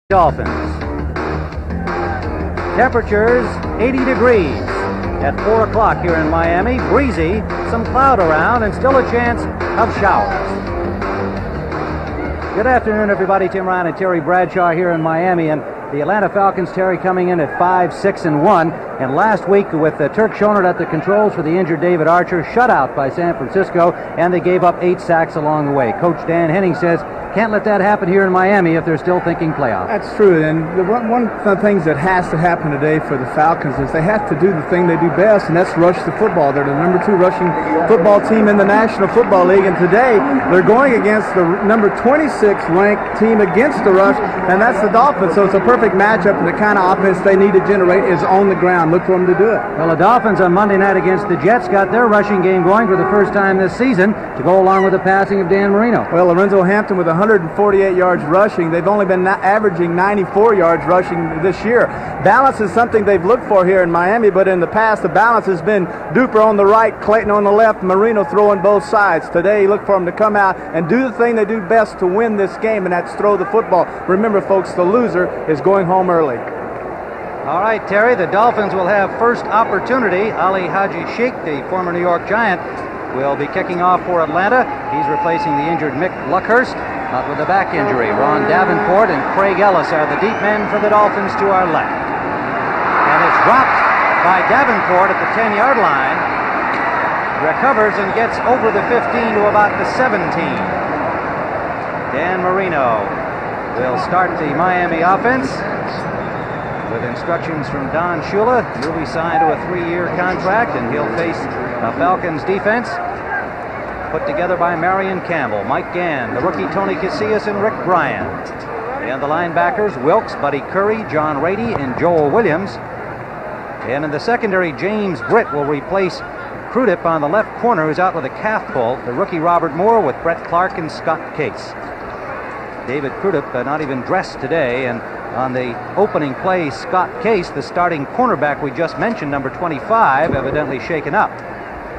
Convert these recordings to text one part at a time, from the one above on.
Dolphins. Temperatures 80 degrees at 4 o'clock here in Miami. Breezy, some cloud around, and still a chance of showers. Good afternoon, everybody. Tim Ryan and Terry Bradshaw here in Miami, and the Atlanta Falcons, Terry, coming in at 5-6-1. And last week, with Turk Schonert at the controls for the injured David Archer, shut out by San Francisco, and they gave up 8 sacks along the way. Coach Dan Henning says, can't let that happen here in Miami if they're still thinking playoff. That's true, and one of the things that has to happen today for the Falcons is they have to do the thing they do best, and that's rush the football. They're the number 2 rushing football team in the National Football League, and today they're going against the number 26 ranked team against the rush, and that's the Dolphins. So it's a perfect matchup, and the kind of offense they need to generate is on the ground. Look for them to do it. Well, the Dolphins on Monday night against the Jets got their rushing game going for the first time this season to go along with the passing of Dan Marino. Well, Lorenzo Hampton with 148 yards rushing. They've only been averaging 94 yards rushing this year. Balance is something they've looked for here in Miami, but in the past the balance has been Duper on the right, Clayton on the left, Marino throwing both sides. Today, look for them to come out and do the thing they do best to win this game, and that's throw the football. Remember, folks, the loser is going home early. All right, Terry, the Dolphins will have first opportunity. Ali Haji Sheikh, the former New York Giant, will be kicking off for Atlanta. He's replacing the injured Mick Luckhurst, not with a back injury. Ron Davenport and Craig Ellis are the deep men for the Dolphins to our left. And it's dropped by Davenport at the 10-yard line. Recovers and gets over the 15 to about the 17. Dan Marino will start the Miami offense with instructions from Don Shula, newly signed to a 3-year contract, and he'll face a Falcons defense put together by Marion Campbell, Mike Gann, the rookie Tony Casillas, and Rick Bryan. And the linebackers, Wilkes, Buddy Curry, John Rady, and Joel Williams. And in the secondary, James Britt will replace Crudip on the left corner, who's out with a calf pull. The rookie Robert Moore with Brett Clark and Scott Case. David Crudip not even dressed today, and on the opening play, Scott Case, the starting cornerback we just mentioned, number 25, evidently shaken up.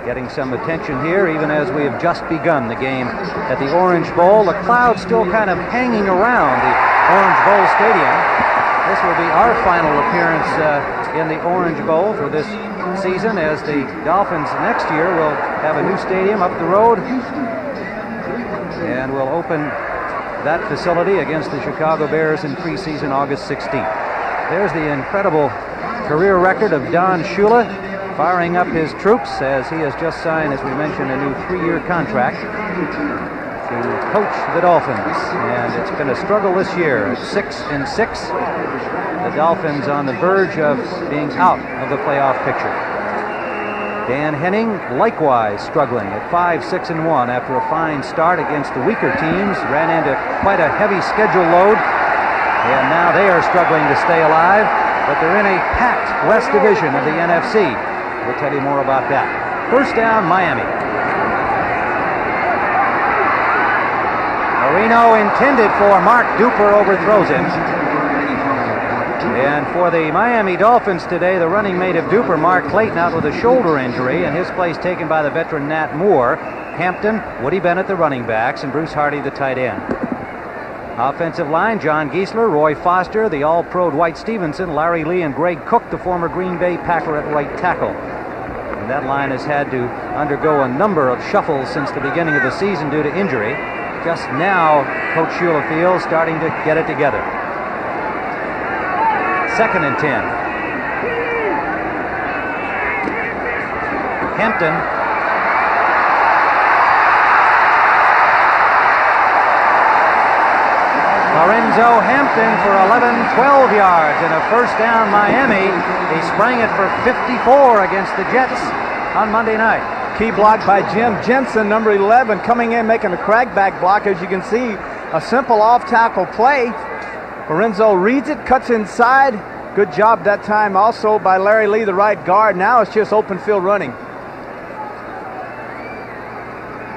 Getting some attention here, even as we have just begun the game at the Orange Bowl. The cloud still kind of hanging around the Orange Bowl Stadium. This will be our final appearance in the Orange Bowl for this season, as the Dolphins next year will have a new stadium up the road, and will open that facility against the Chicago Bears in preseason August 16th. There's the incredible career record of Don Shula, firing up his troops as he has just signed, as we mentioned, a new 3-year contract to coach the Dolphins. And it's been a struggle this year. 6-6. The Dolphins on the verge of being out of the playoff picture. Dan Henning likewise struggling at 5-6-1 after a fine start against the weaker teams. Ran into quite a heavy schedule load, and now they are struggling to stay alive, but they're in a packed West Division of the NFC. We'll tell you more about that. First down, Miami. Marino intended for Mark Duper, overthrows him. And for the Miami Dolphins today, the running mate of Duper, Mark Clayton, out with a shoulder injury, and his place taken by the veteran Nat Moore. Hampton, Woody Bennett, the running backs, and Bruce Hardy, the tight end. Offensive line, John Giesler, Roy Foster, the all-pro Dwight Stevenson, Larry Lee, and Greg Cook, the former Green Bay Packer, at right tackle. And that line has had to undergo a number of shuffles since the beginning of the season due to injury. Just now, Coach Shula feels starting to get it together. 2nd and 10. Hampton. Lorenzo Hampton for 12 yards and a first down, Miami. He sprang it for 54 against the Jets on Monday night. Key block by Jim Jensen, number 11, coming in making a crackback block. As you can see, a simple off-tackle play. Lorenzo reads it, cuts inside. Good job that time also by Larry Lee, the right guard. Now it's just open field running.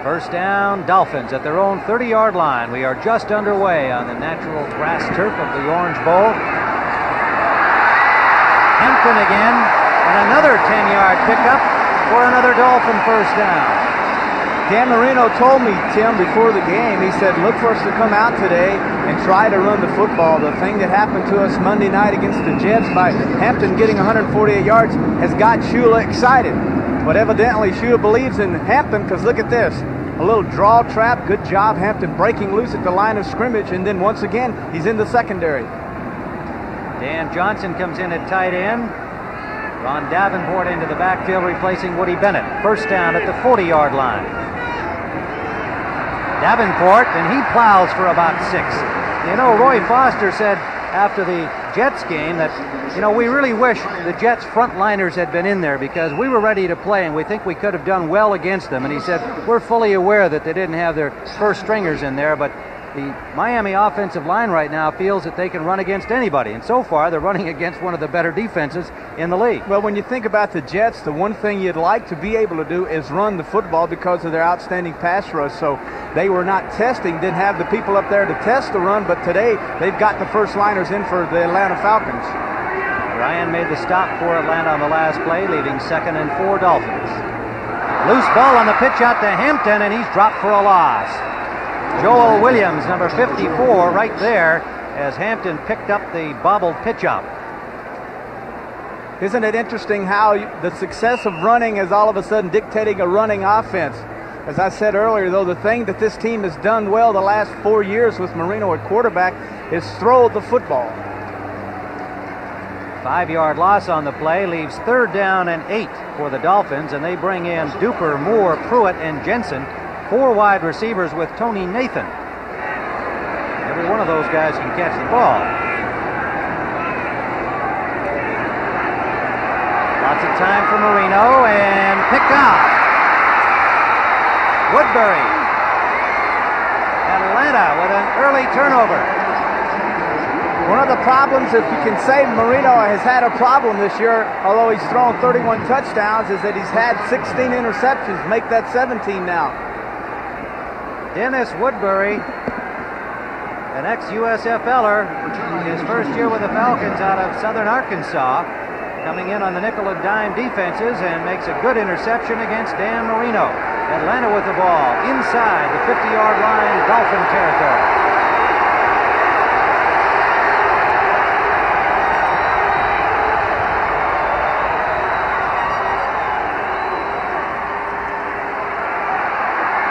First down, Dolphins at their own 30-yard line. We are just underway on the natural grass turf of the Orange Bowl. Hampton again, and another 10-yard pickup for another Dolphin first down. Dan Marino told me, Tim, before the game, he said, look for us to come out today and try to run the football. The thing that happened to us Monday night against the Jets by Hampton getting 148 yards has got Shula excited. But evidently Shula believes in Hampton, because look at this. A little draw trap. Good job, Hampton, breaking loose at the line of scrimmage. And then once again, he's in the secondary. Dan Johnson comes in at tight end. Ron Davenport into the backfield, replacing Woody Bennett. First down at the 40-yard line. Davenport, and he plows for about 6. You know, Roy Foster said after the Jets game that, you know, we really wish the Jets frontliners had been in there because we were ready to play and we think we could have done well against them. And he said, we're fully aware that they didn't have their first stringers in there, but the Miami offensive line right now feels that they can run against anybody, and so far they're running against one of the better defenses in the league. Well, when you think about the Jets, the one thing you'd like to be able to do is run the football because of their outstanding pass rush. So they were not testing, didn't have the people up there to test the run, but today they've got the first liners in for the Atlanta Falcons. Ryan made the stop for Atlanta on the last play, leaving 2nd and 4 Dolphins. Loose ball on the pitch out to Hampton, and he's dropped for a loss. Joel Williams, number 54, right there as Hampton picked up the bobbled pitch out. Isn't it interesting how the success of running is all of a sudden dictating a running offense? As I said earlier, though, the thing that this team has done well the last 4 years with Marino at quarterback is throw the football. 5-yard loss on the play leaves 3rd down and 8 for the Dolphins, and they bring in Duper, Moore, Pruitt, and Jensen. 4 wide receivers with Tony Nathan. Every one of those guys can catch the ball. Lots of time for Marino, and picked off. Woodbury. Atlanta with an early turnover. One of the problems, if you can say Marino has had a problem this year, although he's thrown 31 touchdowns, is that he's had 16 interceptions. Make that 17 now. Dennis Woodbury, an ex-USFLer, his first year with the Falcons out of Southern Arkansas, coming in on the nickel and dime defenses and makes a good interception against Dan Marino. Atlanta with the ball inside the 50-yard line, Dolphin territory.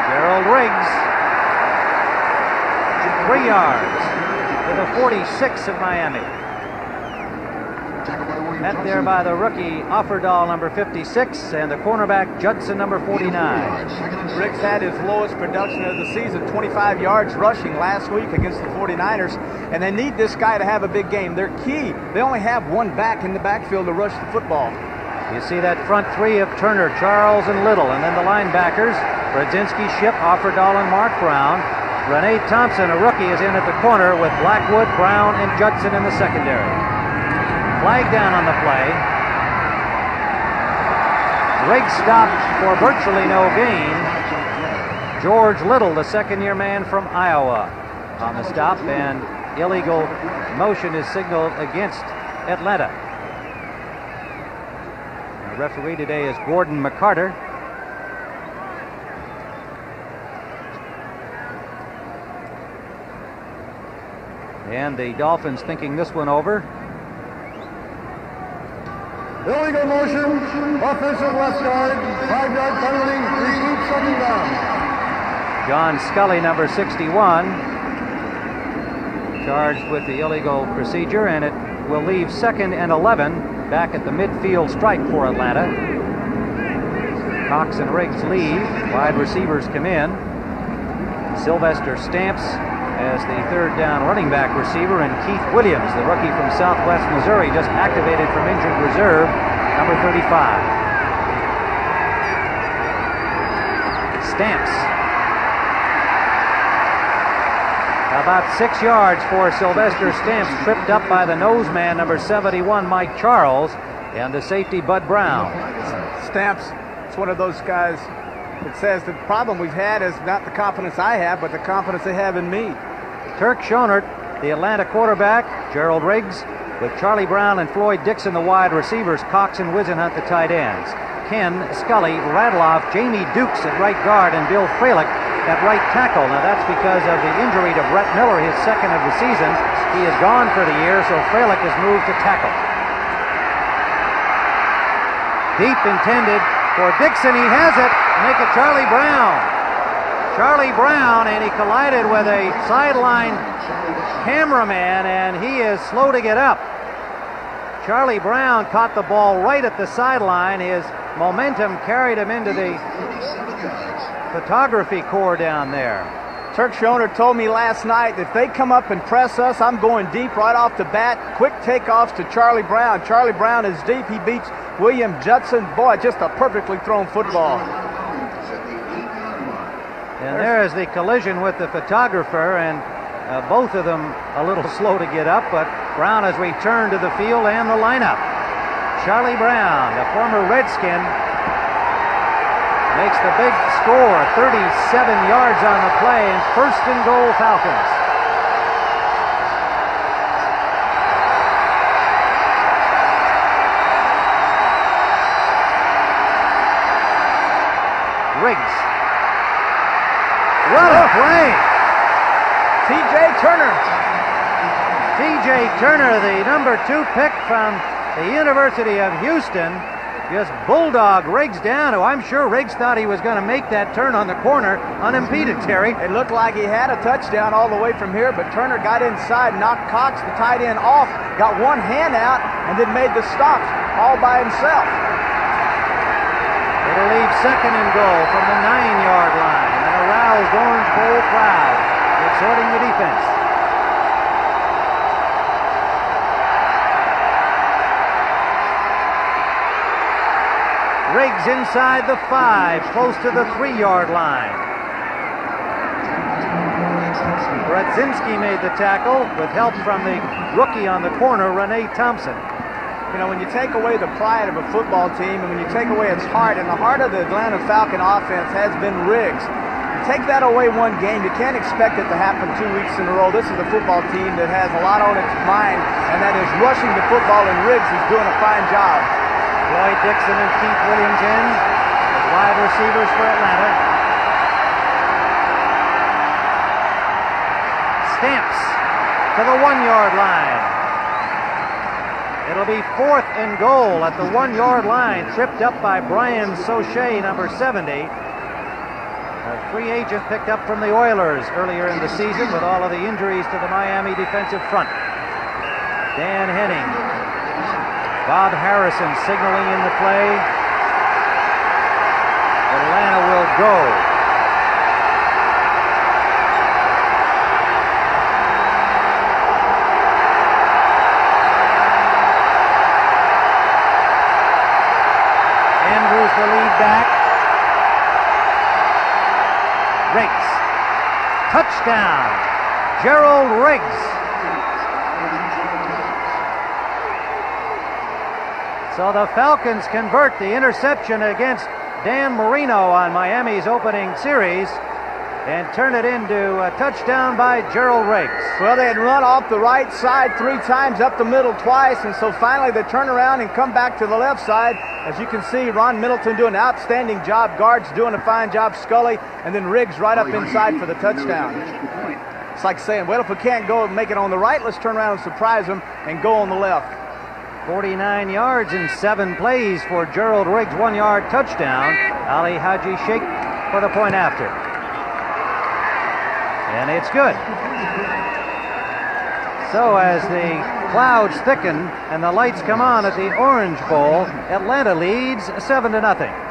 Gerald Riggs, 3 yards to the 46 of Miami. Met there by the rookie Offerdahl, number 56, and the cornerback Judson, number 49. Riggs had his lowest production of the season, 25 yards rushing last week against the 49ers, and they need this guy to have a big game. They're key. They only have one back in the backfield to rush the football. You see that front 3 of Turner, Charles, and Little, and then the linebackers, Brodzinski, Ship, Offerdahl, and Mark Brown. Renee Thompson, a rookie, is in at the corner with Blackwood, Brown, and Judson in the secondary. Flag down on the play. Riggs stopped for virtually no gain. George Little, the second-year man from Iowa, on the stop, and illegal motion is signaled against Atlanta. The referee today is Gordon McCarter. And the Dolphins thinking this one over. Illegal motion, offensive left guard, 5-yard penalty, receive 2nd down. John Scully, number 61, charged with the illegal procedure, and it will leave 2nd and 11 back at the midfield stripe for Atlanta. Cox and Riggs leave, wide receivers come in. Sylvester Stamps as the 3rd down running back receiver, and Keith Williams, the rookie from Southwest Missouri, just activated from injured reserve, number 35. Stamps. About 6 yards for Sylvester Stamps, tripped up by the noseman, number 71, Mike Charles, and the safety, Bud Brown. Stamps, it's one of those guys that says the problem we've had is not the confidence I have, but the confidence they have in me. Turk Schonert, the Atlanta quarterback, Gerald Riggs, with Charlie Brown and Floyd Dixon, the wide receivers, Cox and Wisenhunt, the tight ends. Ken, Scully, Radloff, Jamie Dukes at right guard, and Bill Fralick at right tackle. Now that's because of the injury to Brett Miller, his second of the season. He is gone for the year, so Fralick has moved to tackle. Deep intended for Dixon. He has it. Make it Charlie Brown. Charlie Brown, and he collided with a sideline cameraman, and he is slow to get up. Charlie Brown caught the ball right at the sideline. His momentum carried him into the photography corps down there. Turk Schoner told me last night that if they come up and press us, I'm going deep right off the bat. Quick takeoffs to Charlie Brown. Charlie Brown is deep. He beats William Judson. Boy, just a perfectly thrown football. And there is the collision with the photographer, and both of them a little slow to get up, but Brown has returned to the field and the lineup. Charlie Brown, the former Redskin, makes the big score, 37 yards on the play, and first and goal Falcons. Riggs. What a play! T.J. Turner. T.J. Turner, the number 2 pick from the University of Houston, just bulldog Riggs down, who I'm sure Riggs thought he was going to make that turn on the corner unimpeded, Terry. It looked like he had a touchdown all the way from here, but Turner got inside, knocked Cox, the tight end, off, got one hand out, and then made the stop all by himself. It'll leave second and goal from the 9-yard line. An aroused Orange Bowl crowd exhorting the defense. Riggs inside the 5, close to the 3-yard line. Brodzinski made the tackle with help from the rookie on the corner, Renee Thompson. You know, when you take away the pride of a football team and when you take away its heart, and the heart of the Atlanta Falcon offense has been Riggs. You take that away one game, you can't expect it to happen 2 weeks in a row. This is a football team that has a lot on its mind, and that is rushing the football, and Riggs is doing a fine job. Lloyd Dixon and Keith Williams in as wide receivers for Atlanta. Stamps to the 1-yard line. It'll be 4th and goal at the 1-yard line, tripped up by Brian Soche, number 70. A free agent picked up from the Oilers earlier in the season with all of the injuries to the Miami defensive front. Dan Henning. Bob Harrison signaling in the play. Atlanta will go. Andrews the lead back. Riggs. Touchdown. Gerald Riggs. So the Falcons convert the interception against Dan Marino on Miami's opening series and turn it into a touchdown by Gerald Riggs. Well, they had run off the right side 3 times, up the middle twice, and so finally they turn around and come back to the left side. As you can see, Ron Middleton doing an outstanding job, guards doing a fine job, Scully, and then Riggs right up inside for the touchdown. It's like saying, well, if we can't go and make it on the right, let's turn around and surprise them and go on the left. 49 yards in 7 plays for Gerald Riggs' 1-yard touchdown. Ali Haji Sheikh for the point after. And it's good. So as the clouds thicken and the lights come on at the Orange Bowl, Atlanta leads 7-0.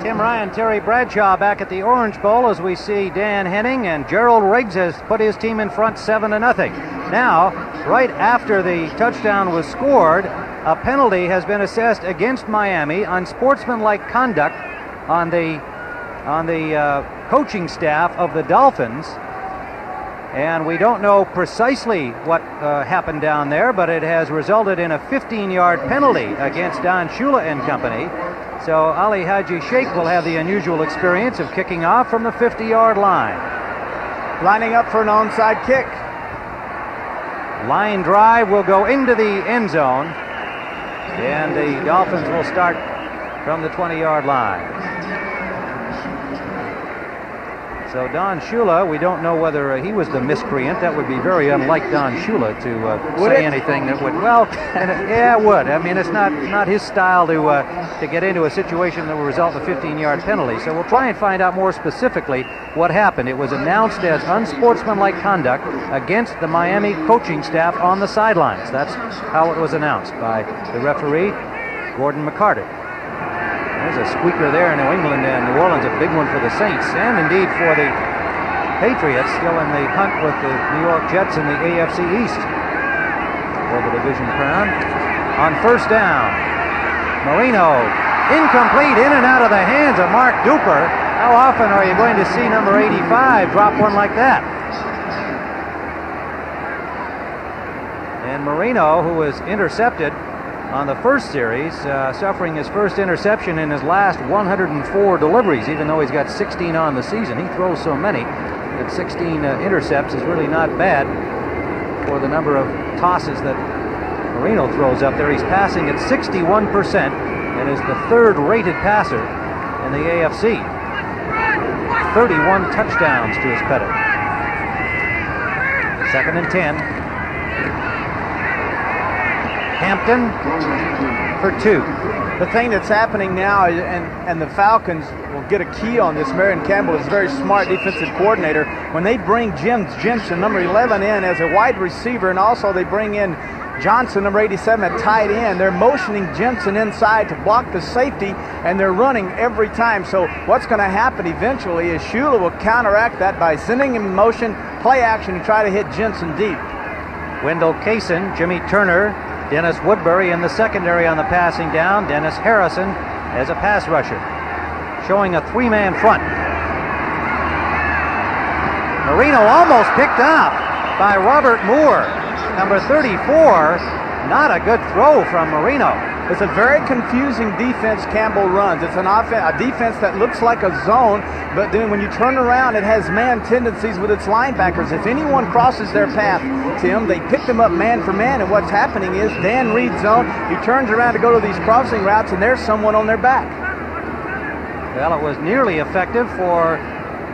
Tim Ryan, Terry Bradshaw back at the Orange Bowl as we see Dan Henning, and Gerald Riggs has put his team in front 7-0. Now, right after the touchdown was scored, a penalty has been assessed against Miami on sportsmanlike conduct on the coaching staff of the Dolphins. And we don't know precisely what happened down there, but it has resulted in a 15-yard penalty against Don Shula and company. So Ali Haji Sheikh will have the unusual experience of kicking off from the 50-yard line. Lining up for an onside kick. line drive will go into the end zone, and the Dolphins will start from the 20-yard line. So Don Shula, we don't know whether he was the miscreant. That would be very unlike Don Shula to say anything that would, well, yeah, it would. I mean, it's not his style to get into a situation that will result in a 15-yard penalty. So we'll try and find out more specifically what happened. It was announced as unsportsmanlike conduct against the Miami coaching staff on the sidelines. That's how it was announced by the referee, Gordon McCarty. There's a squeaker there in New England and New Orleans, a big one for the Saints, and indeed for the Patriots, still in the hunt with the New York Jets in the AFC East for the division crown. On first down, Marino, incomplete, in and out of the hands of Mark Duper. How often are you going to see number 85 drop one like that? And Marino, who was intercepted on the first series, suffering his first interception in his last 104 deliveries, even though he's got 16 on the season. He throws so many that 16 intercepts is really not bad for the number of tosses that Marino throws up there. He's passing at 61% and is the third-rated passer in the AFC. 31 touchdowns to his credit. 2nd and 10. Hampton for 2. The thing that's happening now, and the Falcons will get a key on this. Marion Campbell is a very smart defensive coordinator. When they bring Jim Jensen, number 11, in as a wide receiver, and also they bring in Johnson, number 87, at tight end, they're motioning Jensen inside to block the safety, and they're running every time. So what's going to happen eventually is Shula will counteract that by sending him in motion, play action, and try to hit Jensen deep. Wendell Kaysen, Jimmy Turner, Dennis Woodbury in the secondary on the passing down. Dennis Harrison as a pass rusher, showing a 3-man front. Marino almost picked off by Robert Moore, number 34. Not a good throw from Marino. It's a very confusing defense Campbell runs. It's a defense that looks like a zone, but then when you turn around, it has man tendencies with its linebackers. If anyone crosses their path, Tim, they pick them up man for man, and what's happening is Dan Reed's zone, he turns around to go to these crossing routes, and there's someone on their back. Well, it was nearly effective for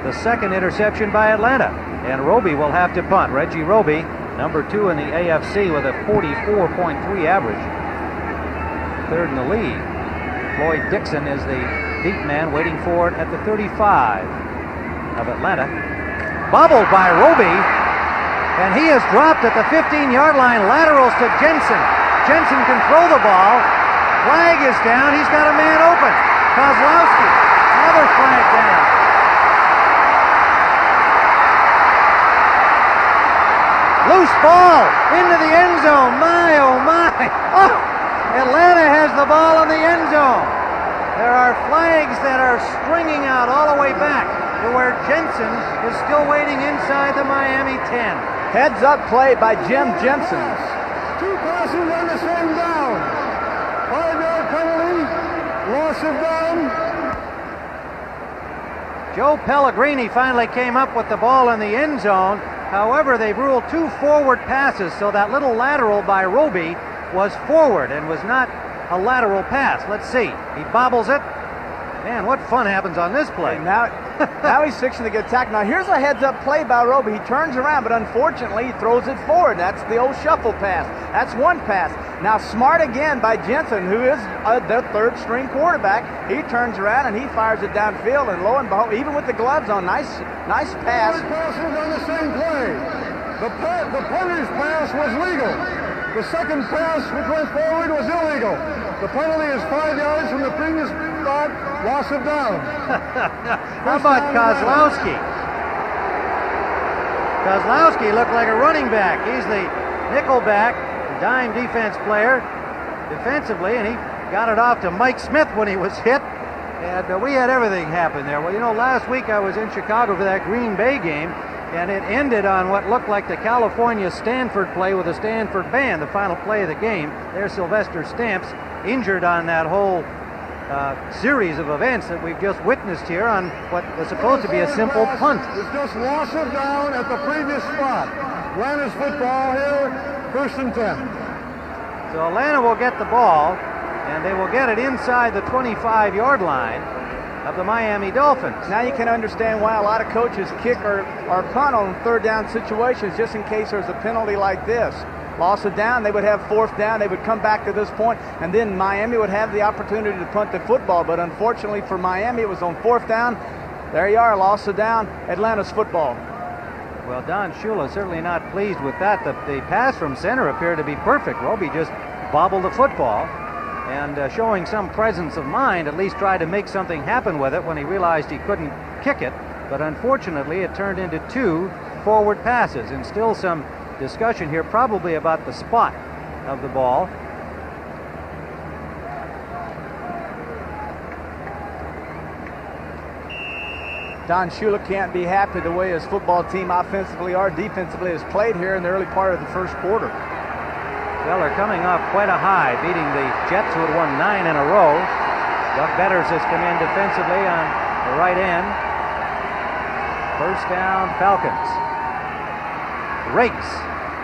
the second interception by Atlanta, and Roby will have to punt. Reggie Roby, number 2 in the AFC with a 44.3 average. Third in the league. Floyd Dixon is the deep man waiting for it at the 35 of Atlanta. Bobbled by Roby, and he is dropped at the 15-yard line. Laterals to Jensen. Jensen can throw the ball. Flag is down. He's got a man open. Kozlowski, another flag down. Loose ball into the end zone. My, oh my. Oh! Atlanta has the ball in the end zone. There are flags that are stringing out all the way back to where Jensen is still waiting inside the Miami 10. Heads up play by Jim Jensen. 2 passes on the same down. 5-yard penalty. Loss of down. Joe Pellegrini finally came up with the ball in the end zone. However, they've ruled 2 forward passes, so that little lateral by Roby was forward and was not a lateral pass. Let's see. He bobbles it. Man, what fun happens on this play. Now he's fixing to get attacked. Now here's a heads-up play by Roby. He turns around, but unfortunately he throws it forward. That's the old shuffle pass. That's one pass. Now smart again by Jensen, who is their third-string quarterback. He turns around and he fires it downfield, and lo and behold, even with the gloves on, nice pass. 5 passes on the same play. The punter's pass was legal. The second pass, which went forward, was illegal. The penalty is 5 yards from the previous spot, loss of down. How about Kozlowski? Kozlowski looked like a running back. He's the nickel back, dime defense player defensively, and he got it off to Mike Smith when he was hit. And we had everything happen there. Well, you know, last week I was in Chicago for that Green Bay game, and it ended on what looked like the California-Stanford play with the Stanford band, the final play of the game. There's Sylvester Stamps, injured on that whole series of events that we've just witnessed here on what was supposed to be a simple punt. It's just loss of down at the previous spot. Atlanta's football here, 1st and 10. So Atlanta will get the ball, and they will get it inside the 25-yard line of the Miami Dolphins. Now you can understand why a lot of coaches kick or punt on 3rd down situations, just in case there's a penalty like this. Loss of down, they would have 4th down, they would come back to this point, and then Miami would have the opportunity to punt the football. But unfortunately for Miami, it was on 4th down. There you are, loss of down, Atlanta's football. Well, Don Shula certainly not pleased with that. The pass from center appeared to be perfect. Roby just bobbled the football, and showing some presence of mind, at least tried to make something happen with it when he realized he couldn't kick it. But unfortunately, it turned into 2 forward passes, and still some discussion here probably about the spot of the ball. Don Shula can't be happy the way his football team offensively or defensively has played here in the early part of the 1st quarter. Well, they're coming off quite a high, beating the Jets, who had won 9 in a row. Doug Betters has come in defensively on the right end. 1st down, Falcons. Rakes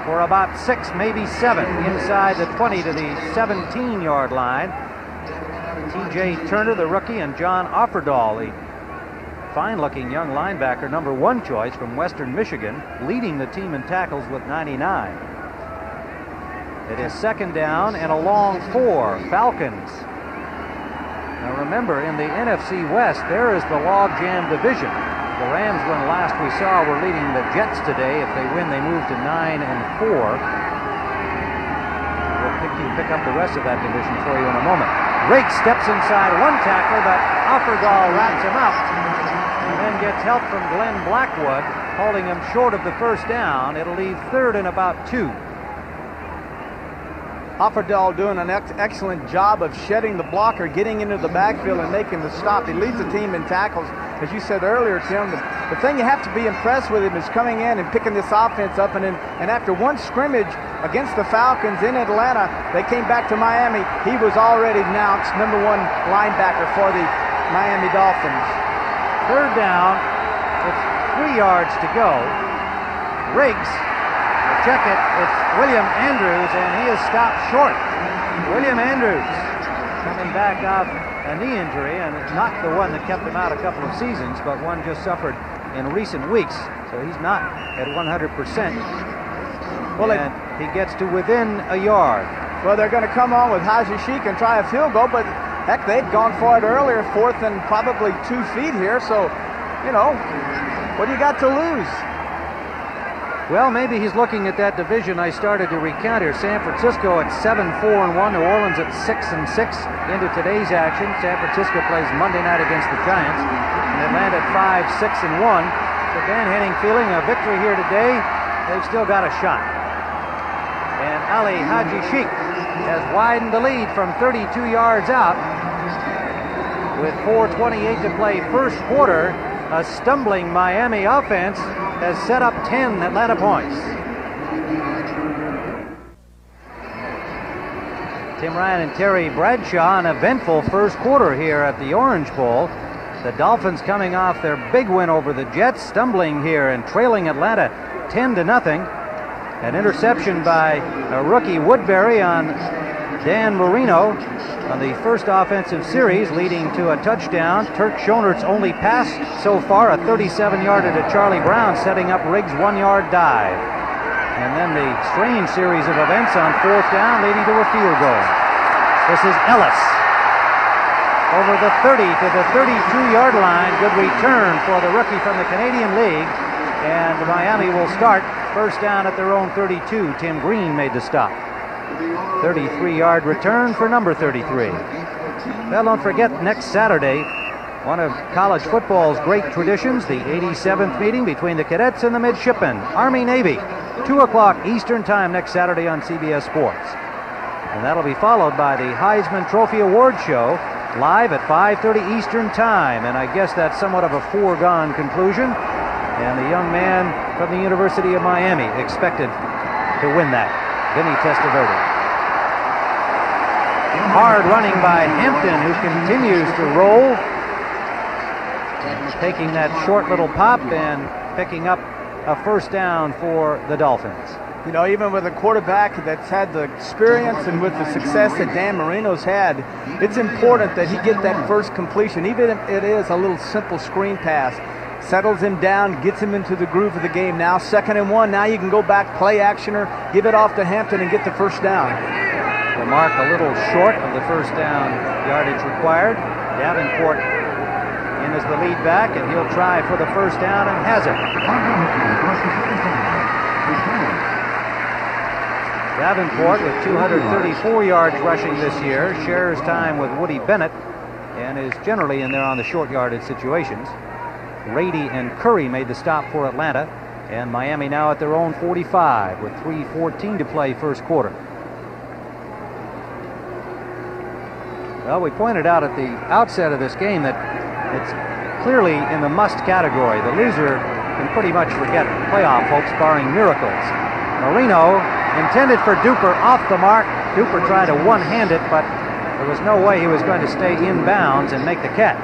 for about 6, maybe 7, inside the 20 to the 17-yard line. T.J. Turner, the rookie, and John Offerdahl, the fine-looking young linebacker, number 1 choice from Western Michigan, leading the team in tackles with 99. It is 2nd down and a long 4, Falcons. Now remember, in the NFC West, there is the logjam division. The Rams, when last we saw, were leading the Jets today. If they win, they move to 9 and 4. We'll pick up the rest of that division for you in a moment. Rake steps inside 1 tackler, but Offerdahl wraps him up, and then gets help from Glenn Blackwood, holding him short of the 1st down. It'll leave 3rd and about 2. Offerdahl doing an excellent job of shedding the blocker, getting into the backfield and making the stop. He leads the team in tackles. As you said earlier, Tim, the thing you have to be impressed with him is coming in and picking this offense up. And after 1 scrimmage against the Falcons in Atlanta, they came back to Miami. He was already announced number 1 linebacker for the Miami Dolphins. 3rd down with 3 yards to go. Riggs, check it, it's William Andrews, and he is stopped short. William Andrews coming back off a knee injury, and it's not the one that kept him out a couple of seasons, but one just suffered in recent weeks, so he's not at 100%. Well, and he gets to within a yard. Well, they're going to come on with Haji Sheik and try a field goal, but heck, they'd gone for it earlier, 4th and probably 2 feet here, so, you know, what do you got to lose? Well, maybe he's looking at that division I started to recount here. San Francisco at 7-4-1, New Orleans at 6-6 into today's action. San Francisco plays Monday night against the Giants, and Atlanta at 5-6-1. So Dan Henning feeling a victory here today. They've still got a shot. And Ali Haji Sheik has widened the lead from 32 yards out. With 4:28 to play 1st quarter, a stumbling Miami offense has set up 10 Atlanta points. Tim Ryan and Terry Bradshaw, an eventful 1st quarter here at the Orange Bowl. The Dolphins coming off their big win over the Jets, stumbling here and trailing Atlanta 10-0. An interception by a rookie Woodbury on Dan Marino on the 1st offensive series, leading to a touchdown. Turk Schonert's only pass so far, a 37-yarder to Charlie Brown, setting up Riggs' 1-yard dive. And then the strange series of events on 4th down, leading to a field goal. This is Ellis over the 30 to the 32-yard line. Good return for the rookie from the Canadian League. And Miami will start 1st down at their own 32. Tim Green made the stop. 33-yard return for number 33. Well, don't forget, next Saturday, one of college football's great traditions, the 87th meeting between the cadets and the midshipmen, Army-Navy, 2 o'clock Eastern Time next Saturday on CBS Sports. And that'll be followed by the Heisman Trophy Award Show, live at 5:30 Eastern Time. And I guess that's somewhat of a foregone conclusion. And the young man from the University of Miami expected to win that, Vinny Testaverde. Hard running by Hampton, who continues to roll. Taking that short little pop and picking up a first down for the Dolphins. You know, even with a quarterback that's had the experience and with the success that Dan Marino's had, it's important that he get that first completion, even if it is a little simple screen pass. Settles him down, gets him into the groove of the game. Now 2nd and 1. Now you can go back, play actioner, give it off to Hampton and get the first down. The mark a little short of the first down yardage required. Davenport in as the lead back, and he'll try for the first down and has it. Davenport with 234 yards rushing this year, shares time with Woody Bennett, and is generally in there on the short yardage situations. Rady and Curry made the stop for Atlanta, and Miami now at their own 45 with 3:14 to play first quarter. Well, we pointed out at the outset of this game that it's clearly in the must category. The loser can pretty much forget playoff hopes, barring miracles. Marino intended for Duper off the mark. Duper tried to one-hand it, but there was no way he was going to stay in bounds and make the catch.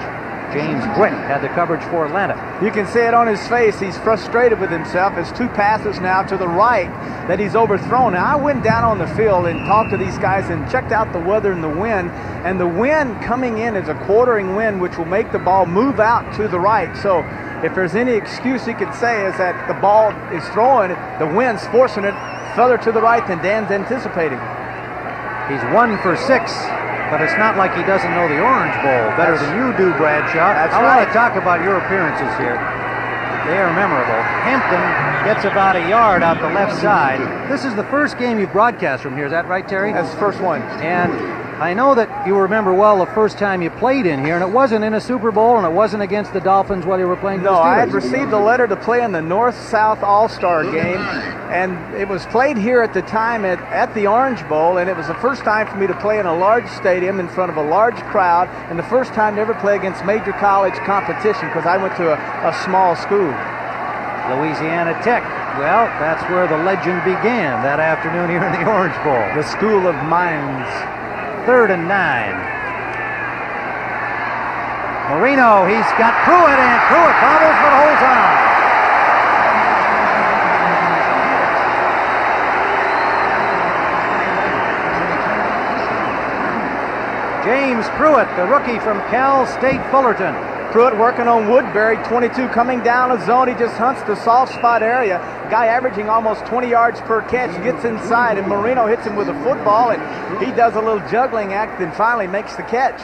James Britt had the coverage for Atlanta. You can see it on his face. He's frustrated with himself. It's 2 passes now to the right that he's overthrown. Now, I went down on the field and talked to these guys and checked out the weather and the wind. And the wind coming in is a quartering wind, which will make the ball move out to the right. So if there's any excuse he could say is that the ball is throwing, the wind's forcing it further to the right than Dan's anticipating. He's 1 for 6. But it's not like he doesn't know the Orange Bowl better than you do, Bradshaw. I want to talk about your appearances here. They are memorable. Hampton gets about a yard out the left side. This is the first game you broadcast from here. Is that right, Terry? That's the first one. And I know that you remember well the first time you played in here, and it wasn't in a Super Bowl, and it wasn't against the Dolphins while you were playing. No, I had received a letter to play in the North-South All-Star game, and it was played here at the time at the Orange Bowl, and it was the first time for me to play in a large stadium in front of a large crowd, and the first time to ever play against major college competition because I went to a small school. Louisiana Tech. Well, that's where the legend began that afternoon here in the Orange Bowl. The School of Mines. 3rd and 9. Marino, he's got Pruitt, and Pruitt bobbles for the whole time. James Pruitt, the rookie from Cal State Fullerton. Pruitt working on Woodbury, 22 coming down the zone. He just hunts the soft spot area. Guy averaging almost 20 yards per catch, gets inside, and Marino hits him with a football, and he does a little juggling act and finally makes the catch.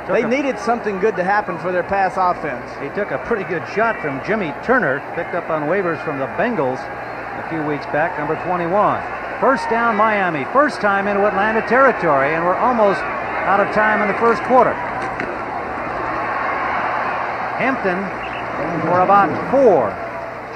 They needed something good to happen for their pass offense. He took a pretty good shot from Jimmy Turner, picked up on waivers from the Bengals a few weeks back, number 21. First down Miami, first time into Atlanta territory, and we're almost out of time in the first quarter. Hampton for about 4.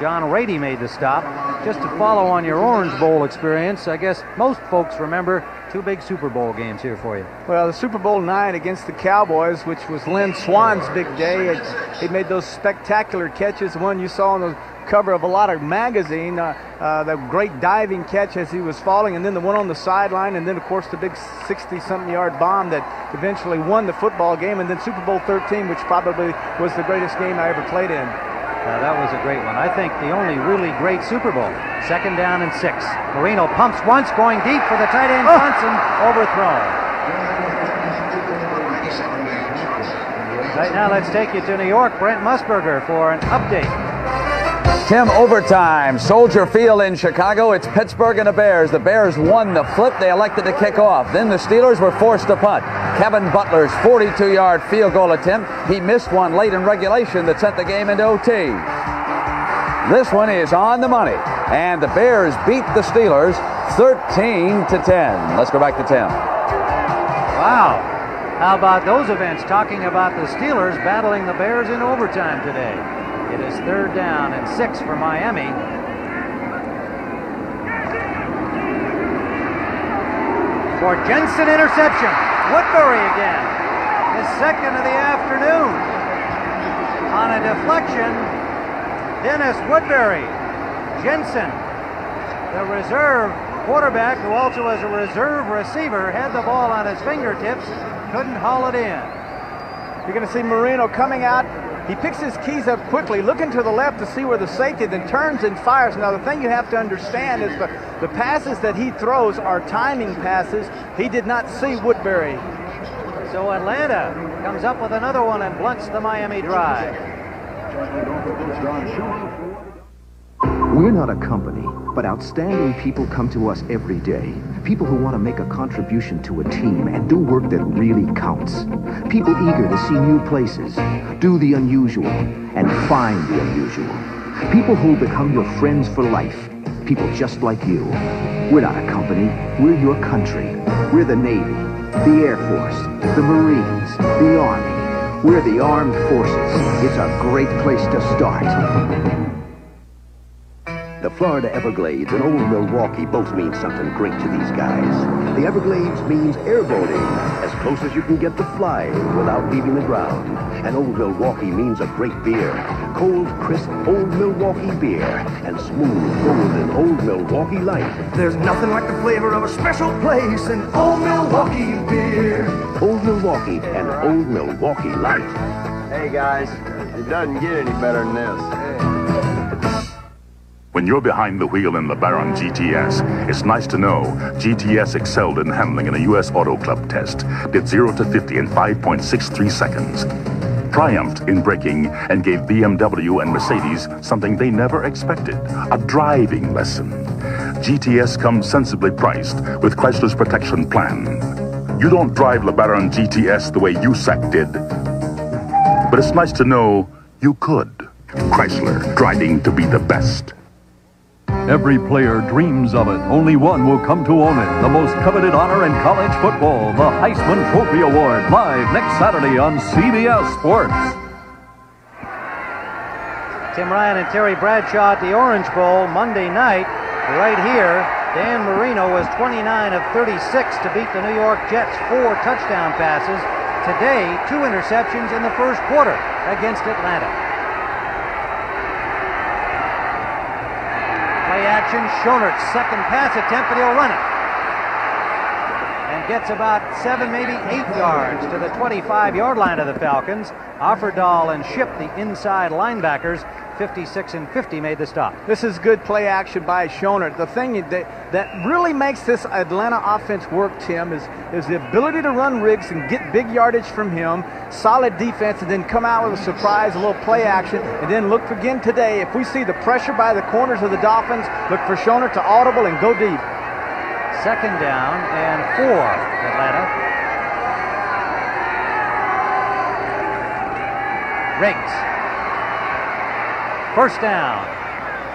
John Rady made the stop. Just to follow on your Orange Bowl experience, I guess most folks remember 2 big Super Bowl games here for you. Well, the Super Bowl 9 against the Cowboys, which was Lynn Swan's big day. He made those spectacular catches, the one you saw on the cover of a lot of magazine, the great diving catch as he was falling, and then the one on the sideline, and then, of course, the big 60-something yard bomb that eventually won the football game, and then Super Bowl 13, which probably was the greatest game I ever played in. That was a great one. I think the only really great Super Bowl. 2nd down and 6. Marino pumps once, going deep for the tight end, Johnson, overthrown. Right now, let's take you to New York. Brent Musburger for an update. Tim, overtime. Soldier Field in Chicago. It's Pittsburgh and the Bears. The Bears won the flip. They elected to kick off. Then the Steelers were forced to punt. Kevin Butler's 42-yard field goal attempt. He missed one late in regulation that sent the game into OT. This one is on the money. And the Bears beat the Steelers 13-10. Let's go back to Tim. Wow. How about those events? Talking about the Steelers battling the Bears in overtime today. It is 3rd down and 6 for Miami. For Jensen, interception. Woodbury again. His 2nd of the afternoon. On a deflection, Dennis Woodbury. Jensen, the reserve quarterback who also is a reserve receiver, had the ball on his fingertips, couldn't haul it in. You're going to see Marino coming out He picks his keys up quickly, looking to the left to see where the safety, then turns and fires. Now, the thing you have to understand is the passes that he throws are timing passes. He did not see Woodbury. So Atlanta comes up with another one and blunts the Miami drive. We're not a company, but outstanding people come to us every day. People who want to make a contribution to a team and do work that really counts. People eager to see new places, do the unusual, and find the unusual. People who become your friends for life. People just like you. We're not a company, we're your country. We're the Navy, the Air Force, the Marines, the Army. We're the Armed Forces. It's a great place to start. The Florida Everglades and Old Milwaukee both mean something great to these guys. The Everglades means airboating, as close as you can get to flying without leaving the ground. And Old Milwaukee means a great beer. Cold, crisp Old Milwaukee beer and smooth, golden Old Milwaukee Light. There's nothing like the flavor of a special place in Old Milwaukee beer. Old Milwaukee and Old Milwaukee Light. Hey guys, it doesn't get any better than this. When you're behind the wheel in LeBaron GTS, it's nice to know GTS excelled in handling in a U.S. Auto Club test, did 0 to 50 in 5.63 seconds, triumphed in braking, and gave BMW and Mercedes something they never expected, a driving lesson. GTS comes sensibly priced with Chrysler's protection plan. You don't drive LeBaron GTS the way USAC did, but it's nice to know you could. Chrysler, driving to be the best. Every player dreams of it. Only one will come to own it. The most coveted honor in college football, the Heisman Trophy Award, live next Saturday on CBS Sports. Tim Ryan and Terry Bradshaw at the Orange Bowl Monday night. Right here, Dan Marino was 29 of 36 to beat the New York Jets, 4 touchdown passes. Today, 2 interceptions in the first quarter against Atlanta. Play action, Schoenert's second pass attempt, but he'll run it. And gets about 7, maybe 8 yards to the 25-yard line of the Falcons. Offerdahl and Shipp, the inside linebackers, 56 and 50 made the stop. This is good play action by Schoenert. The thing that really makes this Atlanta offense work, Tim, is the ability to run Riggs and get big yardage from him, solid defense, and then come out with a surprise, a little play action, and then look again today. If we see the pressure by the corners of the Dolphins, look for Schoenert to audible and go deep. Second down and 4, Atlanta. Riggs. First down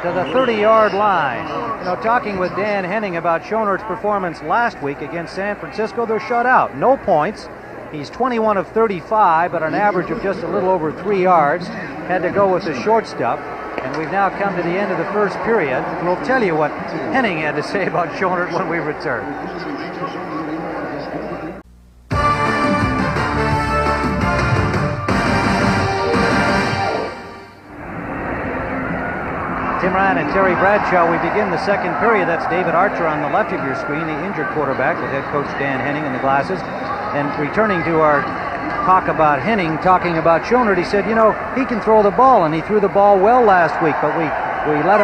to the 30-yard line. You know, talking with Dan Henning about Schoenert's performance last week against San Francisco, they're shut out. No points. He's 21 of 35, but an average of just a little over 3 yards. Had to go with the short stuff. And we've now come to the end of the first period. We'll tell you what Henning had to say about Schoenert when we return. Tim Ryan and Terry Bradshaw, we begin the second period. That's David Archer on the left of your screen, the injured quarterback with head coach Dan Henning in the glasses. And returning to our talk about Henning, talking about Schoenert, he said, you know, he can throw the ball, and he threw the ball well last week, but we let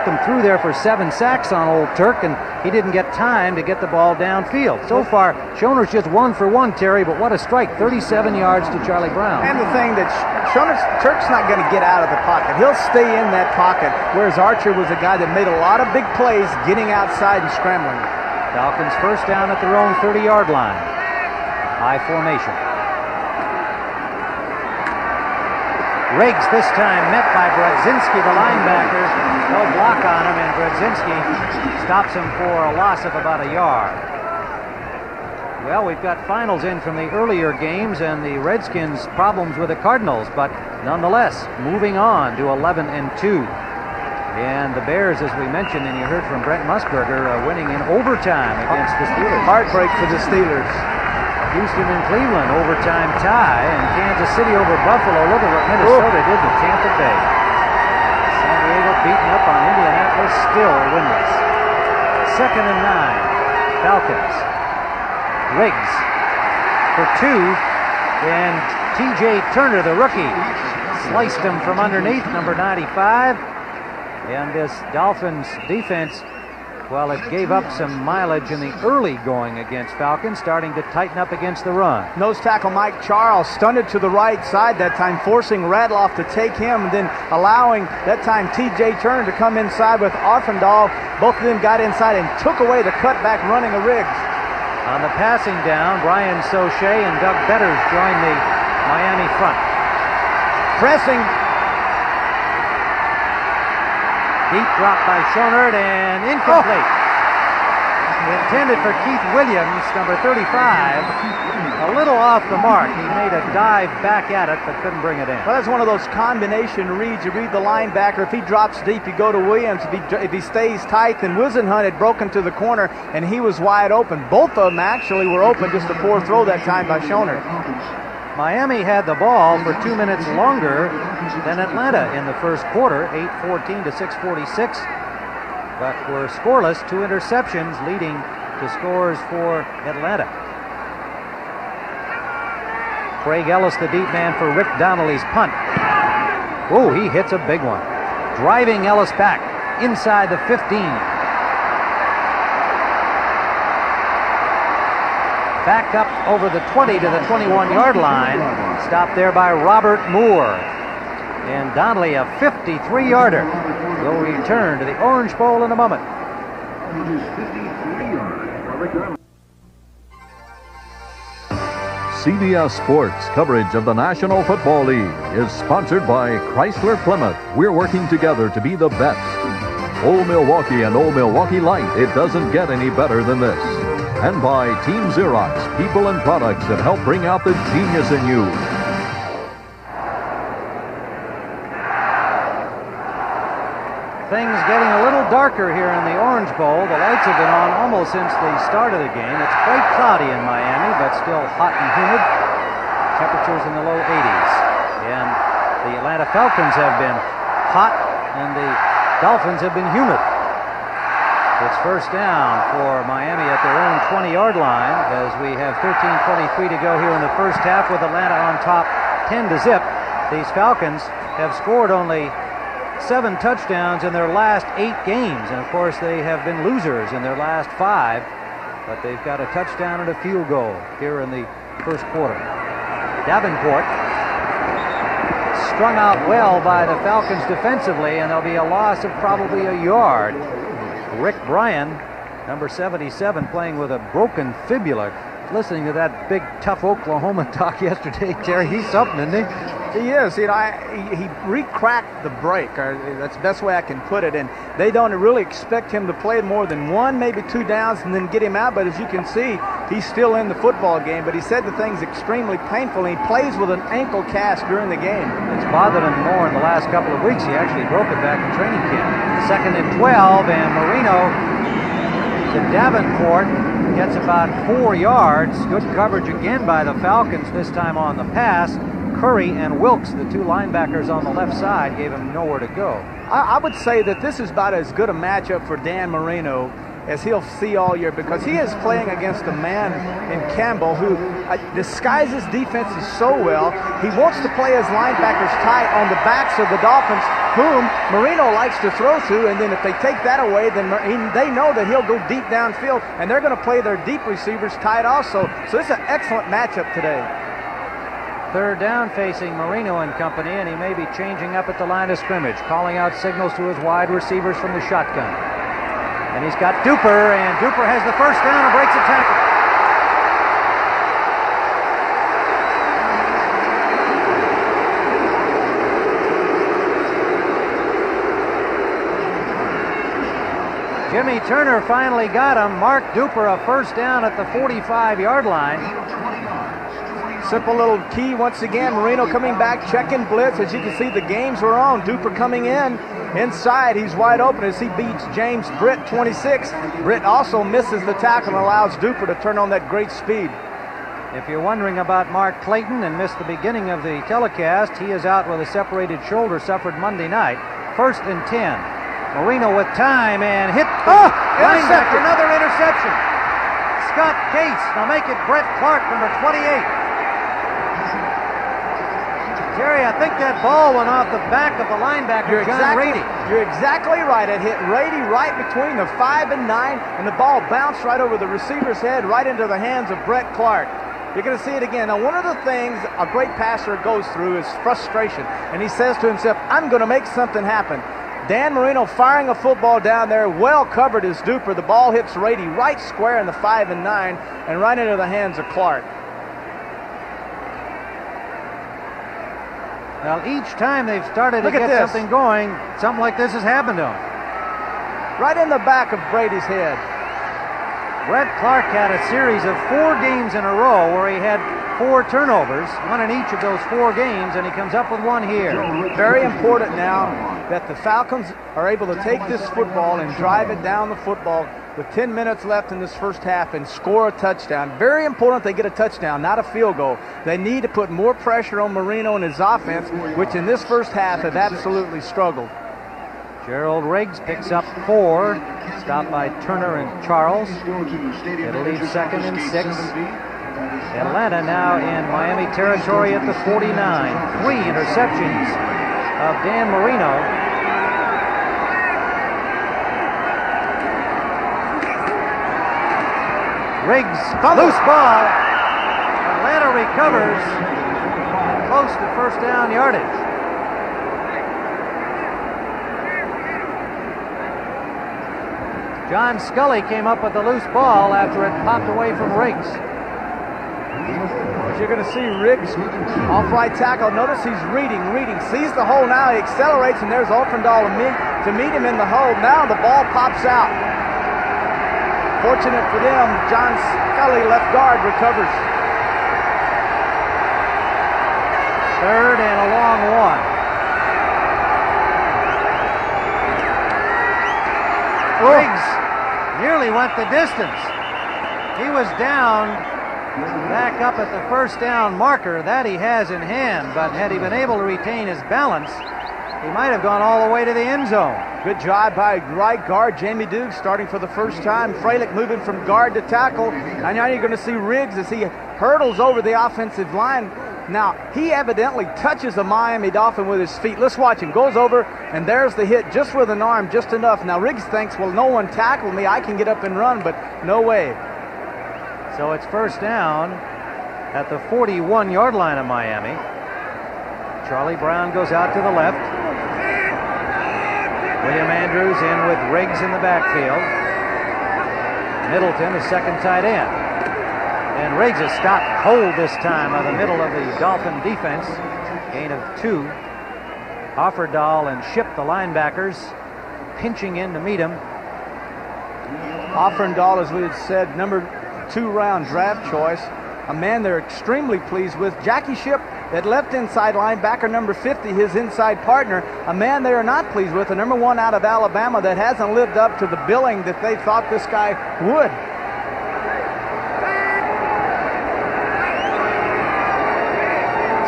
them through there for 7 sacks on Old Turk, and he didn't get time to get the ball downfield. So far, Schoenert's just 1 for 1, Terry, but what a strike, 37 yards to Charlie Brown. And the thing that Turk's not going to get out of the pocket. He'll stay in that pocket, whereas Archer was a guy that made a lot of big plays getting outside and scrambling. Falcons first down at their own 30-yard line. High formation. Riggs this time met by Brodzinski, the linebacker. No block on him, and Brodzinski stops him for a loss of about a yard. Well, we've got finals in from the earlier games and the Redskins' problems with the Cardinals, but nonetheless, moving on to 11 and 2. And the Bears, as we mentioned, and you heard from Brent Musburger, winning in overtime against the Steelers. Heartbreak for the Steelers. Houston and Cleveland, overtime tie, and Kansas City over Buffalo. Look at what Minnesota did to Tampa Bay. San Diego beaten up on Indianapolis, still winless. 2nd and 9, Falcons. Riggs for 2, and T.J. Turner, the rookie, sliced him from underneath, number 95. And this Dolphins defense, well, it gave up some mileage in the early going against Falcons, starting to tighten up against the run. Nose tackle Mike Charles stunted to the right side that time, forcing Radloff to take him, and then allowing that time T.J. Turner to come inside with Arfendal. Both of them got inside and took away the cutback running of Riggs. On the passing down, Brian Sauché and Doug Betters joined the Miami front. Pressing. Deep drop by Schonert and incomplete. Intended for Keith Williams, number 35. A little off the mark. He made a dive back at it, but couldn't bring it in. Well, that's one of those combination reads. You read the linebacker. If he drops deep, you go to Williams. If he stays tight, then Wisenhunt had broken to the corner, and he was wide open. Both of them actually were open. Just a poor throw that time by Schonert. Miami had the ball for 2 minutes longer than Atlanta in the first quarter, 8:14 to 6:46, but were scoreless. 2 interceptions leading to scores for Atlanta. Craig Ellis, the deep man for Rick Donnelly's punt. Oh, he hits a big one. Driving Ellis back inside the 15. Back up over the 20 to the 21-yard line. Stopped there by Robert Moore. And Donnelly, a 53-yarder, will return to the Orange Bowl in a moment. CBS Sports coverage of the National Football League is sponsored by Chrysler Plymouth. We're working together to be the best. Old Milwaukee and Old Milwaukee Light. It doesn't get any better than this. And by Team Xerox, people and products that help bring out the genius in you. Things getting a little darker here in the Orange Bowl. The lights have been on almost since the start of the game. It's quite cloudy in Miami, but still hot and humid. Temperatures in the low 80s. And the Atlanta Falcons have been hot, and the Dolphins have been humid. It's first down for Miami at their own 20-yard line as we have 13:23 to go here in the first half with Atlanta on top 10 to zip. These Falcons have scored only 7 touchdowns in their last 8 games. And of course they have been losers in their last 5, but they've got a touchdown and a field goal here in the first quarter. Davenport strung out well by the Falcons defensively, and there'll be a loss of probably a yard. Rick Bryan, number 77, playing with a broken fibula. Listening to that big, tough Oklahoma talk yesterday, Terry, he's something, isn't he? He is. You know, he re-cracked the break. That's the best way I can put it. And they don't really expect him to play more than 1, maybe 2 downs and then get him out. But as you can see, he's still in the football game. But he said the thing's extremely painful. And he plays with an ankle cast during the game. It's bothered him more in the last couple of weeks. He actually broke it back in training camp. 2nd and 12, and Marino to Davenport. Gets about 4 yards. Good coverage again by the Falcons, this time on the pass. Curry and Wilkes, the 2 linebackers on the left side, gave him nowhere to go. I would say that this is about as good a matchup for Dan Marino as he'll see all year, because he is playing against a man in Campbell who disguises defenses so well. He wants to play his linebackers tight on the backs of the Dolphins, whom Marino likes to throw to, and then if they take that away, then they know that he'll go deep downfield, and they're going to play their deep receivers tight also. So it's an excellent matchup today. 3rd down facing Marino and company, and he may be changing up at the line of scrimmage, calling out signals to his wide receivers from the shotgun. And he's got Duper, and Duper has the first down and breaks a tackle. Jimmy Turner finally got him. Mark Duper a first down at the 45-yard line. Simple little key once again. Marino coming back, checking blitz. As you can see, the games are on. Duper coming in. Inside, he's wide open as he beats James Britt, 26. Britt also misses the tackle and allows Duper to turn on that great speed. If you're wondering about Mark Clayton and missed the beginning of the telecast, he is out with a separated shoulder suffered Monday night. 1st and 10. Marino with time and hit. Interception. Another interception. Scott Case. Now make it Brett Clark, number 28. Jerry, I think that ball went off the back of the linebacker, John Rady. You're exactly right. It hit Rady right between the 5 and 9, and the ball bounced right over the receiver's head, right into the hands of Brett Clark. You're going to see it again. Now, one of the things a great passer goes through is frustration, and he says to himself, I'm going to make something happen. Dan Marino firing a football down there, well covered as Duper. The ball hits Rady right square in the 5 and 9, and right into the hands of Clark. Well, each time they've started to get something going, something like this has happened to them. Right in the back of Brady's head. Brett Clark had a series of 4 games in a row where he had 4 turnovers, one in each of those 4 games, and he comes up with one here. Very important now that the Falcons are able to take this football and drive it down the football with 10 minutes left in this first half and score a touchdown. Very important they get a touchdown, not a field goal. They need to put more pressure on Marino and his offense, which in this first half have absolutely struggled. Gerald Riggs picks up 4, stopped by Turner and Charles. It'll leave 2nd and 6. Atlanta now in Miami territory at the 49. 3 interceptions of Dan Marino. Riggs, loose ball. Atlanta recovers close to first down yardage. John Scully came up with the loose ball after it popped away from Riggs. You're going to see Riggs off right tackle. Notice he's reading, sees the hole now. He accelerates, and there's Offendahl to meet him in the hole. Now the ball pops out. Fortunate for them, John Scully, left guard, recovers. 3rd and a long one. Riggs nearly went the distance. He was down, back up at the first down marker. That he has in hand, but had he been able to retain his balance, he might have gone all the way to the end zone. Good job by right guard Jamie Dukes starting for the first time. Freilich moving from guard to tackle. And now you're going to see Riggs as he hurdles over the offensive line. Now, he evidently touches a Miami Dolphin with his feet. Let's watch him. Goes over, and there's the hit just with an arm, just enough. Now, Riggs thinks, well, no one tackled me. I can get up and run, but no way. So it's first down at the 41-yard line of Miami. Charlie Brown goes out to the left. William Andrews in with Riggs in the backfield. Middleton, the second tight end. And Riggs has stopped cold this time by the middle of the Dolphin defense. Gain of 2. Offendahl and Ship, the linebackers, pinching in to meet him. Offendahl, as we had said, number 2-round draft choice. A man they're extremely pleased with. Jackie Ship, that left inside linebacker, number 50, his inside partner. A man they are not pleased with, a number 1 out of Alabama that hasn't lived up to the billing that they thought this guy would.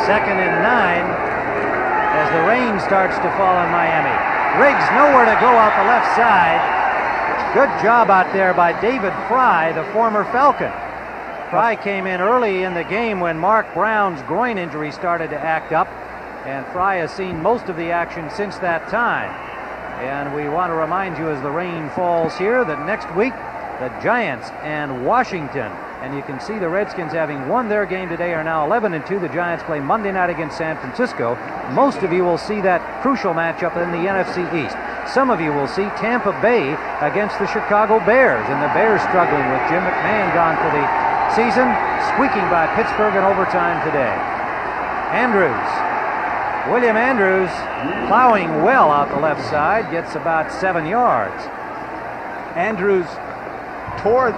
Second and 9 as the rain starts to fall on Miami. Riggs nowhere to go out the left side. Good job out there by David Fry, the former Falcon. Fry came in early in the game when Mark Brown's groin injury started to act up, and Fry has seen most of the action since that time. And we want to remind you as the rain falls here that next week the Giants and Washington. And you can see the Redskins, having won their game today, are now 11-2. The Giants play Monday night against San Francisco. Most of you will see that crucial matchup in the NFC East. Some of you will see Tampa Bay against the Chicago Bears, and the Bears struggling with Jim McMahon gone for the season, squeaking by Pittsburgh in overtime today. William Andrews, plowing well out the left side, gets about 7 yards. Andrews tore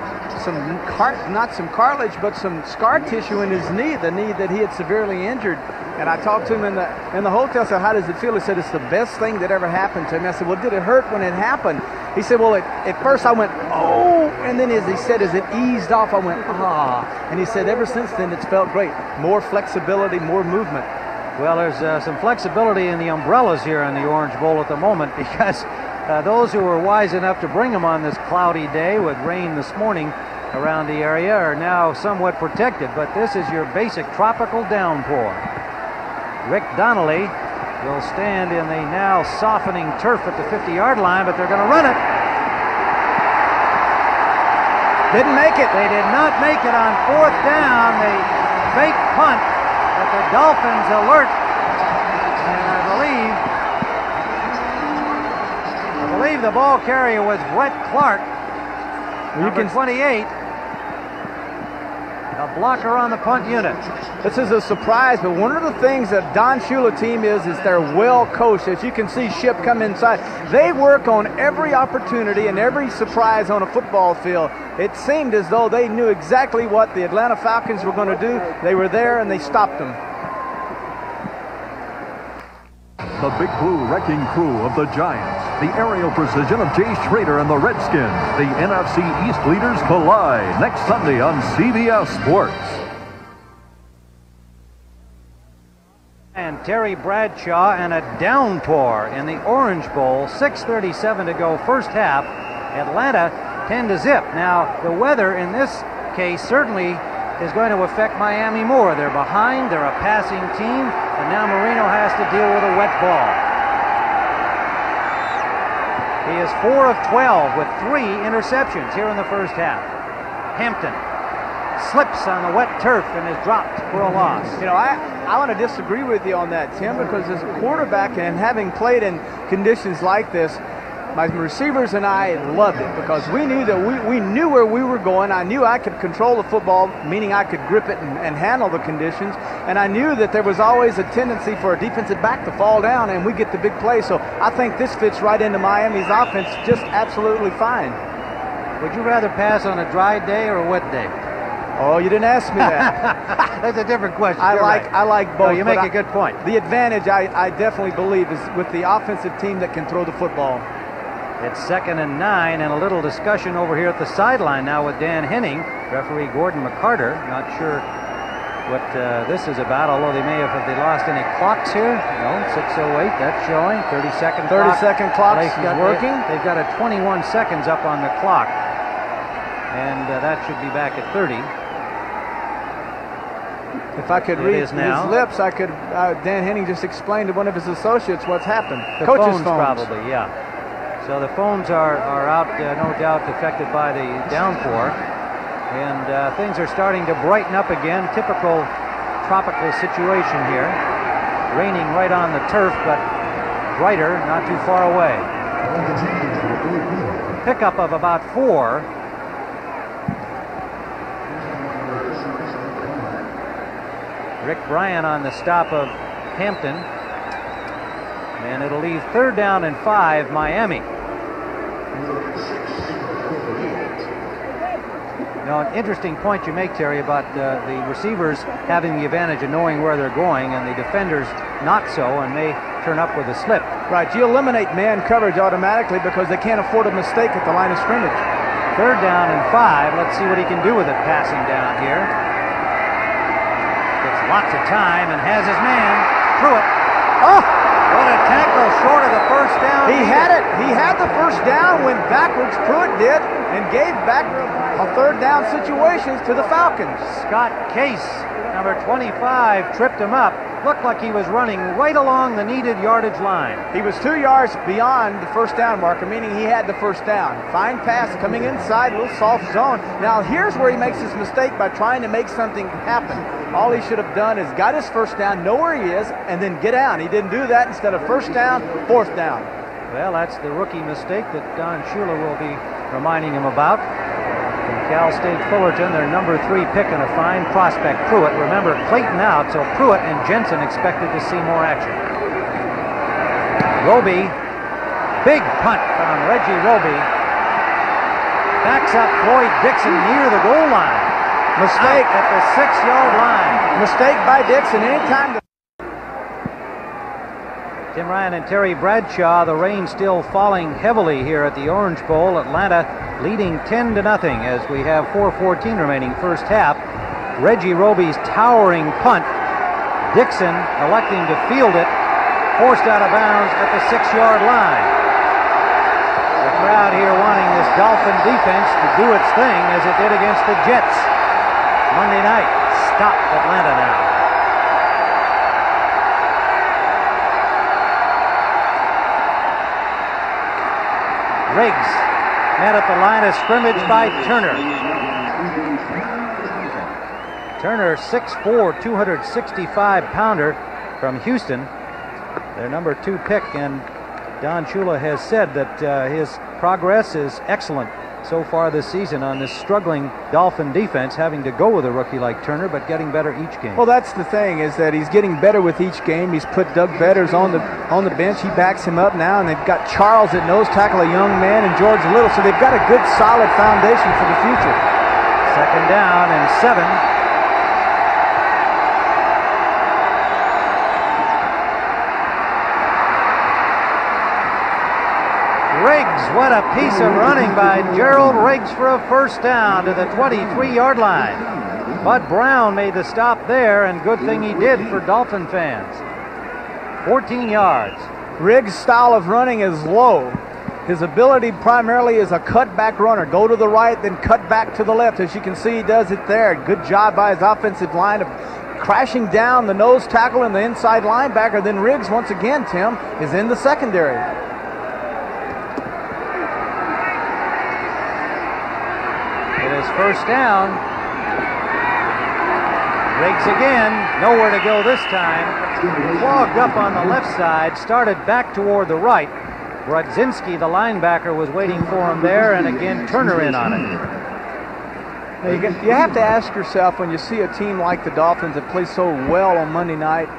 not some cartilage, but some scar tissue in his knee, the knee that he had severely injured. And I talked to him in the hotel. I said, how does it feel? He said, it's the best thing that ever happened to him. I said, well, did it hurt when it happened? He said, well, at first I went, oh, and then as he said, as it eased off, I went, ah. And he said, ever since then, it's felt great. More flexibility, more movement. Well, there's some flexibility in the umbrellas here in the Orange Bowl at the moment, because those who were wise enough to bring them on this cloudy day with rain this morning around the area are now somewhat protected, but this is your basic tropical downpour. Rick Donnelly will stand in the now softening turf at the 50-yard line, but they're going to run it. Didn't make it. They did not make it on 4th down. They fake punt, but the Dolphins alert. And I believe the ball carrier was Brett Clark, number 28. A blocker on the punt unit. This is a surprise, but one of the things that Don Shula team is they're well coached. As you can see Ship come inside. They work on every opportunity and every surprise on a football field. It seemed as though they knew exactly what the Atlanta Falcons were going to do. They were there and they stopped them. The Big Blue wrecking crew of the Giants, the aerial precision of Jay Schrader and the Redskins, the NFC East leaders collide next Sunday on CBS Sports. And Terry Bradshaw and a downpour in the Orange Bowl. 6:37 to go, first half. Atlanta 10-zip. Now, the weather in this case certainly is going to affect Miami more. They're behind, they're a passing team, and now Marino has to deal with a wet ball. He is 4 of 12 with 3 interceptions here in the first half. Hampton slips on the wet turf and is dropped for a loss. You know, I want to disagree with you on that, Tim, because as a quarterback and having played in conditions like this, my receivers and I loved it because we knew that we knew where we were going. I knew I could control the football, meaning I could grip it and handle the conditions. And I knew that there was always a tendency for a defensive back to fall down and we get the big play. So I think this fits right into Miami's offense just absolutely fine. Would you rather pass on a dry day or a wet day? Oh, you didn't ask me that. That's a different question. I like both. No, you make a good point. The advantage, I definitely believe, is with the offensive team that can throw the football. It's 2nd and 9, and a little discussion over here at the sideline now with Dan Henning, referee Gordon McCarter. Not sure what this is about, although they lost any clocks here? No, 6:08, that's showing. 30-second clock. 30-second clock is working. They've got a 21 seconds up on the clock, and that should be back at 30. If I could read his lips, I could. Dan Henning just explained to one of his associates what's happened. The phones, probably, yeah. So the phones are out, no doubt, affected by the downpour. And things are starting to brighten up again. Typical tropical situation here. Raining right on the turf, but brighter, not too far away. Pickup of about 4. Rick Bryan on the stop of Hampton. And it'll leave 3rd down and 5, Miami. Now, an interesting point you make, Terry, about the receivers having the advantage of knowing where they're going and the defenders not so and may turn up with a slip. Right, you eliminate man coverage automatically because they can't afford a mistake at the line of scrimmage. 3rd down and 5. Let's see what he can do with it passing down here. Gets lots of time and has his man. Pruitt. Oh! What a tackle short of the first down. He had it. He had the first down, went backwards, Pruitt did, and gave back a 3rd down situations to the Falcons. Scott Case, number 25, tripped him up. Looked like he was running right along the needed yardage line. He was 2 yards beyond the first down marker, meaning he had the first down. Fine pass coming inside, a little soft zone. Now here's where he makes his mistake by trying to make something happen. All he should have done is got his first down, know where he is, and then get down. He didn't do that. Instead of first down, 4th down. Well, that's the rookie mistake that Don Shula will be reminding him about. From Cal State Fullerton, their number 3 pick and a fine prospect, Pruitt. Remember, Clayton out, so Pruitt and Jensen expected to see more action. Roby, big punt from Reggie Roby. Backs up Floyd Dixon near the goal line. Mistake at the 6-yard line. Mistake by Dixon. Anytime. Tim Ryan and Terry Bradshaw. The rain still falling heavily here at the Orange Bowl. Atlanta leading 10-0 as we have 4:14 remaining first half. Reggie Roby's towering punt. Dixon electing to field it. Forced out of bounds at the 6-yard line. The crowd here wanting this Dolphin defense to do its thing as it did against the Jets Monday night. Stop Atlanta now. Riggs met at the line of scrimmage by Turner. Turner, 6'4", 265-pounder from Houston, their number 2 pick, and Don Shula has said that his progress is excellent so far this season on this struggling Dolphin defense, having to go with a rookie like Turner, but getting better each game. Well, that's the thing, is that he's getting better with each game. He's put Doug Vedders on the bench. He backs him up now, and they've got Charles at nose tackle, a young man, and George Little, so they've got a good, solid foundation for the future. 2nd down and 7. Riggs, what a piece of running by Gerald Riggs for a first down to the 23-yard line. Bud Brown made the stop there, and good thing he did for Dolphin fans. 14 yards. Riggs' style of running is low. His ability primarily is a cutback runner. Go to the right, then cut back to the left. As you can see, he does it there. Good job by his offensive line of crashing down the nose tackle and the inside linebacker. Then Riggs, once again, Tim, is in the secondary. First down. Riggs again, nowhere to go this time. Clogged up on the left side, started back toward the right. Brodzinski, the linebacker, was waiting for him there, and again Turner in on it. You have to ask yourself, when you see a team like the Dolphins that play so well on Monday night,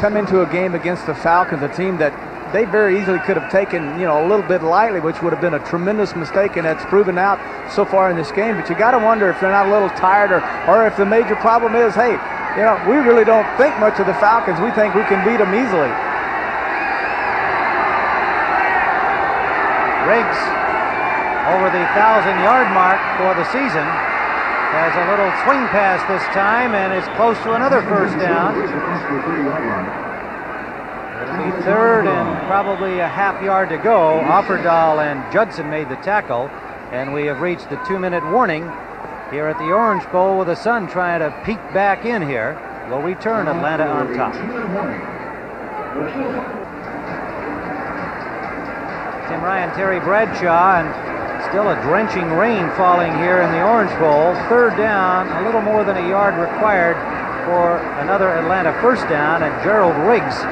come into a game against the Falcons, a team that they very easily could have taken, a little bit lightly, which would have been a tremendous mistake, and that's proven out so far in this game. But you got to wonder if they're not a little tired, or if the major problem is, hey, we really don't think much of the Falcons. We think we can beat them easily. Riggs, over the 1,000-yard mark for the season, has a little swing pass this time and is close to another first down. It'll be 3rd and probably a half yard to go. Offerdahl and Judson made the tackle, and we have reached the 2-minute warning here at the Orange Bowl, with the sun trying to peek back in here. Will return Atlanta on top. Tim Ryan, Terry Bradshaw, and still a drenching rain falling here in the Orange Bowl. 3rd down, a little more than a yard required for another Atlanta first down, and Gerald Riggs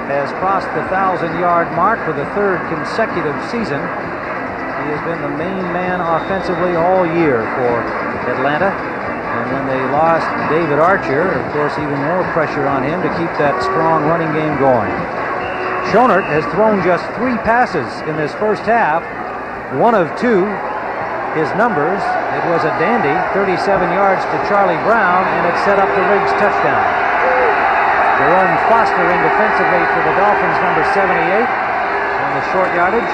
has crossed the 1,000-yard mark for the 3rd consecutive season. He has been the main man offensively all year for Atlanta. And when they lost David Archer, of course, even more pressure on him to keep that strong running game going. Schonert has thrown just 3 passes in this first half, 1 of 2. His numbers, it was a dandy, 37 yards to Charlie Brown, and it set up the Riggs touchdown. Jerome Foster in defensively for the Dolphins, number 78, on the short yardage.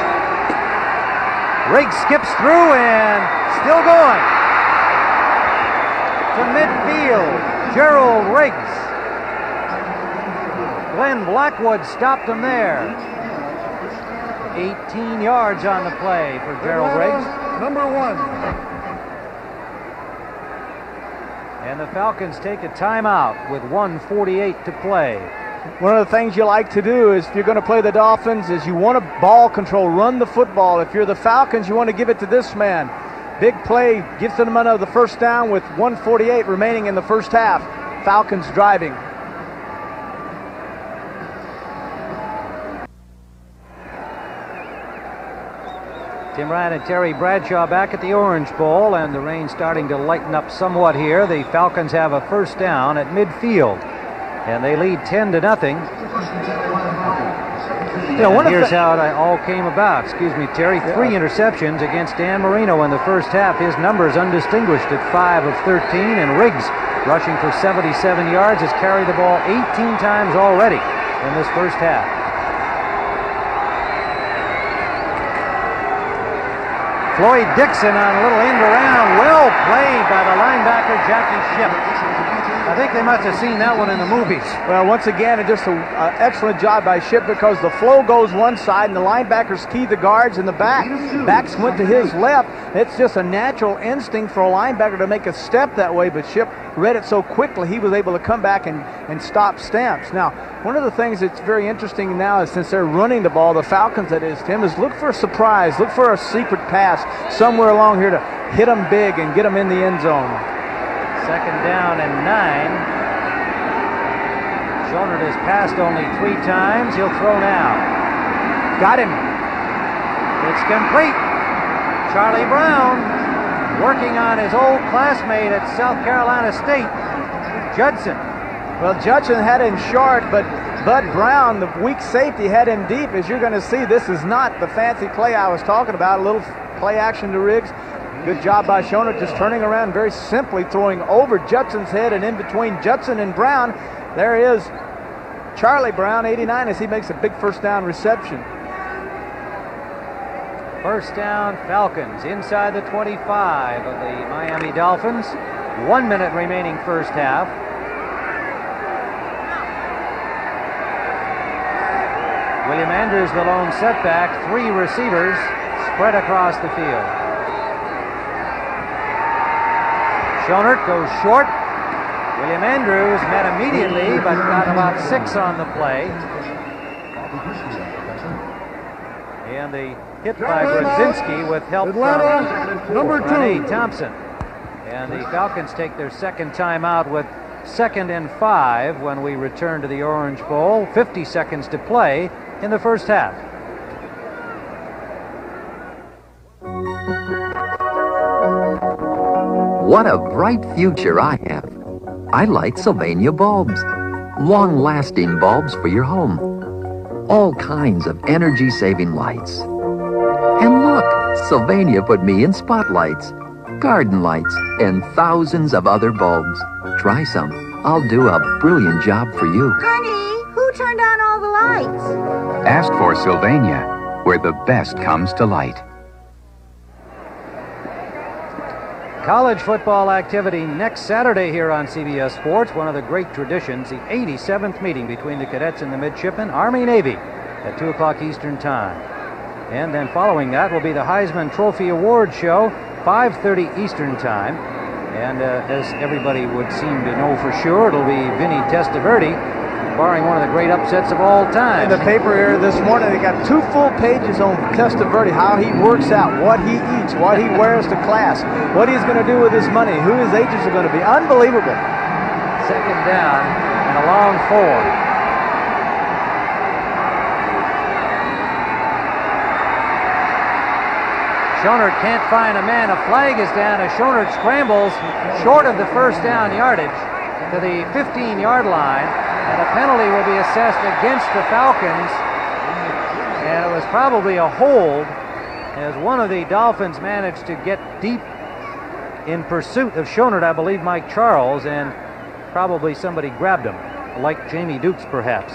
Riggs skips through and still going. To midfield, Gerald Riggs. Glenn Blackwood stopped him there. 18 yards on the play for Gerald Riggs. Number 1. And the Falcons take a timeout with 1:48 to play. One of the things you like to do is, if you're going to play the Dolphins, is you want to ball control, run the football. If you're the Falcons, you want to give it to this man. Big play, gets them out of the first down with 1:48 remaining in the first half. Falcons driving. Tim Ryan and Terry Bradshaw back at the Orange Bowl, and the rain starting to lighten up somewhat here. The Falcons have a first down at midfield, and they lead 10-0. Here's how it all came about. Excuse me, Terry. 3 interceptions against Dan Marino in the first half. His numbers undistinguished at 5 of 13, and Riggs, rushing for 77 yards, has carried the ball 18 times already in this first half. Floyd Dixon on a little end around. Well played by the linebacker, Jackie Shipp. A I think they must have seen that one in the movies. Well, once again, just an excellent job by Ship, because the flow goes one side and the linebackers key the guards in the back. Backs went to his left. It's just a natural instinct for a linebacker to make a step that way, but Ship read it so quickly he was able to come back and stop Stamps. Now, one of the things that's very interesting now is, since they're running the ball, the Falcons, that is, Tim, is look for a surprise, look for a secret pass somewhere along here to hit them big and get them in the end zone. 2nd down and 9. Schoenert has passed only 3 times. He'll throw now. Got him. It's complete. Charlie Brown working on his old classmate at South Carolina State, Judson. Well, Judson had him short, but Bud Brown, the weak safety, had him deep. As you're going to see, this is not the fancy play I was talking about. A little play action to Riggs. Good job by Schoenert, just turning around very simply, throwing over Judson's head, and in between Judson and Brown, there is Charlie Brown, 89, as he makes a big first down reception. First down, Falcons, inside the 25 of the Miami Dolphins. 1 minute remaining first half. William Andrews, the lone setback. 3 receivers spread across the field. Schoenert goes short. William Andrews met immediately, but got about 6 on the play. And the hit by Brzezinski with help from Renee Thompson. And the Falcons take their second timeout with 2nd and 5 when we return to the Orange Bowl. 50 seconds to play in the first half. What a bright future I have. I like Sylvania bulbs. Long-lasting bulbs for your home. All kinds of energy-saving lights. And look, Sylvania put me in spotlights, garden lights, and thousands of other bulbs. Try some. I'll do a brilliant job for you. Honey, who turned on all the lights? Ask for Sylvania, where the best comes to light. College football activity next Saturday here on CBS Sports. One of the great traditions, the 87th meeting between the cadets and the midshipmen, Army-Navy, at 2 o'clock Eastern Time. And then following that will be the Heisman Trophy Award Show, 5:30 Eastern Time. And as everybody would seem to know for sure, it'll be Vinny Testaverde, barring one of the great upsets of all time. In the paper here this morning, they got 2 full pages on Testaverde, how he works out, what he eats, what he wears to class, what he's going to do with his money, who his agents are going to be. Unbelievable. 2nd down and a long 4. Schoenert can't find a man. A flag is down as Schoenert scrambles short of the first down yardage to the 15-yard line, and a penalty will be assessed against the Falcons. And it was probably a hold, as one of the Dolphins managed to get deep in pursuit of Schoenert, I believe Mike Charles, and probably somebody grabbed him, like Jamie Dukes perhaps.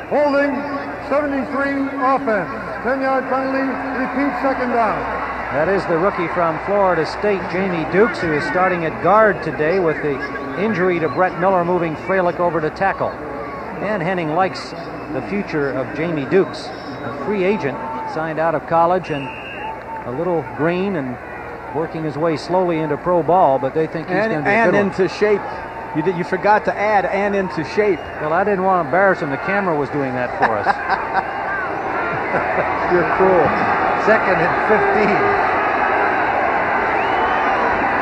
Holding, 73 offense. 10-yard penalty, repeat 2nd down. That is the rookie from Florida State, Jamie Dukes, who is starting at guard today with the injury to Brett Miller, moving Freilich over to tackle. And Henning likes the future of Jamie Dukes, a free agent, signed out of college and a little green and working his way slowly into pro ball, but they think he's going to be a good one. And into shape. You forgot to add "and into shape." Well, I didn't want to embarrass him. The camera was doing that for us. You're cruel. 2nd and 15.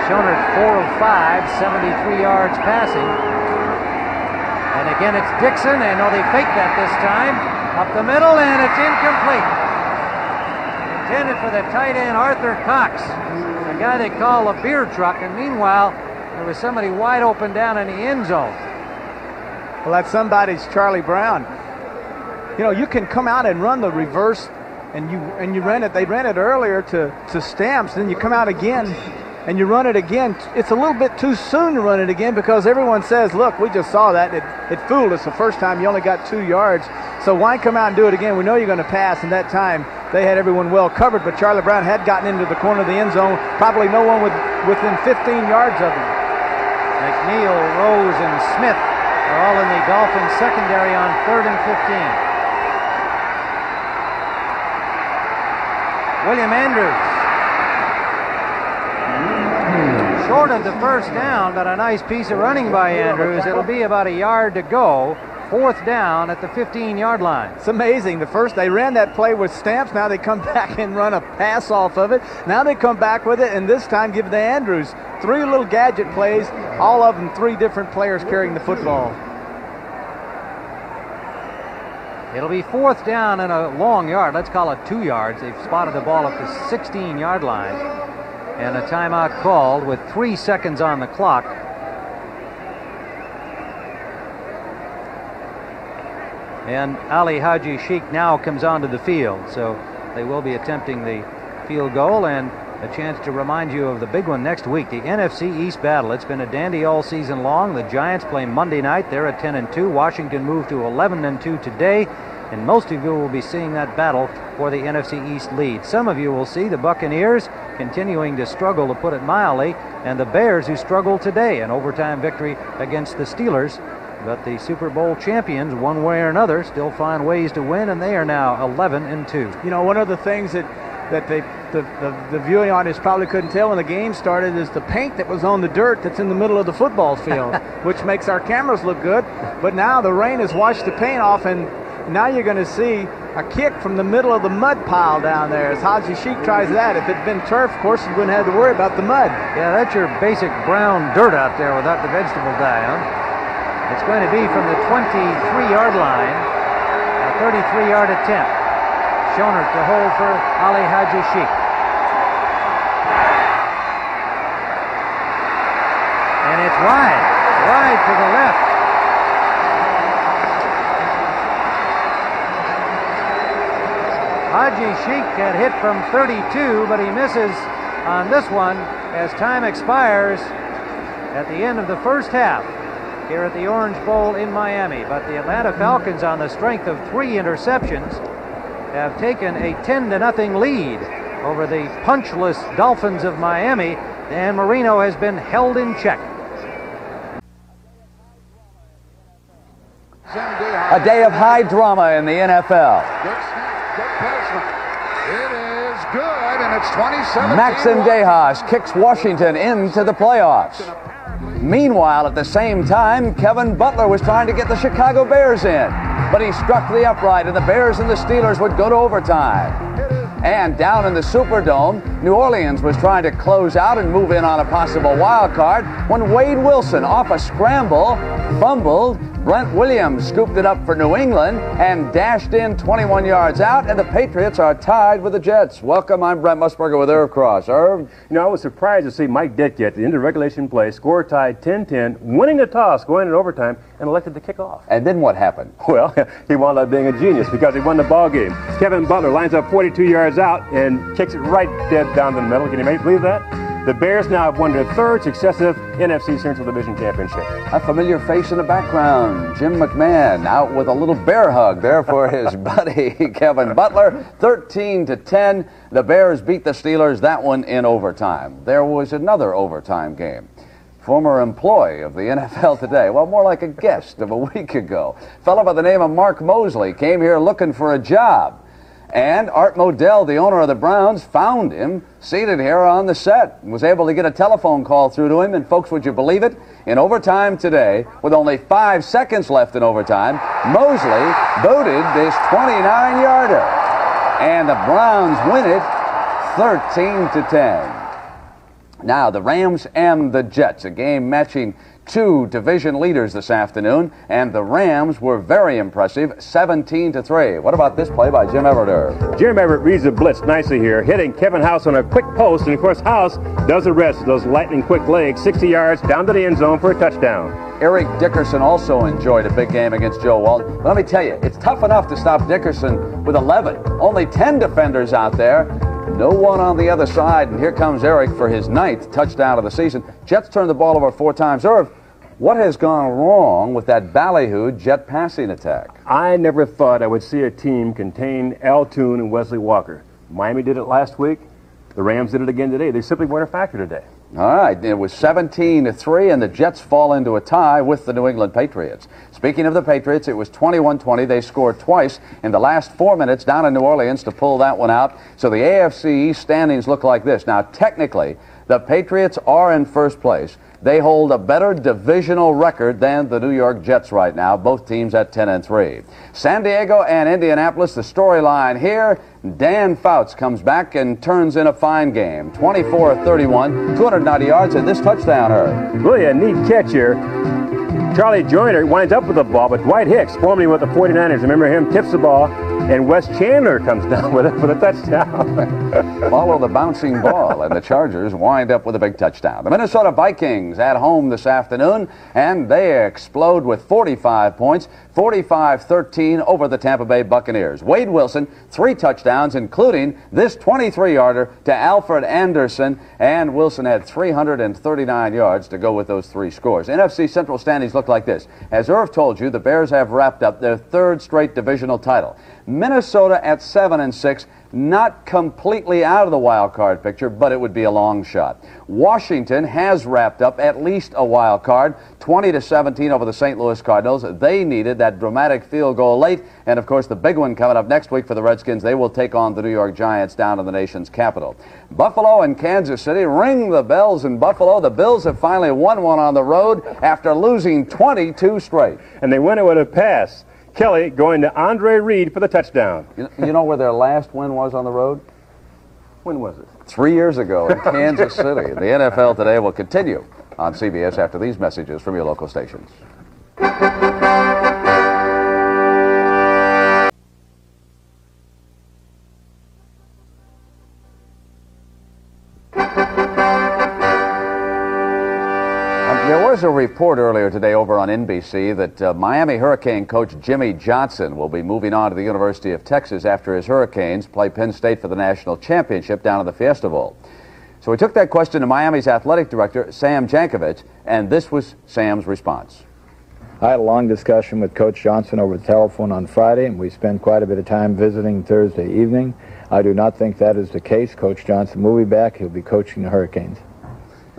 Schoenert 4 of 5, 73 yards passing. And again, it's Dixon, and they fake that this time. Up the middle, and it's incomplete. Intended for the tight end, Arthur Cox, a guy they call a beer truck, and meanwhile, there was somebody wide open down in the end zone. Well, that's somebody's Charlie Brown. You know, you can come out and run the reverse, and you ran it. They ran it earlier to Stamps. Then you come out again, and you run it again. It's a little bit too soon to run it again because everyone says, "Look, we just saw that. It fooled us the first time. You only got 2 yards. So why come out and do it again? We know you're going to pass." And that time they had everyone well covered, but Charlie Brown had gotten into the corner of the end zone. Probably no one within 15 yards of him. McNeil, Rose, and Smith are all in the Dolphins secondary on 3rd and 15. William Andrews. Short of the first down, but a nice piece of running by Andrews. It'll be about a yard to go. 4th down at the 15-yard line. It's amazing. They ran that play with Stamps. Now they come back and run a pass off of it. Now they come back with it, and this time give it to Andrews. 3 little gadget plays, all of them 3 different players carrying the football. It'll be 4th down and a long yard. Let's call it 2 yards. They've spotted the ball at the 16-yard line. And a timeout called with 3 seconds on the clock. And Ali Haji Sheikh now comes onto the field. So they will be attempting the field goal, and a chance to remind you of the big one next week, the NFC East battle. It's been a dandy all season long. The Giants play Monday night. They're at 10-2. Washington moved to 11-2 today. And most of you will be seeing that battle for the NFC East lead. Some of you will see the Buccaneers continuing to struggle, to put it mildly, and the Bears, who struggled today, an overtime victory against the Steelers. But the Super Bowl champions, one way or another, still find ways to win, and they are now 11-2. You know, one of the things that the viewing audience probably couldn't tell when the game started is the paint that was on the dirt that's in the middle of the football field, which makes our cameras look good. But now the rain has washed the paint off, and now you're going to see a kick from the middle of the mud pile down there as Haji Sheikh tries that. If it had been turf, of course, you wouldn't have to worry about the mud. Yeah, that's your basic brown dirt out there without the vegetable dye on. It's going to be from the 23-yard line, a 33-yard attempt. Schonert to hold for Ali Haji Sheikh. And it's wide to the left. Haji Sheikh had hit from 32, but he misses on this one as time expires at the end of the first half here at the Orange Bowl in Miami. But the Atlanta Falcons, on the strength of 3 interceptions, have taken a 10-0 lead over the punchless Dolphins of Miami, and Marino has been held in check. A day of high drama in the NFL. It is good, and it's 27. Maxim Dejas kicks Washington into the playoffs. Meanwhile, at the same time, Kevin Butler was trying to get the Chicago Bears in, but he struck the upright, and the Bears and the Steelers would go to overtime. And down in the Superdome, New Orleans was trying to close out and move in on a possible wild card when Wade Wilson, off a scramble, fumbled. Brent Williams scooped it up for New England and dashed in 21 yards out, and the Patriots are tied with the Jets. Welcome, I'm Brent Musburger with Irv Cross. Irv? You know, I was surprised to see Mike Dickey at the end of regulation play, score tied 10-10, winning the toss, going in overtime, and elected to kick off. And then what happened? Well, he wound up being a genius because he won the ball game. Kevin Butler lines up 42 yards out and kicks it right dead down the middle. Can you believe that? The Bears now have won their 3rd successive NFC Central Division championship. A familiar face in the background, Jim McMahon, out with a little bear hug there for his buddy Kevin Butler. 13-10, the Bears beat the Steelers, that one in overtime. There was another overtime game. Former employee of the NFL Today, well, more like a guest of a week ago. A fellow by the name of Mark Mosley came here looking for a job. And Art Modell, the owner of the Browns, found him seated here on the set and was able to get a telephone call through to him. And folks, would you believe it? In overtime today, with only 5 seconds left in overtime, Mosley booted this 29-yarder. And the Browns win it 13-10. Now, the Rams and the Jets, a game matching 2 division leaders this afternoon, and the Rams were very impressive, 17-3. What about this play by Jim Everett? Jim Everett reads the blitz nicely here, hitting Kevin House on a quick post, and of course House does the rest of those lightning quick legs, 60 yards down to the end zone for a touchdown. Eric Dickerson also enjoyed a big game against Joe Walton. But let me tell you, it's tough enough to stop Dickerson with 11. Only 10 defenders out there. No one on the other side, and here comes Eric for his 9th touchdown of the season. Jets turned the ball over 4 times. Irv, what has gone wrong with that ballyhoo Jet passing attack? I never thought I would see a team contain Al Toon and Wesley Walker. Miami did it last week. The Rams did it again today. They simply weren't a factor today. All right, it was 17-3, and the Jets fall into a tie with the New England Patriots. Speaking of the Patriots, it was 21-20. They scored twice in the last 4 minutes down in New Orleans to pull that one out. So the AFC East standings look like this. Now, technically, the Patriots are in first place. They hold a better divisional record than the New York Jets right now, both teams at 10-3. San Diego and Indianapolis, the storyline here, Dan Fouts comes back and turns in a fine game. 24-31, 290 yards, and this touchdown, Herb. Really a neat catch here. Charlie Joyner winds up with the ball, but Dwight Hicks, formerly with the 49ers, remember him, tips the ball, and Wes Chandler comes down with it for the touchdown. Follow the bouncing ball, and the Chargers wind up with a big touchdown. The Minnesota Vikings at home this afternoon, and they explode with 45 points, 45-13 over the Tampa Bay Buccaneers. Wade Wilson, 3 touchdowns, including this 23-yarder to Alfred Anderson, and Wilson had 339 yards to go with those 3 scores. NFC Central standings look like this. As Irv told you, the Bears have wrapped up their 3rd straight divisional title. Minnesota at 7-6, not completely out of the wild card picture, but it would be a long shot. Washington has wrapped up at least a wild card, 20-17 over the St. Louis Cardinals. They needed that dramatic field goal late, and of course the big one coming up next week for the Redskins. They will take on the New York Giants down in the nation's capital. Buffalo and Kansas City, ring the bells in Buffalo. The Bills have finally won one on the road after losing 22 straight. And they win it with a pass. Kelly going to Andre Reed for the touchdown. You know where their last win was on the road? When was it? 3 years ago in Kansas City. The NFL Today will continue on CBS after these messages from your local stations. There was a report earlier today over on NBC that Miami Hurricane coach Jimmy Johnson will be moving on to the University of Texas after his Hurricanes play Penn State for the national championship down in the Fiesta Bowl. So we took that question to Miami's athletic director, Sam Jankovic, and this was Sam's response. I had a long discussion with Coach Johnson over the telephone on Friday, and we spent quite a bit of time visiting Thursday evening. I do not think that is the case. Coach Johnson will be back. He'll be coaching the Hurricanes.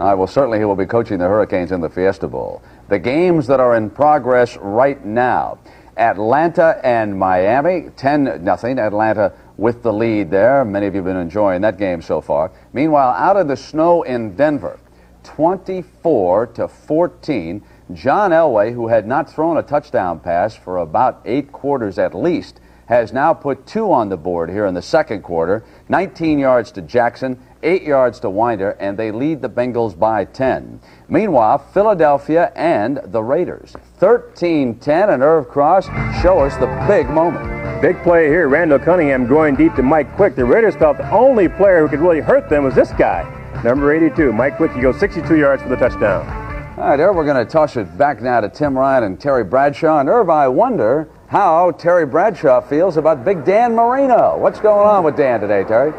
Well, certainly he will be coaching the Hurricanes in the Fiesta Bowl. The games that are in progress right now, Atlanta and Miami, 10-0. Atlanta with the lead there. Many of you have been enjoying that game so far. Meanwhile, out of the snow in Denver, 24-14. John Elway, who had not thrown a touchdown pass for about 8 quarters at least, has now put 2 on the board here in the second quarter. 19 yards to Jackson, 8 yards to Winder, and they lead the Bengals by 10. Meanwhile, Philadelphia and the Raiders, 13-10, and Irv Cross show us the big moment. Big play here. Randall Cunningham going deep to Mike Quick. The Raiders felt the only player who could really hurt them was this guy, number 82, Mike Quick. He goes 62 yards for the touchdown. All right, Irv, we're going to toss it back now to Tim Ryan and Terry Bradshaw. And Irv, I wonder how Terry Bradshaw feels about Big Dan Marino. What's going on with Dan today, Terry?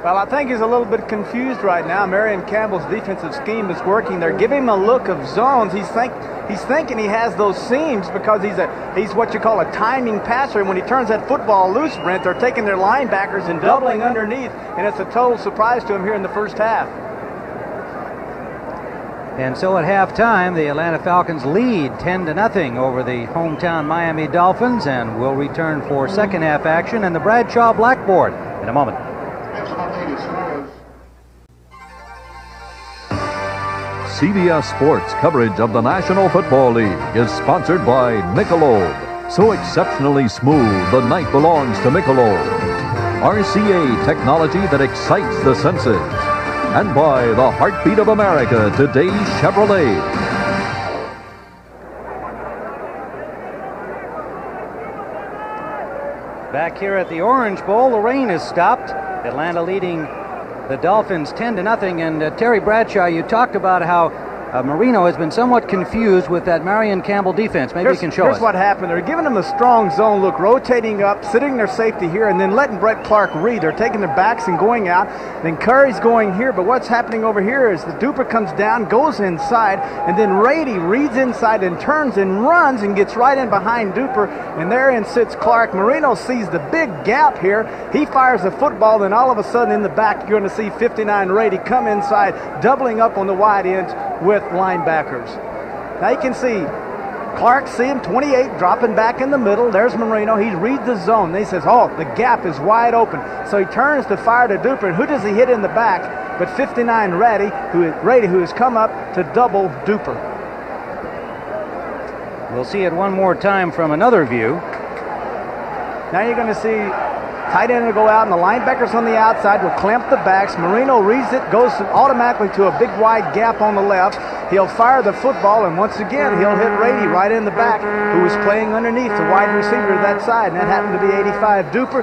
Well, I think he's a little bit confused right now. Marion Campbell's defensive scheme is working. They're giving him a look of zones. He's thinking he has those seams because he's what you call a timing passer. And when he turns that football loose, Brent, they're taking their linebackers and doubling underneath, and it's a total surprise to him here in the first half. And so at halftime, the Atlanta Falcons lead 10-0 over the hometown Miami Dolphins, and will return for second half action and the Bradshaw Blackboard in a moment. CBS Sports coverage of the National Football League is sponsored by Michelob. So exceptionally smooth, the night belongs to Michelob. RCA technology that excites the senses. And by the heartbeat of America, today's Chevrolet. Back here at the Orange Bowl, the rain has stopped. Atlanta leading the Dolphins 10-0. And Terry Bradshaw, you talked about how Marino has been somewhat confused with that Marion Campbell defense. Maybe he can show us. Here's what happened. They're giving them a strong zone look, rotating up, sitting their safety here, and then letting Brett Clark read. They're taking their backs and going out. Then Curry's going here, but what's happening over here is the Duper comes down, goes inside, and then Rady reads inside and turns and runs and gets right in behind Duper, and therein sits Clark. Marino sees the big gap here. He fires the football, then all of a sudden in the back you're going to see 59 Rady come inside, doubling up on the wide ends with linebackers. Now you can see Clark, see him, 28, dropping back in the middle. There's Marino. He reads the zone. Then he says, oh, the gap is wide open. So he turns to fire to Duper. And who does he hit in the back? But 59 Rady, who has come up to double Duper. We'll see it one more time from another view. Now you're going to see tight end will go out, and the linebackers on the outside will clamp the backs. Marino reads it, goes automatically to a big wide gap on the left. He'll fire the football, and once again, he'll hit Rady right in the back, who was playing underneath the wide receiver that side, and that happened to be 85. Duper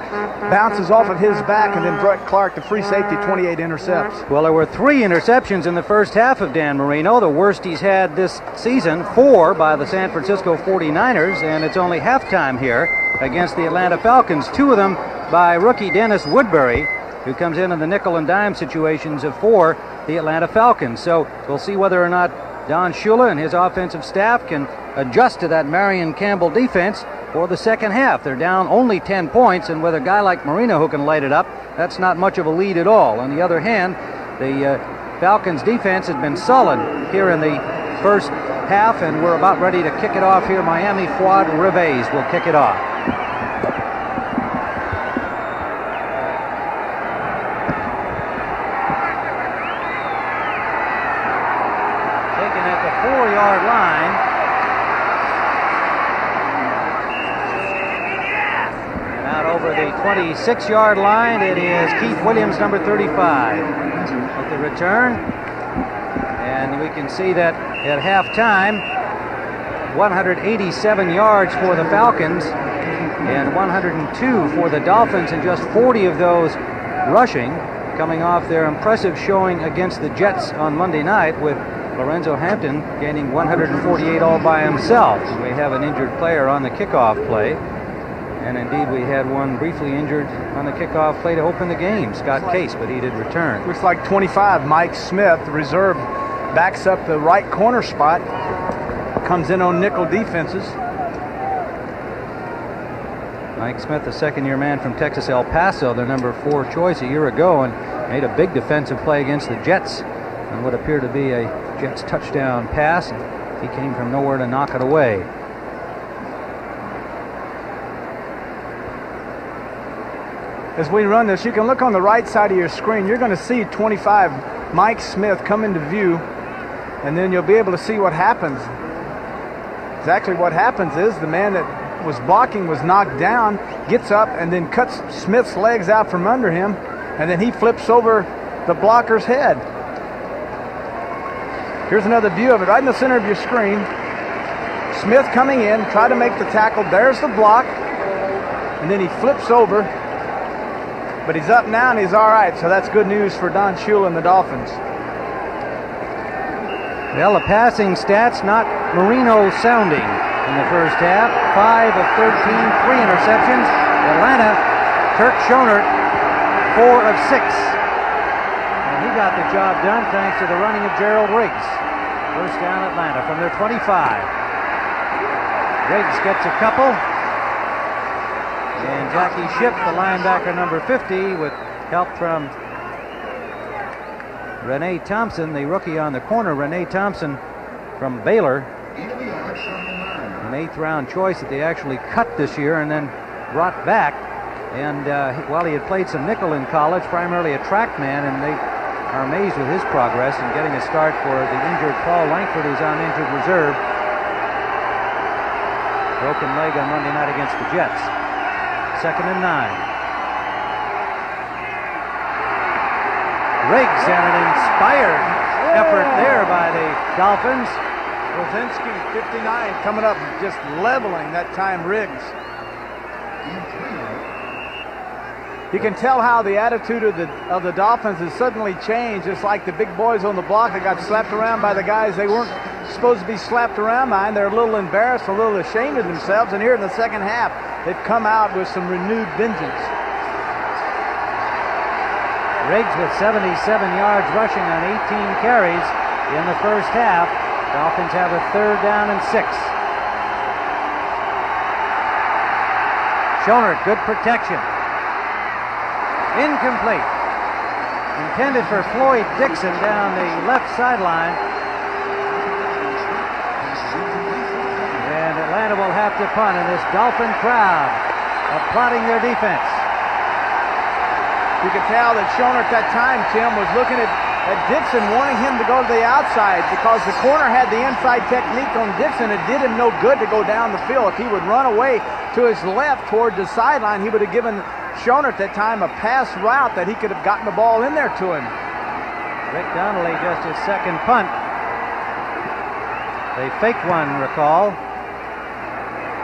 bounces off of his back, and then Brett Clark, the free safety, 28 intercepts. Well, there were 3 interceptions in the first half of Dan Marino, the worst he's had this season, 4 by the San Francisco 49ers, and it's only halftime here against the Atlanta Falcons. 2 of them by rookie Dennis Woodbury, who comes in the nickel and dime situations for the Atlanta Falcons. So we'll see whether or not Don Shula and his offensive staff can adjust to that Marion Campbell defense for the second half. They're down only 10 points, and with a guy like Marino who can light it up, that's not much of a lead at all. On the other hand, the Falcons defense has been sullen here in the first half, and we're about ready to kick it off here. Miami Fuad Reves will kick it off. Line. And out over the 26-yard line, it is Keith Williams, number 35, with the return. And we can see that at halftime, 187 yards for the Falcons and 102 for the Dolphins, and just 40 of those rushing, coming off their impressive showing against the Jets on Monday night, with Lorenzo Hampton gaining 148 all by himself. We have an injured player on the kickoff play, and indeed we had one briefly injured on the kickoff play to open the game, Scott Case, but he did return. Looks like 25, Mike Smith, the reserve, backs up the right corner spot, comes in on nickel defenses. Mike Smith, the second-year man from Texas El Paso, their number 4 choice a year ago, and made a big defensive play against the Jets on what appeared to be a Jets touchdown pass. He came from nowhere to knock it away. As we run this, you can look on the right side of your screen. You're going to see 25, Mike Smith, come into view, and then you'll be able to see what happens. Exactly what happens is the man that was blocking was knocked down, gets up, and then cuts Smith's legs out from under him, and then he flips over the blocker's head. Here's another view of it right in the center of your screen. Smith coming in, try to make the tackle. There's the block. And then he flips over. But he's up now and he's all right. So that's good news for Don Shula and the Dolphins. Well, the passing stats not Marino sounding in the first half. 5 of 13, 3 interceptions. Atlanta, Kirk Schonert, 4 of 6. He got the job done thanks to the running of Gerald Riggs. First down Atlanta from their 25. Riggs gets a couple. And Jackie Shipp, the linebacker number 50, with help from Renee Thompson, the rookie on the corner. Renee Thompson from Baylor. An 8th round choice that they actually cut this year and then brought back. And while he had played some nickel in college, primarily a track man, and they are amazed with his progress in getting a start for the injured Paul Langford, who's on injured reserve. Broken leg on Monday night against the Jets. 2nd and 9. Riggs, and an inspired effort there by the Dolphins. Rosinski, 59, coming up, just leveling that time Riggs. You can tell how the attitude of the Dolphins has suddenly changed. It's like the big boys on the block that got slapped around by the guys they weren't supposed to be slapped around by, and they're a little embarrassed, a little ashamed of themselves. And here in the second half, they've come out with some renewed vengeance. Riggs with 77 yards rushing on 18 carries in the first half. Dolphins have a 3rd down and 6. Schoenert, good protection. Incomplete. Intended for Floyd Dixon down the left sideline. And Atlanta will have to punt, and this Dolphin crowd applauding their defense. You could tell that Schoenert at that time, Tim, was looking at Dixon, wanting him to go to the outside because the corner had the inside technique on Dixon. It did him no good to go down the field. If he would run away to his left toward the sideline, he would have given Schoenert at that time a pass route that he could have gotten the ball in there to him. Rick Donnelly just his second punt. They faked one, recall,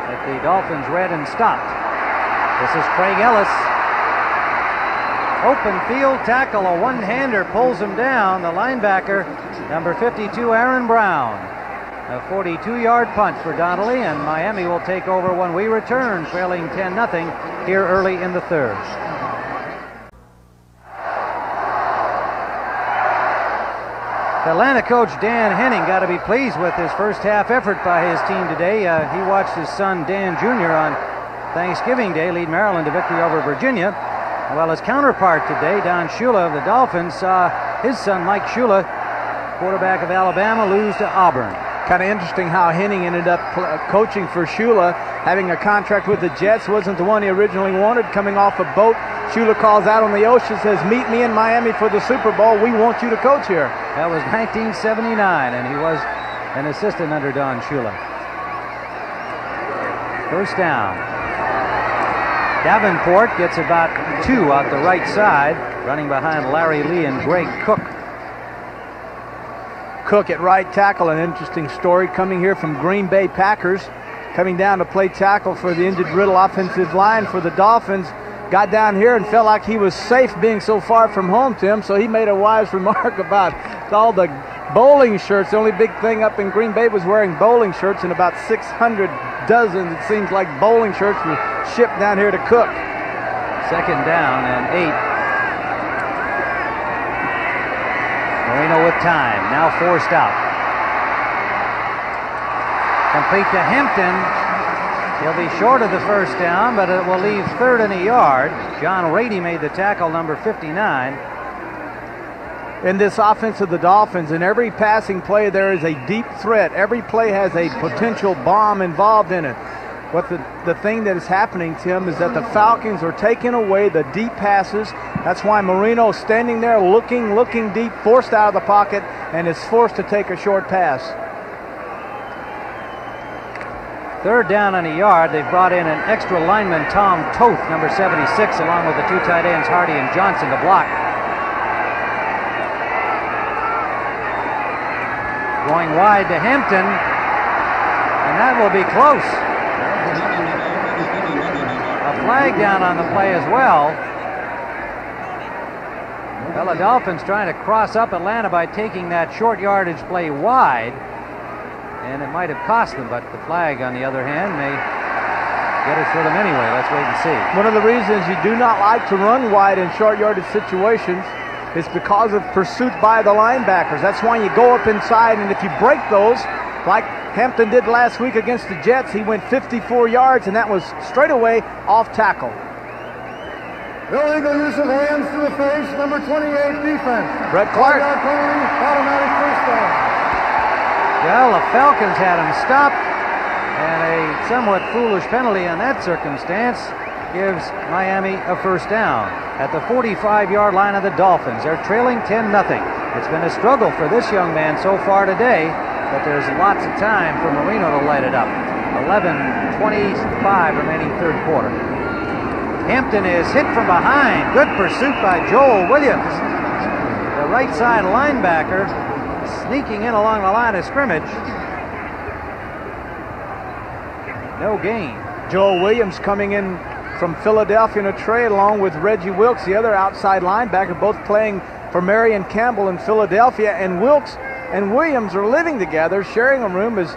that the Dolphins read and stopped. This is Craig Ellis. Open field tackle, a one-hander pulls him down. The linebacker, number 52, Aaron Brown. A 42-yard punt for Donnelly, and Miami will take over when we return, trailing 10-0 here early in the 3rd. Atlanta coach Dan Henning got to be pleased with his first half effort by his team today. He watched his son Dan Jr. on Thanksgiving Day lead Maryland to victory over Virginia. Well, his counterpart today, Don Shula of the Dolphins, saw his son Mike Shula, quarterback of Alabama, lose to Auburn. Kind of interesting how Henning ended up coaching for Shula. Having a contract with the Jets, wasn't the one he originally wanted. Coming off a boat, Shula calls out on the ocean, says, "Meet me in Miami for the Super Bowl. We want you to coach here." That was 1979, and he was an assistant under Don Shula. First down. Davenport gets about 2 out the right side, running behind Larry Lee and Greg Cook. Cook at right tackle, an interesting story coming here from Green Bay Packers, coming down to play tackle for the injured Riddle offensive line for the Dolphins. Got down here and felt like he was safe being so far from home, Tim, so he made a wise remark about all the bowling shirts. The only big thing up in Green Bay was wearing bowling shirts, and about 600 dozen, it seems like, bowling shirts were shipped down here to Cook. Second down and 8. Marino with time, now forced out. Complete to Hampton. He'll be short of the first down, but it will leave 3rd and a yard. John Rady made the tackle, number 59. In this offense of the Dolphins, in every passing play there is a deep threat. Every play has a potential bomb involved in it. What the thing that is happening, Tim, is that the Falcons are taking away the deep passes. That's why Marino standing there looking deep, forced out of the pocket, and is forced to take a short pass. 3rd down and a yard. They've brought in an extra lineman, Tom Toth, number 76, along with the 2 tight ends, Hardy and Johnson, to block. Going wide to Hampton, and that will be close. A flag down on the play as well. Well, the Dolphins trying to cross up Atlanta by taking that short yardage play wide, and it might have cost them, but the flag, on the other hand, may get it for them anyway. Let's wait and see. One of the reasons you do not like to run wide in short yardage situations is because of pursuit by the linebackers. That's why you go up inside, and if you break those, like Hampton did last week against the Jets, he went 54 yards, and that was straight away off tackle. Illegal use of hands to the face, number 28 defense. Brett Clark. Automatic first down. Well, the Falcons had him stopped, and a somewhat foolish penalty in that circumstance gives Miami a first down at the 45-yard line of the Dolphins. They're trailing 10-0. It's been a struggle for this young man so far today, but there's lots of time for Marino to light it up. 11:25 remaining 3rd quarter. Hampton is hit from behind. Good pursuit by Joel Williams, the right side linebacker, sneaking in along the line of scrimmage. No gain. Joel Williams coming in from Philadelphia in a trade, along with Reggie Wilkes, the other outside linebacker, both playing for Marion Campbell in Philadelphia. And Wilkes and Williams are living together, sharing a room as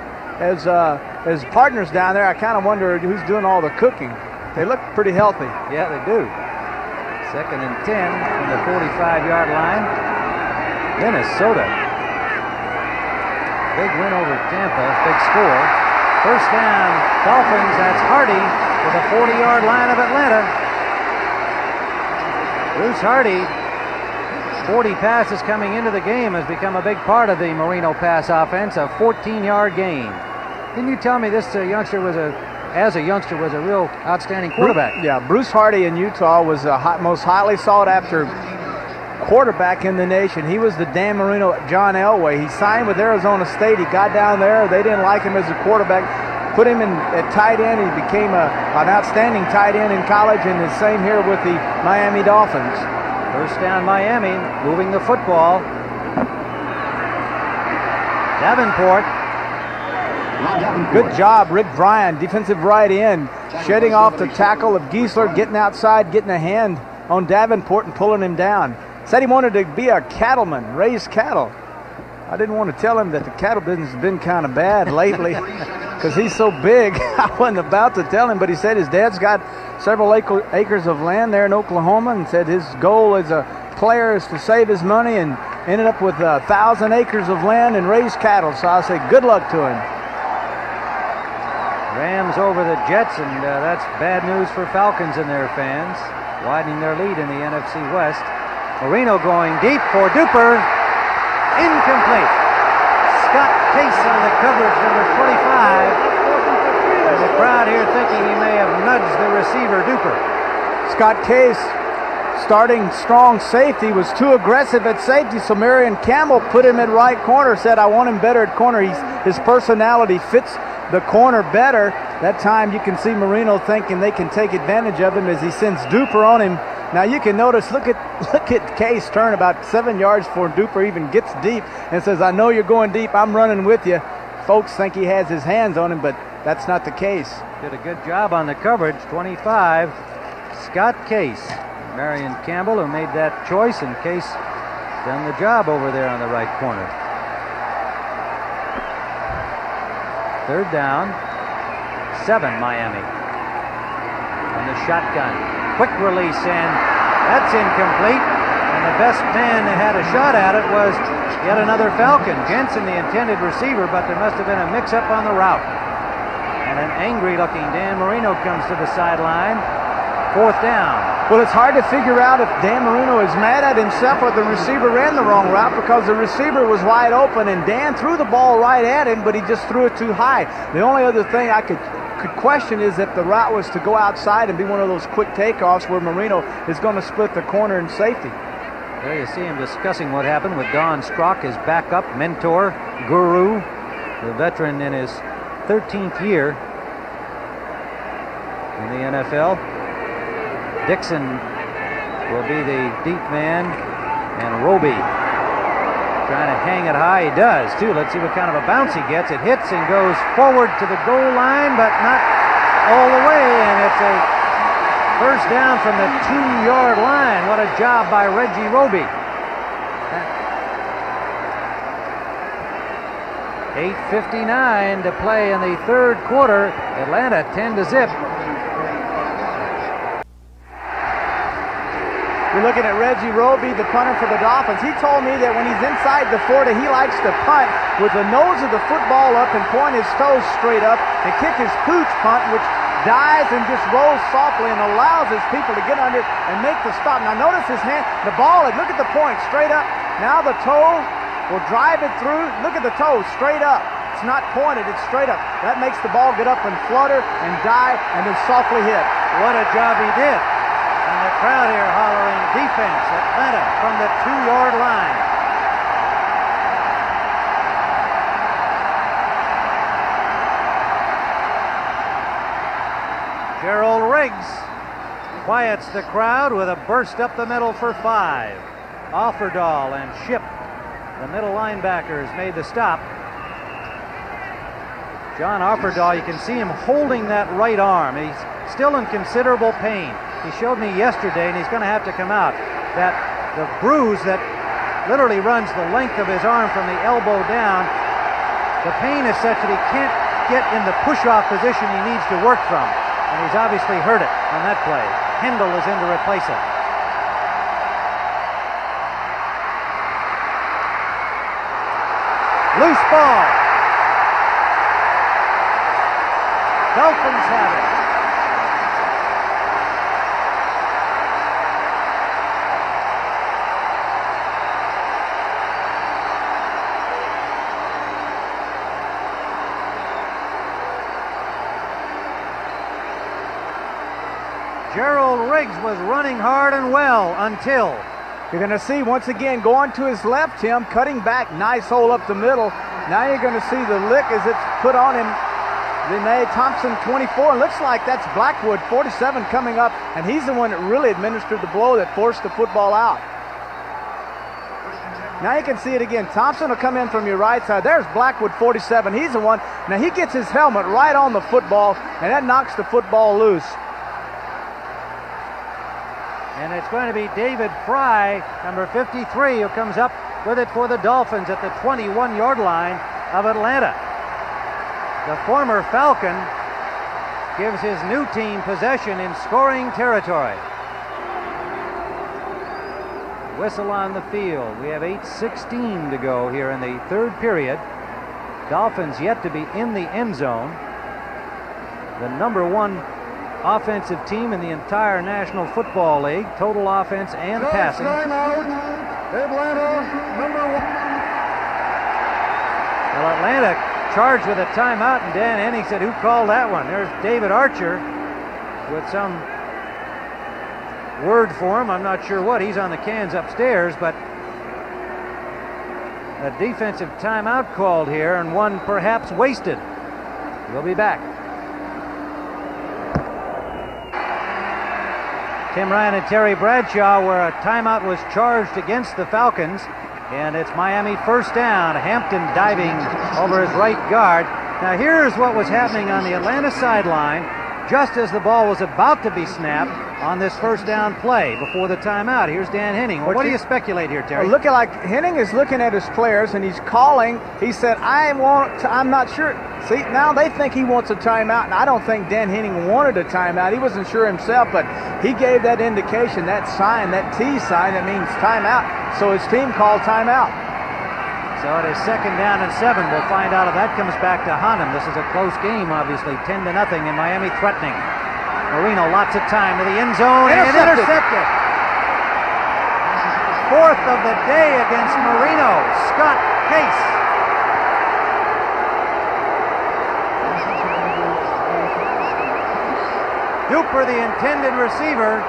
partners down there. I kind of wonder who's doing all the cooking. They look pretty healthy. Yeah, they do. 2nd and 10 from the 45-yard line. Minnesota. Big win over Tampa, big score. First down, Dolphins. That's Hardy to the 40-yard line of Atlanta. Bruce Hardy, 40 passes coming into the game, has become a big part of the Marino pass offense. A 14-yard gain. Can you tell me this youngster was as a youngster was a real outstanding quarterback? Yeah, Bruce Hardy in Utah was the most highly sought after quarterback in the nation. He was the Dan Marino John Elway. He signed with Arizona State. He got down there. They didn't like him as a quarterback. Put him in at tight end. He became an outstanding tight end in college, and the same here with the Miami Dolphins. First down, Miami, moving the football. Davenport. Good job, Rick Bryan, defensive right end, shedding off the tackle of Giesler, getting outside, getting a hand on Davenport and pulling him down. Said he wanted to be a cattleman, raise cattle. I didn't want to tell him that the cattle business has been kind of bad lately because he's so big. I wasn't about to tell him, but he said his dad's got several acres of land there in Oklahoma, and said his goal as a player is to save his money, and ended up with 1,000 acres of land and raise cattle. So I say good luck to him. Rams over the Jets, and that's bad news for Falcons and their fans, widening their lead in the NFC West. Marino going deep for Duper. Incomplete. Scott Case on the coverage, number 25. And the crowd here thinking he may have nudged the receiver, Duper. Scott Case, starting strong safety, was too aggressive at safety, so Marion Campbell put him at right corner, said, I want him better at corner. His personality fits the corner better. That time you can see Marino thinking they can take advantage of him as he sends Duper on him. Now you can notice, look at Case turn about 7 yards before Duper even gets deep and says, I know you're going deep, I'm running with you. Folks think he has his hands on him, but that's not the case. Did a good job on the coverage. 25, Scott Case. Marion Campbell, who made that choice, and Case done the job over there on the right corner. Third down, 7 Miami. And the shotgun. Quick release, and that's incomplete. And the best man that had a shot at it was yet another Falcon. Jensen, the intended receiver, but there must have been a mix-up on the route. And an angry-looking Dan Marino comes to the sideline. Fourth down. Well, it's hard to figure out if Dan Marino is mad at himself or the receiver ran the wrong route, because the receiver was wide open and Dan threw the ball right at him, but he just threw it too high. The only other thing I could question is if the route was to go outside and be one of those quick takeoffs where Marino is going to split the corner and safety. There you see him discussing what happened with Don Strock, his backup, mentor, guru, the veteran in his 13th year in the NFL. Dixon will be the deep man, and Roby trying to hang it high. He does, too. Let's see what kind of a bounce he gets. It hits and goes forward to the goal line, but not all the way, and it's a first down from the 2-yard line. What a job by Reggie Roby. 8:59 to play in the third quarter. Atlanta 10-0. We're looking at Reggie Roby, the punter for the Dolphins. He told me that when he's inside the 40, he likes to punt with the nose of the football up and point his toes straight up and kick his pooch punt, which dives and just rolls softly and allows his people to get under it and make the stop. Now notice his hand, the ball, and look at the point, straight up. Now the toe will drive it through. Look at the toe, straight up. It's not pointed, it's straight up. That makes the ball get up and flutter and dive and then softly hit. What a job he did. And the crowd here hollering defense, Atlanta from the 2-yard line. Gerald Riggs quiets the crowd with a burst up the middle for 5. Offerdahl and Shipp, the middle linebackers, made the stop. John Offerdahl, you can see him holding that right arm. He's still in considerable pain. He showed me yesterday, and he's going to have to come out, that the bruise that literally runs the length of his arm from the elbow down, the pain is such that he can't get in the push-off position he needs to work from. And he's obviously hurt it on that play. Hendel is in to replace him. Loose ball. Dolphins have it. Gerald Riggs was running hard and well until. You're going to see once again going to his left, Tim, cutting back, nice hole up the middle. Now you're going to see the lick as it's put on him. Renee Thompson, 24. Looks like that's Blackwood, 47, coming up, and he's the one that really administered the blow that forced the football out. Now you can see it again. Thompson will come in from your right side. There's Blackwood, 47. He's the one. Now he gets his helmet right on the football, and that knocks the football loose. And it's going to be David Fry, number 53, who comes up with it for the Dolphins at the 21-yard line of Atlanta. The former Falcon gives his new team possession in scoring territory. Whistle on the field. We have 8:16 to go here in the third period. Dolphins yet to be in the end zone. The number one offensive team in the entire National Football League, total offense and passing. Timeout, Atlanta, number 1. Well, Atlanta charged with a timeout, and Dan Henning said, who called that one? There's David Archer with some word for him. I'm not sure what. He's on the cans upstairs, but a defensive timeout called here, and one perhaps wasted. We'll be back. Tim Ryan and Terry Bradshaw, where a timeout was charged against the Falcons, and it's Miami first down. Hampton diving over his right guard. Now here's what was happening on the Atlanta sideline just as the ball was about to be snapped on this first down play before the timeout. Here's Dan Henning. What do you speculate here, Terry? Well, looking like Henning is looking at his players, and he's calling. He said, I'm not sure. See, now they think he wants a timeout, and I don't think Dan Henning wanted a timeout. He wasn't sure himself, but he gave that indication, that sign, that T sign, that means timeout. So his team called timeout. So it is second down and 7. We'll find out if that comes back to haunt him. This is a close game, obviously, 10-0, and Miami threatening. Marino, lots of time to the end zone, and intercepted. Fourth of the day against Marino, Scott Case. Duper, the intended receiver.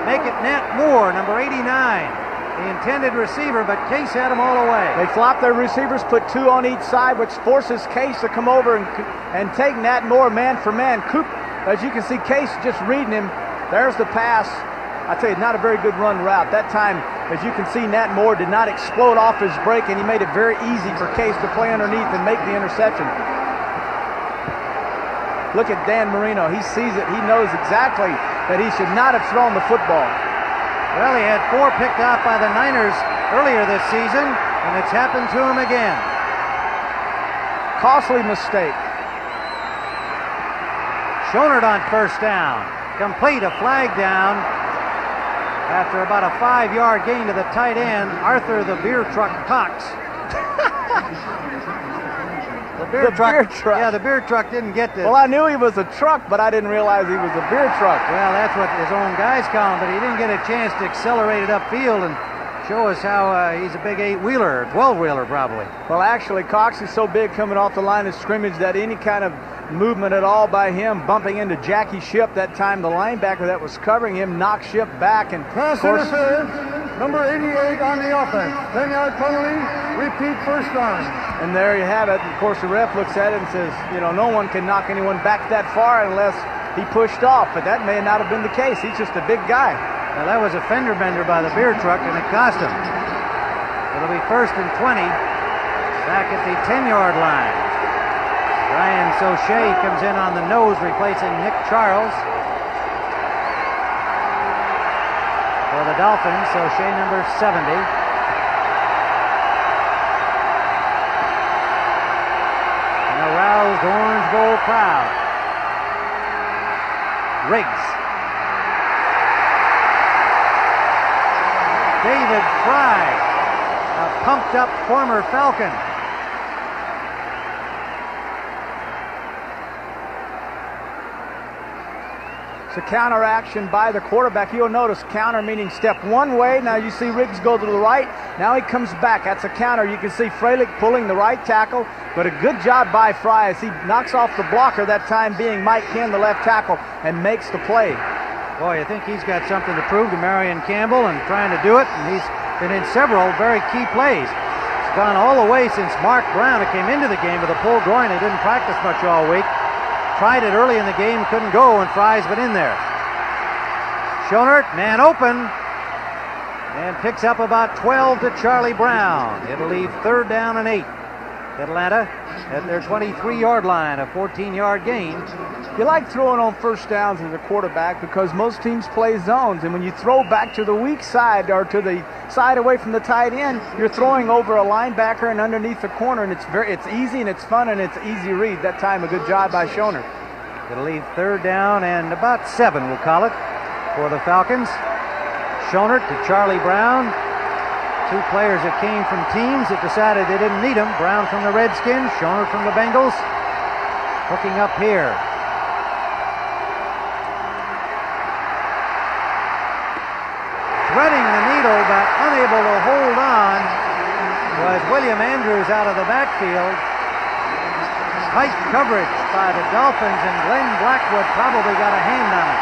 Make it Nat Moore, number 89. The intended receiver, but Case had them all away. They flop their receivers, put 2 on each side, which forces Case to come over and take Nat Moore man for man. Coop, as you can see, Case just reading him. There's the pass. I tell you, not a very good run route. That time, as you can see, Nat Moore did not explode off his break, and he made it very easy for Case to play underneath and make the interception. Look at Dan Marino. He sees it. He knows exactly that he should not have thrown the football. Well, he had 4 picked off by the Niners earlier this season, and it's happened to him again. Costly mistake. Schonert on first down. Complete, a flag down. After about a 5-yard gain to the tight end, Arthur the Beer Truck Cox. The beer truck. Yeah, the beer truck didn't get this. Well, I knew he was a truck, but I didn't realize he was a beer truck. Well, that's what his own guys call him, but he didn't get a chance to accelerate it upfield and show us how he's a big 8-wheeler, 12-wheeler probably. Well, actually, Cox is so big coming off the line of scrimmage that any kind of movement at all by him, bumping into Jackie Shipp that time, the linebacker that was covering him, knocked Shipp back. And pass interference, number 88 on the offense. 10-yard penalty, repeat first down. And there you have it. Of course, the ref looks at it and says, you know, no one can knock anyone back that far unless he pushed off. But that may not have been the case. He's just a big guy. Well, that was a fender bender by the beer truck, and it cost him. It'll be first and 20 back at the 10-yard line. Ryan Sauché comes in on the nose, replacing Nick Charles. For the Dolphins, Sauché number 70. An aroused Orange Bowl crowd. Riggs. David Fry, a pumped-up former Falcon. It's a counter action by the quarterback. You'll notice counter meaning step one way. Now you see Riggs go to the right. Now he comes back. That's a counter. You can see Freilich pulling the right tackle, but a good job by Fry as he knocks off the blocker, that time being Mike Kim, the left tackle, and makes the play. Boy, I think he's got something to prove to Marion Campbell and trying to do it, and he's been in several very key plays. It's gone all the way since Mark Brown, who came into the game with a pulled groin and didn't practice much all week. Tried it early in the game, couldn't go, and Fry's been in there. Schonert, man open, and picks up about 12 to Charlie Brown. It'll leave 3rd down and 8. Atlanta at their 23-yard line, a 14-yard gain. You like throwing on first downs as a quarterback because most teams play zones, and when you throw back to the weak side or to the side away from the tight end, you're throwing over a linebacker and underneath the corner, and it's easy and it's fun and it's easy read. That time a good job by Schonert. It'll leave 3rd down and about 7, we'll call it, for the Falcons. Schonert to Charlie Brown. 2 players that came from teams that decided they didn't need him. Brown from the Redskins, Schonert from the Bengals. Hooking up here. Threading the needle but unable to hold on was William Andrews out of the backfield. Tight coverage by the Dolphins, and Glenn Blackwood probably got a hand on it.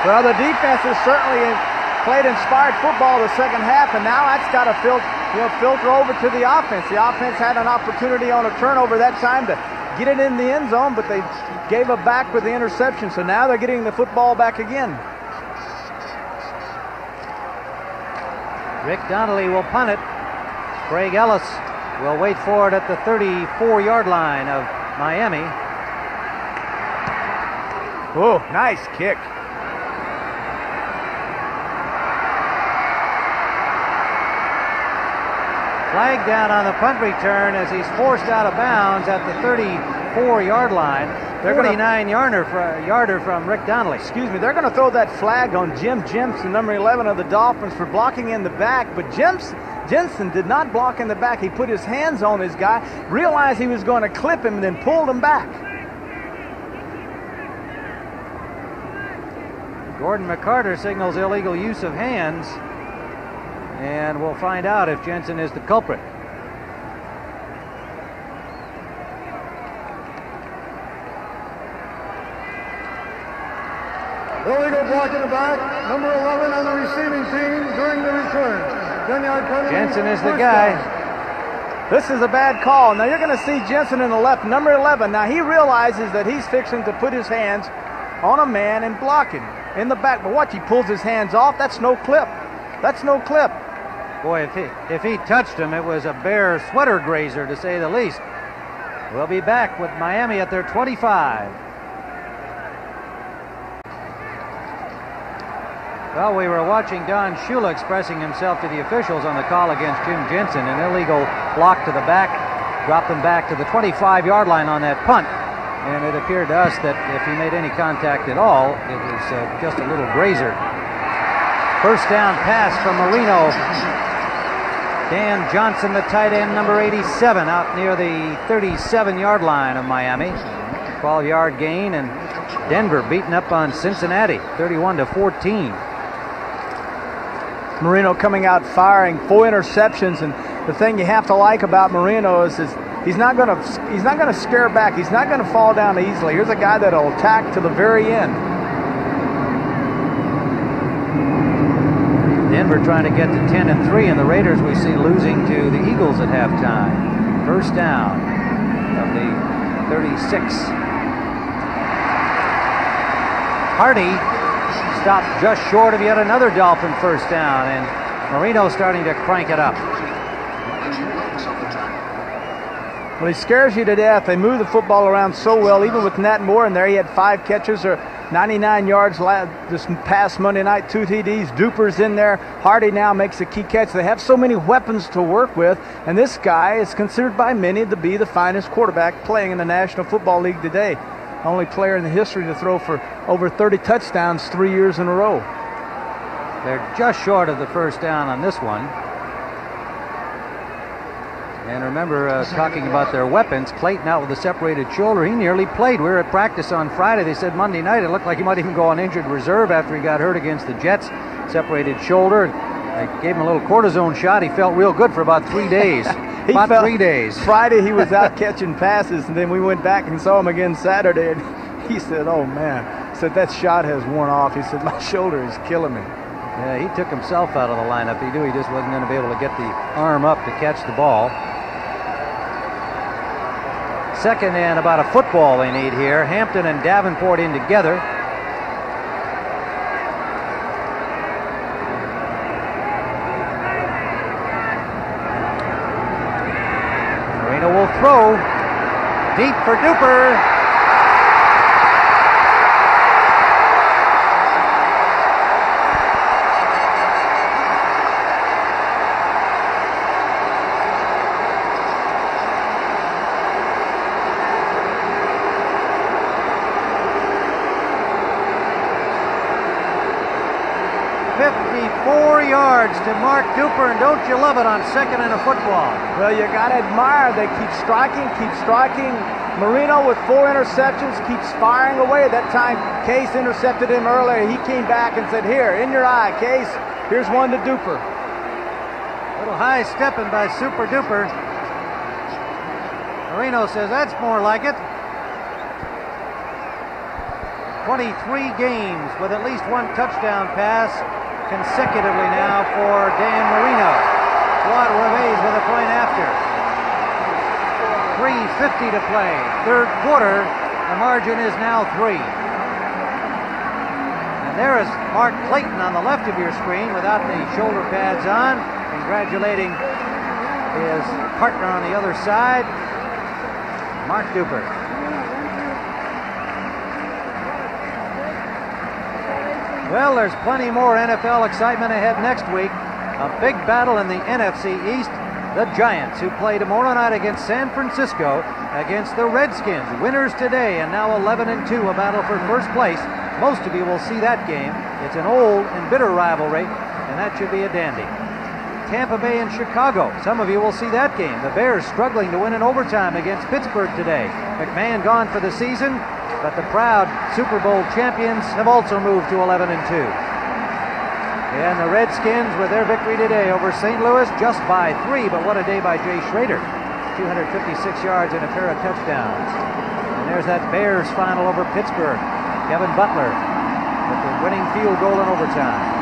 Well, the defense has certainly played inspired football the second half, and now that's got to filter over to the offense. The offense had an opportunity on a turnover that time to get it in the end zone, but they gave it back with the interception, so now they're getting the football back again. Rick Donnelly will punt it. Craig Ellis will wait for it at the 34-yard line of Miami. Oh, nice kick. Flag down on the punt return as he's forced out of bounds at the 34-yard line. 39-yarder from Rick Donnelly. Excuse me, they're going to throw that flag on Jim Jensen, number 11 of the Dolphins, for blocking in the back, but Jensen did not block in the back. He put his hands on his guy, realized he was going to clip him, and then pulled him back. Gordon McCarter signals illegal use of hands, and we'll find out if Jensen is the culprit. Illegal block in the back, number 11 on the receiving team during the return. 10-yard penalty. Jensen is the guy. This is a bad call. Now you're going to see Jensen in the left, number 11. Now he realizes that he's fixing to put his hands on a man and block him in the back. But watch, he pulls his hands off. That's no clip. That's no clip. Boy, if he touched him, it was a bare sweater grazer, to say the least. We'll be back with Miami at their 25. Well, we were watching Don Shula expressing himself to the officials on the call against Jim Jensen. An illegal block to the back, dropped him back to the 25-yard line on that punt. And it appeared to us that if he made any contact at all, it was just a little grazer. First down pass from Marino. Dan Johnson, the tight end, number 87, out near the 37-yard line of Miami. 12-yard gain, and Denver beaten up on Cincinnati, 31-14. Marino coming out firing, 4 interceptions, and the thing you have to like about Marino is he's not going to scare back. He's not going to fall down easily. Here's a guy that'll attack to the very end. Denver trying to get to 10-3, and the Raiders we see losing to the Eagles at halftime. First down of the 36. Hardy stopped just short of yet another Dolphin first down, and Marino starting to crank it up. Well, he scares you to death. They move the football around so well. Even with Nat Moore in there, he had 5 catches or 99 yards this past Monday night, 2 TDs. Duper's in there. Hardy now makes a key catch. They have so many weapons to work with, and this guy is considered by many to be the finest quarterback playing in the National Football League today. Only player in the history to throw for over 30 touchdowns 3 years in a row. They're just short of the first down on this one. And remember, talking about their weapons, Clayton out with a separated shoulder. He nearly played. We were at practice on Friday. They said Monday night it looked like he might even go on injured reserve after he got hurt against the Jets. Separated shoulder. They gave him a little cortisone shot. He felt real good for about 3 days. About 3 days. Friday he was out catching passes, and then we went back and saw him again Saturday, and he said, oh, man. He said, that shot has worn off. He said, my shoulder is killing me. Yeah, he took himself out of the lineup. He knew he just wasn't going to be able to get the arm up to catch the ball. Second and about a football they need here. Hampton and Davenport in together. Marino will throw. Deep for Duper. To Mark Duper, and don't you love it on second and a football? Well, you got to admire. They keep striking. Marino with 4 interceptions keeps firing away. That time, Case intercepted him earlier. He came back and said, here, in your eye, Case. Here's one to Duper. Little high stepping by Super Duper. Marino says, that's more like it. 23 games with at least 1 touchdown pass consecutively now for Dan Marino. Claude Reves with a point after. 3:50 to play. Third quarter, the margin is now 3. And there is Mark Clayton on the left of your screen without the shoulder pads on, congratulating his partner on the other side, Mark Duper. Well, there's plenty more NFL excitement ahead next week. A big battle in the NFC East. The Giants, who play tomorrow night against San Francisco, against the Redskins. Winners today, and now 11-2, a battle for first place. Most of you will see that game. It's an old and bitter rivalry, and that should be a dandy. Tampa Bay and Chicago. Some of you will see that game. The Bears struggling to win in overtime against Pittsburgh today. McMahon gone for the season. But the proud Super Bowl champions have also moved to 11-2. And the Redskins, with their victory today over St. Louis, just by 3, but what a day by Jay Schrader. 256 yards and a pair of touchdowns. And there's that Bears final over Pittsburgh. Kevin Butler with the winning field goal in overtime.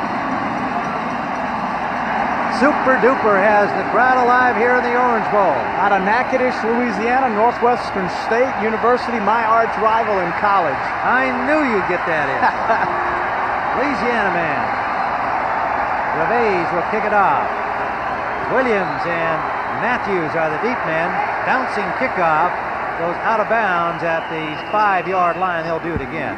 Super Duper has the crowd alive here in the Orange Bowl. Out of Natchitoches, Louisiana, Northwestern State University, my arch rival in college. I knew you'd get that in. Louisiana man. Reves will kick it off. Williams and Matthews are the deep men. Bouncing kickoff goes out of bounds at the 5-yard line. They'll do it again.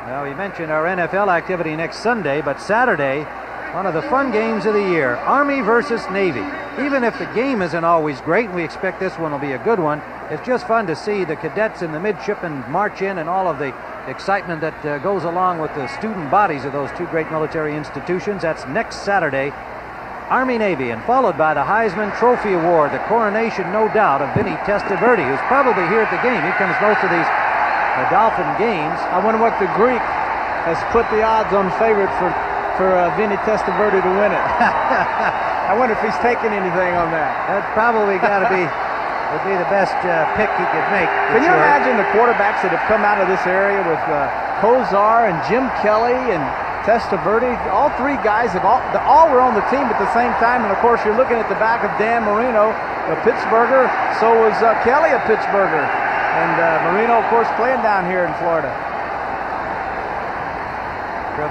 Well, we mentioned our NFL activity next Sunday, but Saturday, one of the fun games of the year, Army versus Navy. Even if the game isn't always great, and we expect this one will be a good one, it's just fun to see the cadets and the midshipmen march in and all of the excitement that goes along with the student bodies of those 2 great military institutions. That's next Saturday, Army-Navy, and followed by the Heisman Trophy Award, the coronation, no doubt, of Vinny Testaverde, who's probably here at the game. He comes most of these Dolphin games. I wonder what the Greek has put the odds on favorite for Vinny Testaverde to win it. I wonder if he's taking anything on that. That probably would be the best pick he could make. Can you imagine the quarterbacks that have come out of this area with Kozar and Jim Kelly and Testaverde? All 3 guys all were on the team at the same time, and of course you're looking at the back of Dan Marino, a Pittsburgher. So was Kelly a Pittsburgher. And Marino, of course, playing down here in Florida.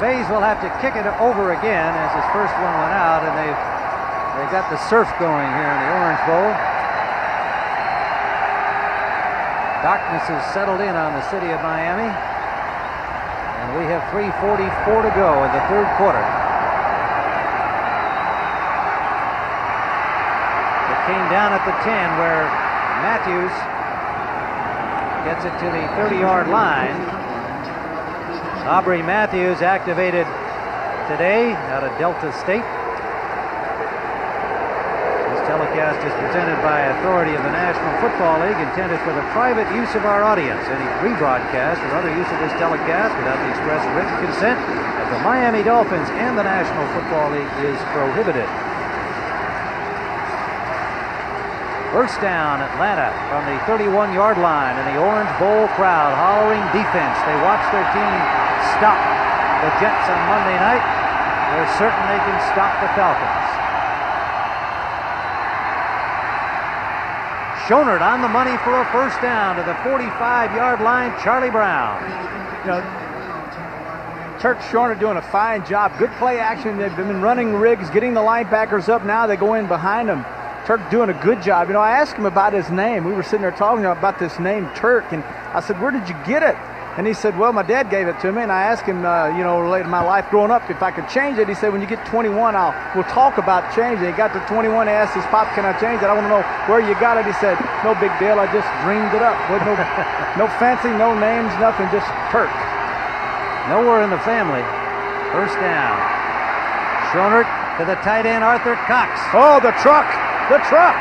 Reves will have to kick it over again as his first one went out, and they've They've got the surf going here in the Orange Bowl. Darkness has settled in on the city of Miami. And we have 3:44 to go in the third quarter. It came down at the 10 where Matthews gets it to the 30-yard line. Aubrey Matthews activated today out of Delta State. This telecast is presented by authority of the National Football League, intended for the private use of our audience. Any rebroadcast or other use of this telecast without the express written consent of the Miami Dolphins and the National Football League is prohibited. First down, Atlanta from the 31-yard line, and the Orange Bowl crowd hollering defense. They watch their team stop the Jets on Monday night. They're certain they can stop the Falcons. Schonert on the money for a first down to the 45-yard line. Charlie Brown. You know, Turk Schonert doing a fine job. Good play action. They've been running rigs, getting the linebackers up. Now they go in behind them. Turk doing a good job. You know, I asked him about his name. We were sitting there talking about this name, Turk, and I said, where did you get it? And he said, well, my dad gave it to me, and I asked him, you know, related to my life growing up, if I could change it. He said, when you get 21, we'll talk about changing. He got to 21, he asked his pop, can I change it? I want to know where you got it. He said, no big deal, I just dreamed it up. No, no fancy, no names, nothing, just Turk. Nowhere in the family. First down. Schonert to the tight end, Arthur Cox. Oh, the truck. The truck!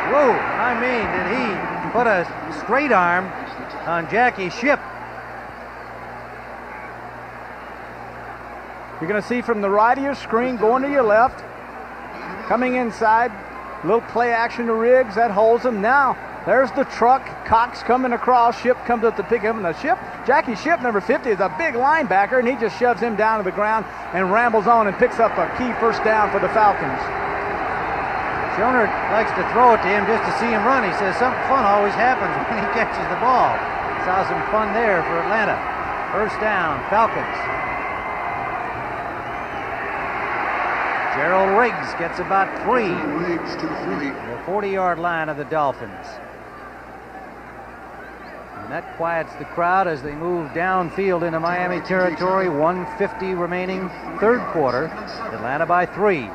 Whoa, I mean, did he put a straight arm on Jackie Shipp? You're going to see from the right of your screen, going to your left, coming inside, little play action to Riggs, that holds him. Now, there's the truck, Cox coming across, Shipp comes up to pick him, and Jackie Shipp, number 50, is a big linebacker, and he just shoves him down to the ground and rambles on and picks up a key first down for the Falcons. Schonert likes to throw it to him just to see him run. He says something fun always happens when he catches the ball. Saw some fun there for Atlanta. First down, Falcons. Gerald Riggs gets about 3. The 40-yard line of the Dolphins. And that quiets the crowd as they move downfield into Miami territory. 1:50 remaining, third quarter. Atlanta by 3.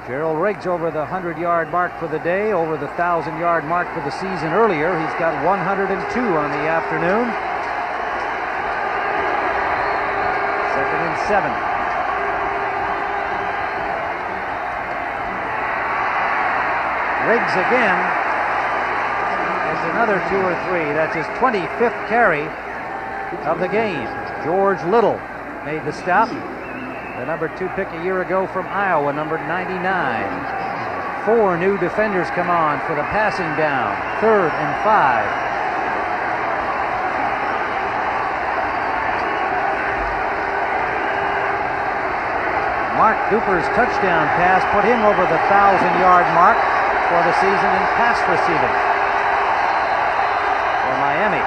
Gerald Riggs over the 100-yard mark for the day, over the 1,000-yard mark for the season earlier. He's got 102 on the afternoon. 2nd and 7. Riggs again has another 2 or 3. That's his 25th carry of the game. George Little made the stop. The number 2 pick a year ago from Iowa, number 99. 4 new defenders come on for the passing down. 3rd and 5. Mark Duper's touchdown pass put him over the 1,000-yard mark for the season in pass receiving. For Miami,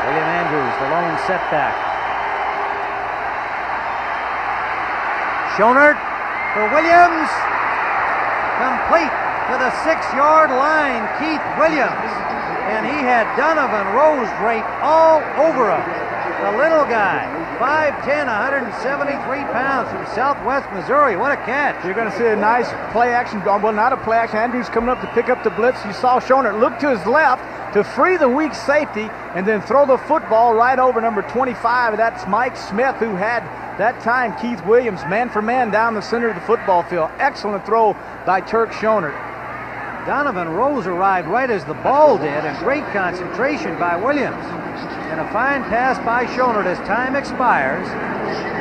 William Andrews, the lone setback. Schonert for Williams, complete to the 6-yard line, Keith Williams. And he had Donovan Rose draped all over him. The little guy, 5'10", 173 pounds from Southwest Missouri. What a catch. You're going to see a nice play action, well, not a play action. Andrews coming up to pick up the blitz. You saw Schonert look to his left to free the weak safety and then throw the football right over number 25. That's Mike Smith, who had that time Keith Williams, man for man, down the center of the football field. Excellent throw by Turk Schonert. Donovan Rose arrived right as the ball did, and great concentration by Williams. And a fine pass by Schonert as time expires,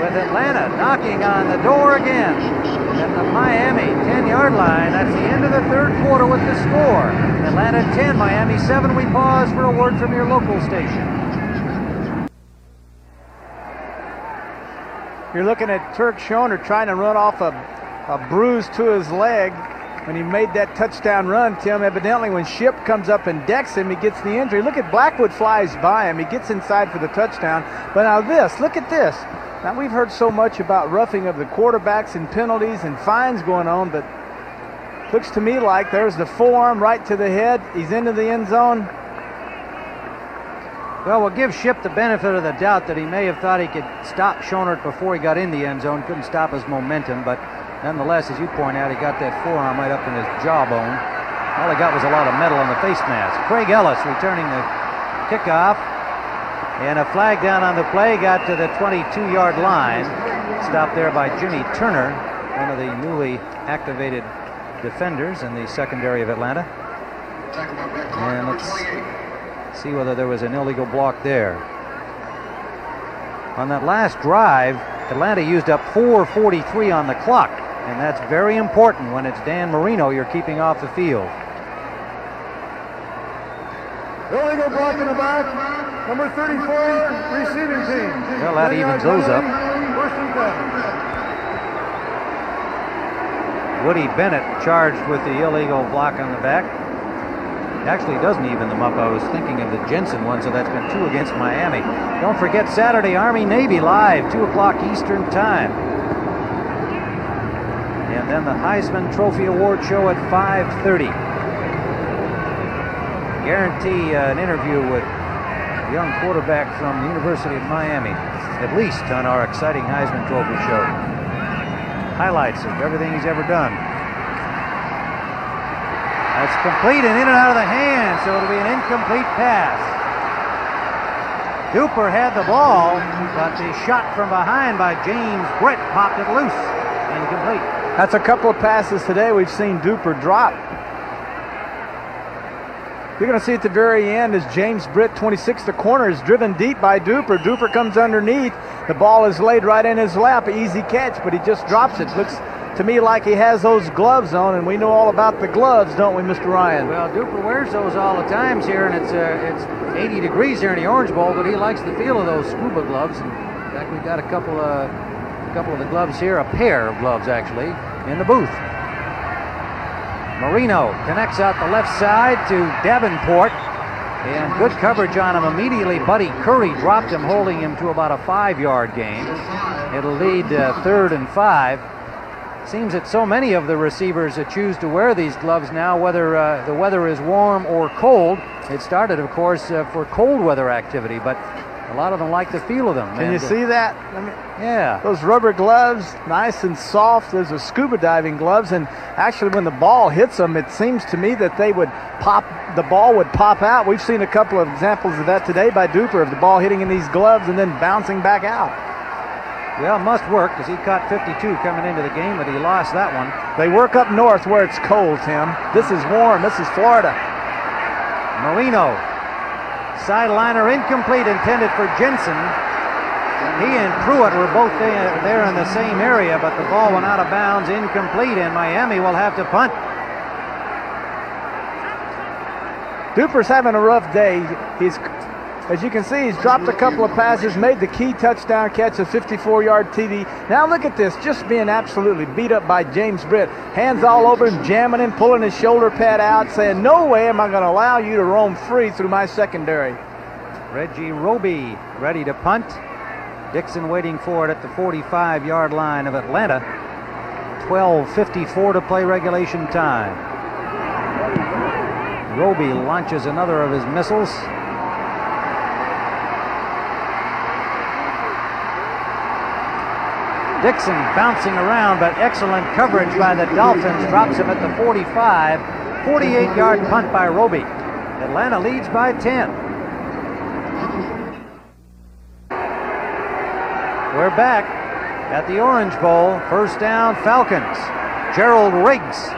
with Atlanta knocking on the door again at the Miami 10-yard line. That's the end of the third quarter with the score. Atlanta 10, Miami 7. We pause for a word from your local station. You're looking at Turk Schonert trying to run off a bruise to his leg. when he made that touchdown run, Tim, evidently when Ship comes up and decks him, he gets the injury. Look at Blackwood flies by him. He gets inside for the touchdown. But now look at this. Now, we've heard so much about roughing of the quarterbacks and penalties and fines going on, but looks to me like there's the forearm right to the head. He's into the end zone. Well, we'll give Ship the benefit of the doubt that he may have thought he could stop Schonert before he got in the end zone. Couldn't stop his momentum, but nonetheless, as you point out, he got that forearm right up in his jawbone. All he got was a lot of metal on the face mask. Craig Ellis returning the kickoff. And a flag down on the play, got to the 22-yard line. Stopped there by Jimmy Turner, one of the newly activated defenders in the secondary of Atlanta. And let's see whether there was an illegal block there. On that last drive, Atlanta used up 4:43 on the clock, and that's very important when it's Dan Marino you're keeping off the field. Illegal block in the back, number 34, receiving team. Well, that evens those up. First and 10. Woody Bennett charged with the illegal block on the back. Actually doesn't even them up. I was thinking of the Jensen one, so that's been 2 against Miami. Don't forget Saturday, Army-Navy live, 2 o'clock Eastern time. And then the Heisman Trophy Award show at 5:30. Guarantee an interview with a young quarterback from the University of Miami, at least on our exciting Heisman Trophy show. Highlights of everything he's ever done. That's complete and in and out of the hand, so it'll be an incomplete pass. Duper had the ball, but the shot from behind by James Britt popped it loose. Incomplete. That's a couple of passes today we've seen Duper drop. You're going to see at the very end as James Britt, 26, the corner, is driven deep by Duper. Duper comes underneath. The ball is laid right in his lap. Easy catch, but he just drops it. Looks to me like he has those gloves on, and we know all about the gloves, don't we, Mr. Ryan? Well, Duper wears those all the times here, and it's 80 degrees here in the Orange Bowl, but he likes the feel of those scuba gloves. And in fact, we've got a couple of the gloves here, a pair of gloves actually, in the booth. Marino connects out the left side to Davenport, and good coverage on him immediately. Buddy Curry dropped him, holding him to about a 5-yard gain. It'll lead 3rd and 5. Seems that so many of the receivers that choose to wear these gloves now, whether the weather is warm or cold. It started, of course, for cold weather activity, but a lot of them like the feel of them. Can you see that? I mean, yeah. Those rubber gloves, nice and soft. Those are scuba diving gloves, and actually when the ball hits them, it seems to me that they would pop, the ball would pop out. We've seen a couple of examples of that today by Duper, of the ball hitting in these gloves and then bouncing back out. Well, must work, because he caught 52 coming into the game, but he lost that one. They work up north where it's cold, Tim. This is warm. This is Florida. Marino. Sideliner incomplete, intended for Jensen. He and Pruitt were both there in the same area, but the ball went out of bounds, incomplete, and Miami will have to punt. Duper's having a rough day. As you can see, he's dropped a couple of passes, made the key touchdown catch, a 54-yard TD. Now look at this, just being absolutely beat up by James Britt. Hands all over him, jamming him, pulling his shoulder pad out, saying, no way am I going to allow you to roam free through my secondary. Reggie Roby ready to punt. Dixon waiting for it at the 45-yard line of Atlanta. 12:54 to play regulation time. Roby launches another of his missiles. Dixon bouncing around, but excellent coverage by the Dolphins. Drops him at the 45. 48-yard punt by Roby. Atlanta leads by 10. We're back at the Orange Bowl. First down, Falcons. Gerald Riggs.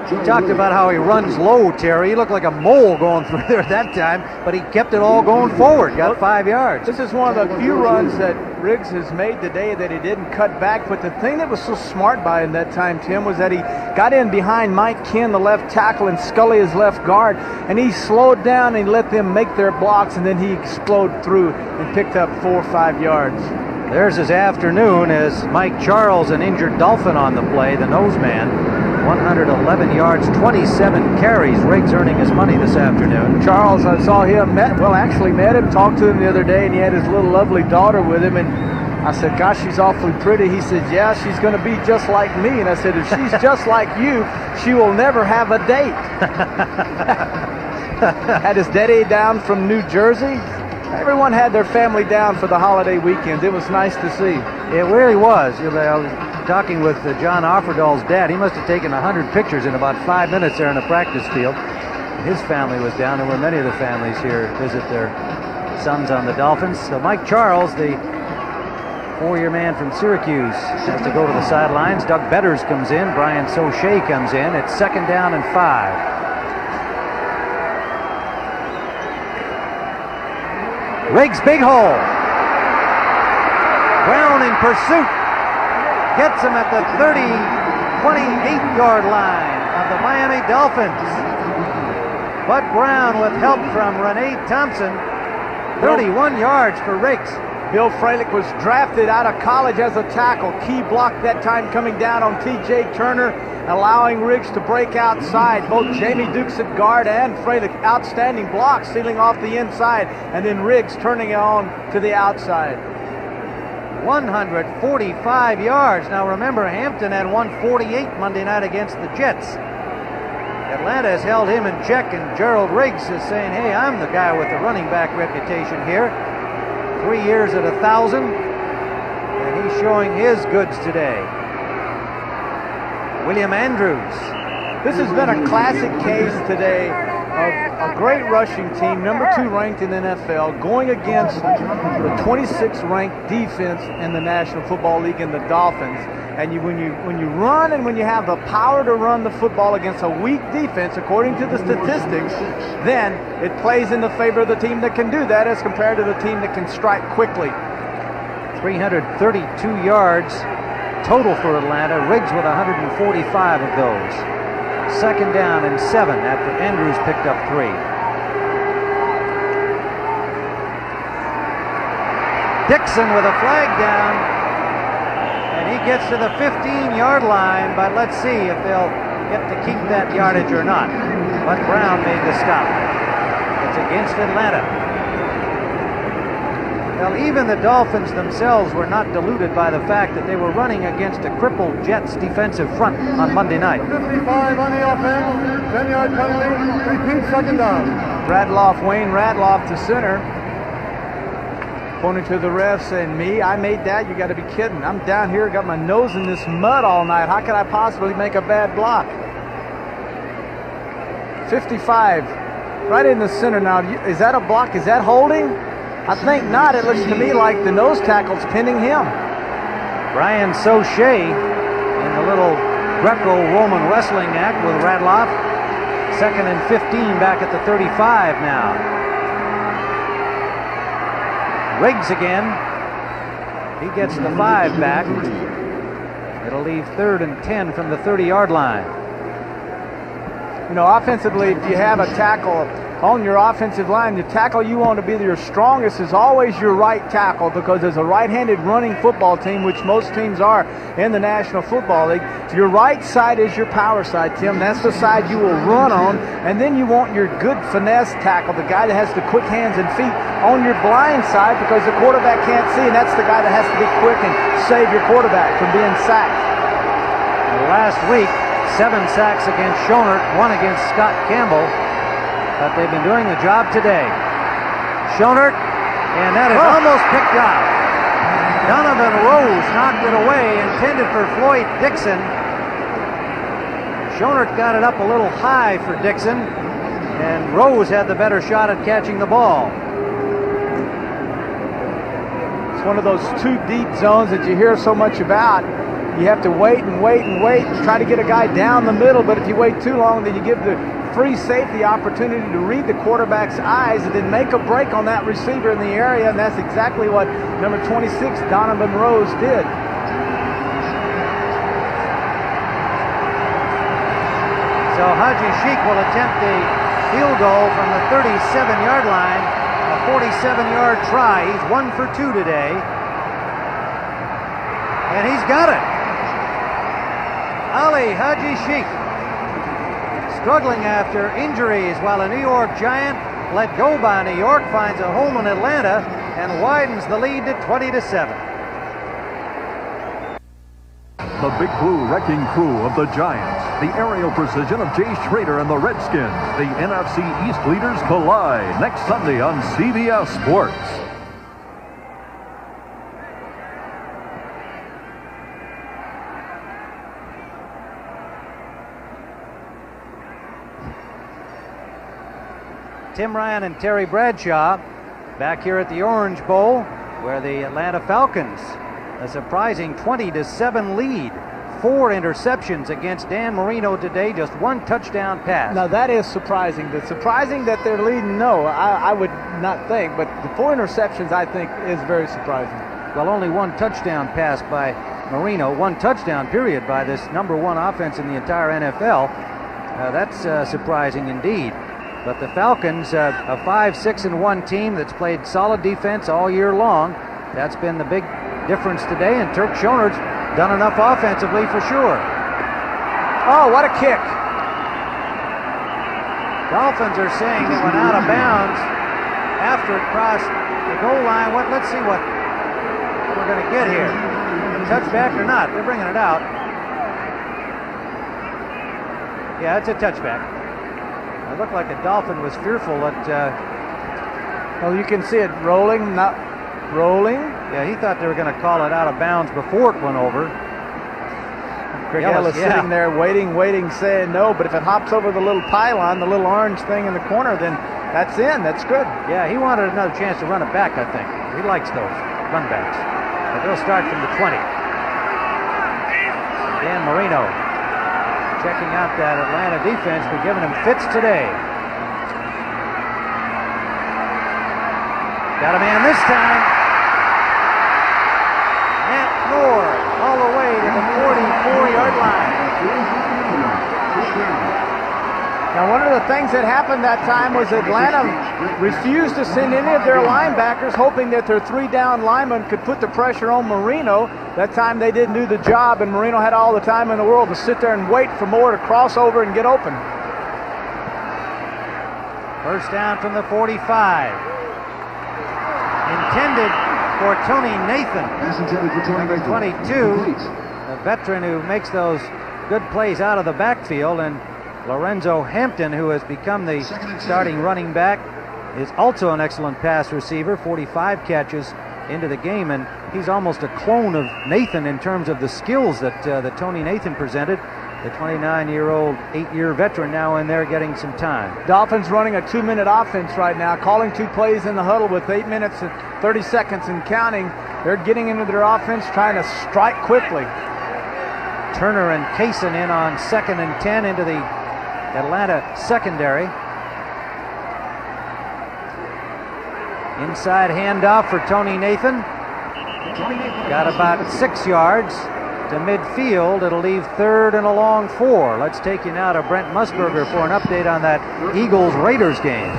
You talked about how he runs low, Terry. He looked like a mole going through there at that time, but he kept it all going forward. Got 5 yards. This is one of the few runs that Riggs has made today that he didn't cut back. But the thing that was so smart by him that time, Tim, was that he got in behind Mike Ken, the left tackle, and Scully, his left guard, and he slowed down and let them make their blocks, and then he exploded through and picked up 4 or 5 yards. There's his afternoon as Mike Charles, an injured Dolphin on the play, the nose man. 111 yards, 27 carries. Riggs earning his money this afternoon. Charles, I saw him, met him, talked to him the other day, and he had his little lovely daughter with him, and I said, gosh, she's awfully pretty. He said, yeah, she's going to be just like me. And I said, if she's just like you, she will never have a date. Had his daddy down from New Jersey. Everyone had their family down for the holiday weekend. It was nice to see. It really was. You know, I was talking with John Offerdahl's dad. He must have taken 100 pictures in about 5 minutes there in the practice field. His family was down. There were many of the families here visit their sons on the Dolphins. So Mike Charles, the four-year man from Syracuse, has to go to the sidelines. Doug Betters comes in. Brian Soche comes in. It's 2nd down and 5. Riggs, big hole. Brown in pursuit. Gets him at the 28-yard line of the Miami Dolphins. Bud Brown, with help from Renee Thompson, 31 yards for Riggs. Bill Fralick was drafted out of college as a tackle. Key block that time coming down on T.J. Turner, allowing Riggs to break outside. Both Jamie Dukes at guard and Fralick, outstanding blocks, sealing off the inside, and then Riggs turning it on to the outside. 145 yards. Now remember, Hampton had 148 Monday night against the Jets. Atlanta has held him in check, and Gerald Riggs is saying, hey, I'm the guy with the running back reputation here. 3 years at 1,000, and he's showing his goods today. William Andrews. This has been a classic case today of a great rushing team, number 2 ranked in the NFL, going against the 26th ranked defense in the National Football League in the Dolphins. And when you run and when you have the power to run the football against a weak defense, according to the statistics, then it plays in the favor of the team that can do that as compared to the team that can strike quickly. 332 yards total for Atlanta. Riggs with 145 of those. 2nd down and 7 after Andrews picked up 3. Dixon with a flag down, and he gets to the 15-yard line, but let's see if they'll get to keep that yardage or not. But Brown made the stop. It's against Atlanta. Well, even the Dolphins themselves were not deluded by the fact that they were running against a crippled Jets defensive front on Monday night. 55 on the offense, 10-yard penalty, repeat 2nd down. Wayne Radloff to center, pointing to the ref saying, me, I made that? You got to be kidding. I'm down here, got my nose in this mud all night. How could I possibly make a bad block? 55, right in the center now. Is that a block? Is that holding? I think not. It looks to me like the nose tackle's pinning him. Brian Soche in the little Greco-Roman wrestling act with Radloff. 2nd and 15 back at the 35 now. Riggs again. He gets the 5 back. It'll leave 3rd and 10 from the 30-yard line. You know, offensively, if you have a tackle on your offensive line, the tackle you want to be your strongest is always your right tackle, because as a right-handed running football team, which most teams are in the National Football League, your right side is your power side, Tim. That's the side you will run on, and then you want your good finesse tackle, the guy that has the quick hands and feet, on your blind side, because the quarterback can't see, and that's the guy that has to be quick and save your quarterback from being sacked. Last week, 7 sacks against Schoenert, 1 against Scott Campbell. But they've been doing the job today. Schoenert, and that is almost picked out. Donovan Rose knocked it away, intended for Floyd Dixon. Schoenert got it up a little high for Dixon, and Rose had the better shot at catching the ball. It's one of those 2 deep zones that you hear so much about. You have to wait and wait and wait and try to get a guy down the middle, but if you wait too long, then you give the free safety opportunity to read the quarterback's eyes and then make a break on that receiver in the area, and that's exactly what number 26, Donovan Rose, did. So Haji Sheikh will attempt a field goal from the 37-yard line, a 47-yard try. He's 1 for 2 today. And he's got it. Ali Haji Sheikh, struggling after injuries while a New York Giant let go by New York, finds a home in Atlanta and widens the lead to 20-7. The Big Blue wrecking crew of the Giants, the aerial precision of Jay Schrader and the Redskins, the NFC East leaders collide next Sunday on CBS Sports. Tim Ryan and Terry Bradshaw back here at the Orange Bowl, where the Atlanta Falcons, a surprising 20-7 lead. 4 interceptions against Dan Marino today, just 1 touchdown pass. Now that is surprising. It's surprising that they're leading, no, I would not think, but the 4 interceptions I think is very surprising. Well, only 1 touchdown pass by Marino, 1 touchdown period by this #1 offense in the entire NFL. That's surprising indeed. But the Falcons, a 5-6-1 team that's played solid defense all year long. That's been the big difference today, and Turk Schoner's done enough offensively for sure. Oh, what a kick. Dolphins are saying it went out of bounds after it crossed the goal line. Let's see what we're going to get here. Touchback or not? They're bringing it out. Yeah, it's a touchback. It looked like a Dolphin was fearful that... well, you can see it rolling, not rolling. Yeah, he thought they were going to call it out of bounds before it went over. Craig Ellis sitting there waiting, saying no, but if it hops over the little pylon, the little orange thing in the corner, then that's in. That's good. Yeah, he wanted another chance to run it back, I think. He likes those run backs. But they'll start from the 20. Dan Marino checking out that Atlanta defense, but giving him fits today. Got a man this time. Matt Moore all the way to the 44-yard line. Now, one of the things that happened that time was Atlanta refused to send any of their linebackers, hoping that their 3-down linemen could put the pressure on Marino. That time they didn't do the job, and Marino had all the time in the world to sit there and wait for Moore to cross over and get open. First down from the 45. Intended for Tony Nathan. Number 22, a veteran who makes those good plays out of the backfield, and Lorenzo Hampton, who has become the starting running back, is also an excellent pass receiver, 45 catches into the game, and he's almost a clone of Nathan in terms of the skills that Tony Nathan presented. The 29-year-old, 8-year veteran now in there getting some time. Dolphins running a 2-minute offense right now, calling 2 plays in the huddle with 8 minutes and 30 seconds and counting. They're getting into their offense, trying to strike quickly. Turner and Kaysen in on 2nd and 10 into the Atlanta secondary. Inside handoff for Tony Nathan. Got about 6 yards to midfield. It'll leave 3rd and a long 4. Let's take you now to Brent Musburger for an update on that Eagles-Raiders game.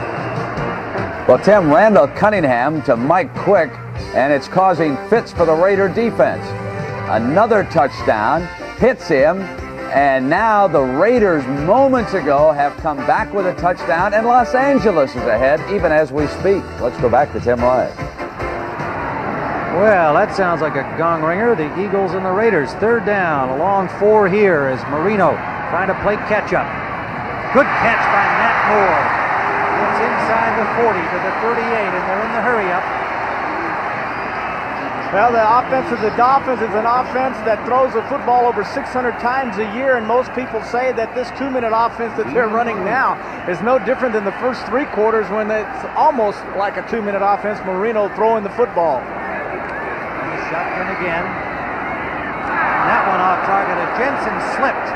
Well, Tim, Randall Cunningham to Mike Quick, and it's causing fits for the Raider defense. Another touchdown, hits him, and now the Raiders moments ago have come back with a touchdown, and Los Angeles is ahead even as we speak. Let's go back to Tim Ryan. Well, that sounds like a gong ringer. The Eagles and the Raiders. 3rd down, a long 4 here as Marino trying to play catch up. Good catch by Matt Moore. It's inside the 40 to the 38, and they're in the hurry up. Well, the offense of the Dolphins is an offense that throws the football over 600 times a year, and most people say that this 2-minute offense that they're running now is no different than the first 3 quarters when it's almost like a 2-minute offense. Marino throwing the football. And the shotgun again. And that one off target. Jensen slipped,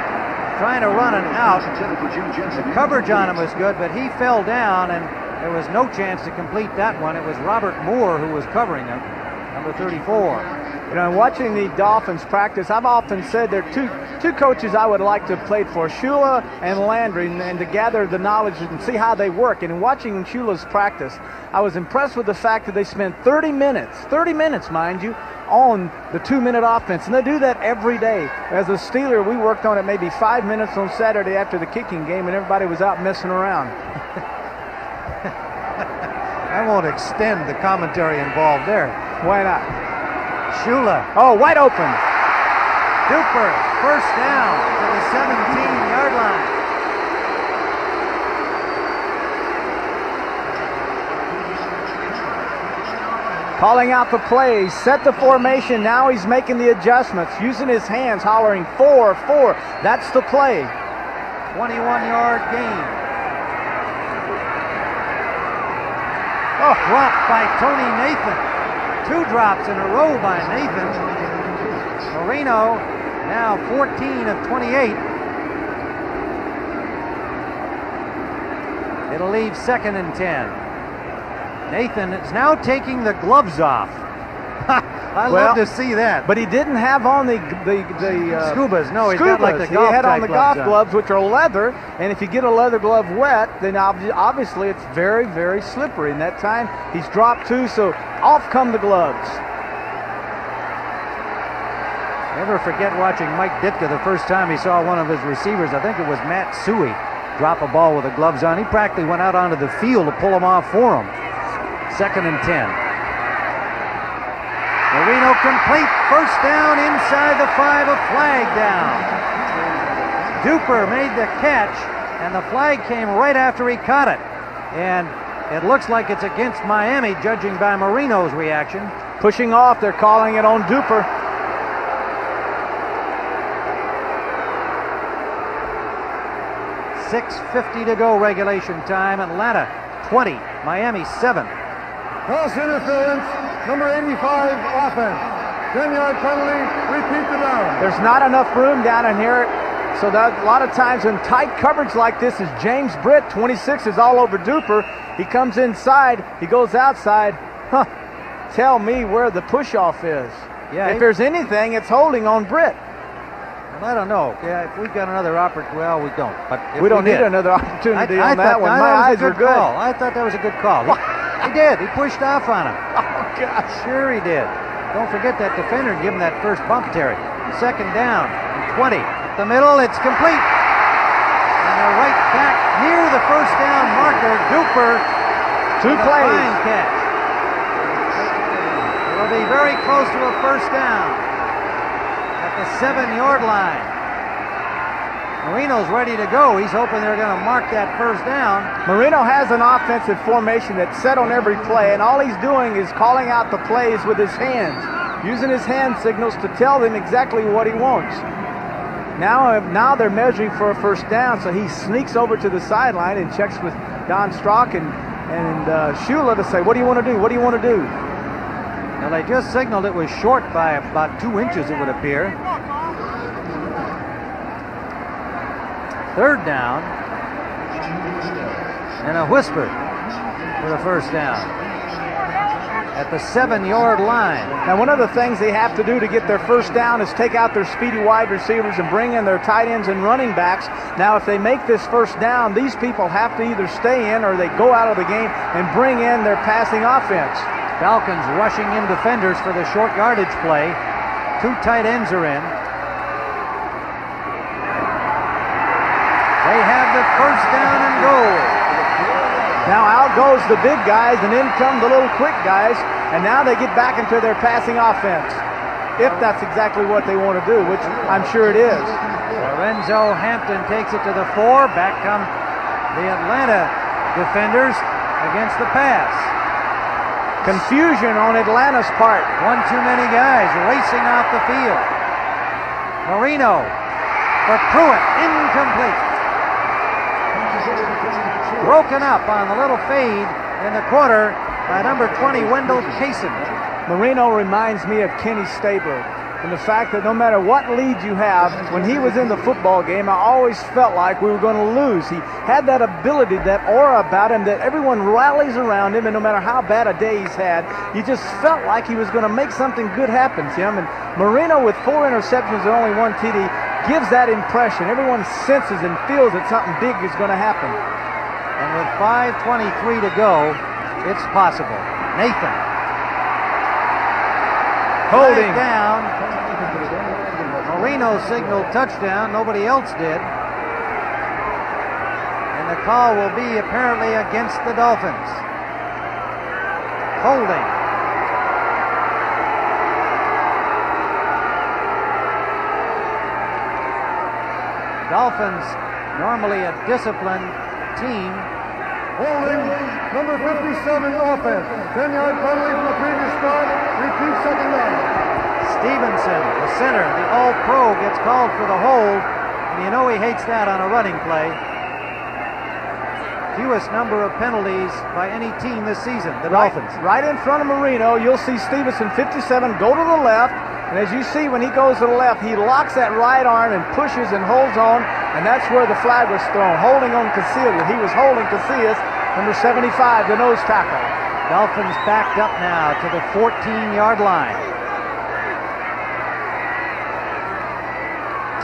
trying to run an out. The coverage on him was good, but he fell down, and there was no chance to complete that one. It was Robert Moore who was covering him. Number 34. You know, watching the Dolphins practice, I've often said there are two coaches I would like to have played for, Shula and Landry, and to gather the knowledge and see how they work. And in watching Shula's practice, I was impressed with the fact that they spent 30 minutes, mind you, on the 2-minute offense, and they do that every day. As a Steeler, we worked on it maybe 5 minutes on Saturday after the kicking game, and everybody was out messing around. I won't extend the commentary involved there. Why not? Shula. Oh, wide open. Duper, first down to the 17-yard line. Calling out the plays, set the formation. Now he's making the adjustments, using his hands, hollering 4, 4. That's the play. 21-yard gain. Oh, dropped by Tony Nathan. 2 drops in a row by Nathan. Marino now 14 of 28. It'll leave 2nd and 10. Nathan is now taking the gloves off. I love to see that. But he didn't have on the Scubas. No, he's Scubas. got like the golf He had on the golf on. gloves, which are leather, and if you get a leather glove wet, then obviously it's very, very slippery. And that time, he's dropped 2, so off come the gloves. Never forget watching Mike Ditka the first time he saw one of his receivers. I think it was Matt Suey drop a ball with the gloves on. He practically went out onto the field to pull them off for him. 2nd and 10. Marino complete. First down inside the 5. A flag down. Duper made the catch, and the flag came right after he caught it. And it looks like it's against Miami, judging by Marino's reaction. Pushing off, they're calling it on Duper. .650 to go regulation time. Atlanta 20, Miami 7. Cross interference, number 85 offense. 10-yard penalty, repeat the down. There's not enough room down in here, so that a lot of times in tight coverage like this is James Britt, 26, is all over Duper. He comes inside, he goes outside. Tell me where the push-off is. Yeah, if there's anything, it's holding on Britt. Well, I don't know. Yeah, if we've got another opportunity, well, we don't. But we don't need another opportunity on that one. My eyes are good. Call. I thought that was a good call. He did. He pushed off on him. Oh, gosh. Sure he did. Don't forget that defender and give him that first bump, Terry. 2nd down, 20. The middle, it's complete. And they're right back near the first down marker. Duper. 2 plays. Fine catch. It'll be very close to a first down at the 7-yard line. Marino's ready to go. He's hoping they're going to mark that first down. Marino has an offensive formation that's set on every play, and all he's doing is calling out the plays with his hands, using his hand signals to tell them exactly what he wants. Now they're measuring for a first down, so he sneaks over to the sideline and checks with Don Strock and Shula to say, what do you want to do? What do you want to do? Well, they just signaled it was short by about 2 inches, it would appear. 3rd down, and a whisper for the first down at the 7-yard line. Now, one of the things they have to do to get their first down is take out their speedy wide receivers and bring in their tight ends and running backs. Now, if they make this first down, these people have to either stay in or they go out of the game and bring in their passing offense. Falcons rushing in defenders for the short yardage play. 2 tight ends are in. They have the first down and goal. Now out goes the big guys, and in come the little quick guys, and now they get back into their passing offense. If that's exactly what they want to do, which I'm sure it is. Lorenzo Hampton takes it to the 4. Back come the Atlanta defenders against the pass. Confusion on Atlanta's part. One too many guys racing off the field. Marino for Pruitt, incomplete. Broken up on the little fade in the quarter by number 20, Wendell Kaysen. Marino reminds me of Kenny Stabler, and the fact that no matter what lead you have, when he was in the football game, I always felt like we were going to lose. He had that ability, that aura about him, that everyone rallies around him, and no matter how bad a day he's had, you just felt like he was going to make something good happen to him. And Marino, with 4 interceptions and only 1 TD, gives that impression. Everyone senses and feels that something big is going to happen. And with 5:23 to go, it's possible. Nathan Holding. Down. Marino signaled touchdown. Nobody else did. And the call will be apparently against the Dolphins. Holding. Dolphins, normally a disciplined team. Holding, number 57 offense. 10-yard penalty from the previous start. Repeat second down. Stevenson, the center, the all-pro, gets called for the hold. And you know he hates that on a running play. Fewest number of penalties by any team this season, the Dolphins. Right in front of Marino, you'll see Stevenson, 57, go to the left. And as you see, when he goes to the left, he locks that right arm and pushes and holds on, and that's where the flag was thrown, holding on Casillas. He was holding Casillas, number 75, the nose tackle. Dolphins backed up now to the 14-yard line.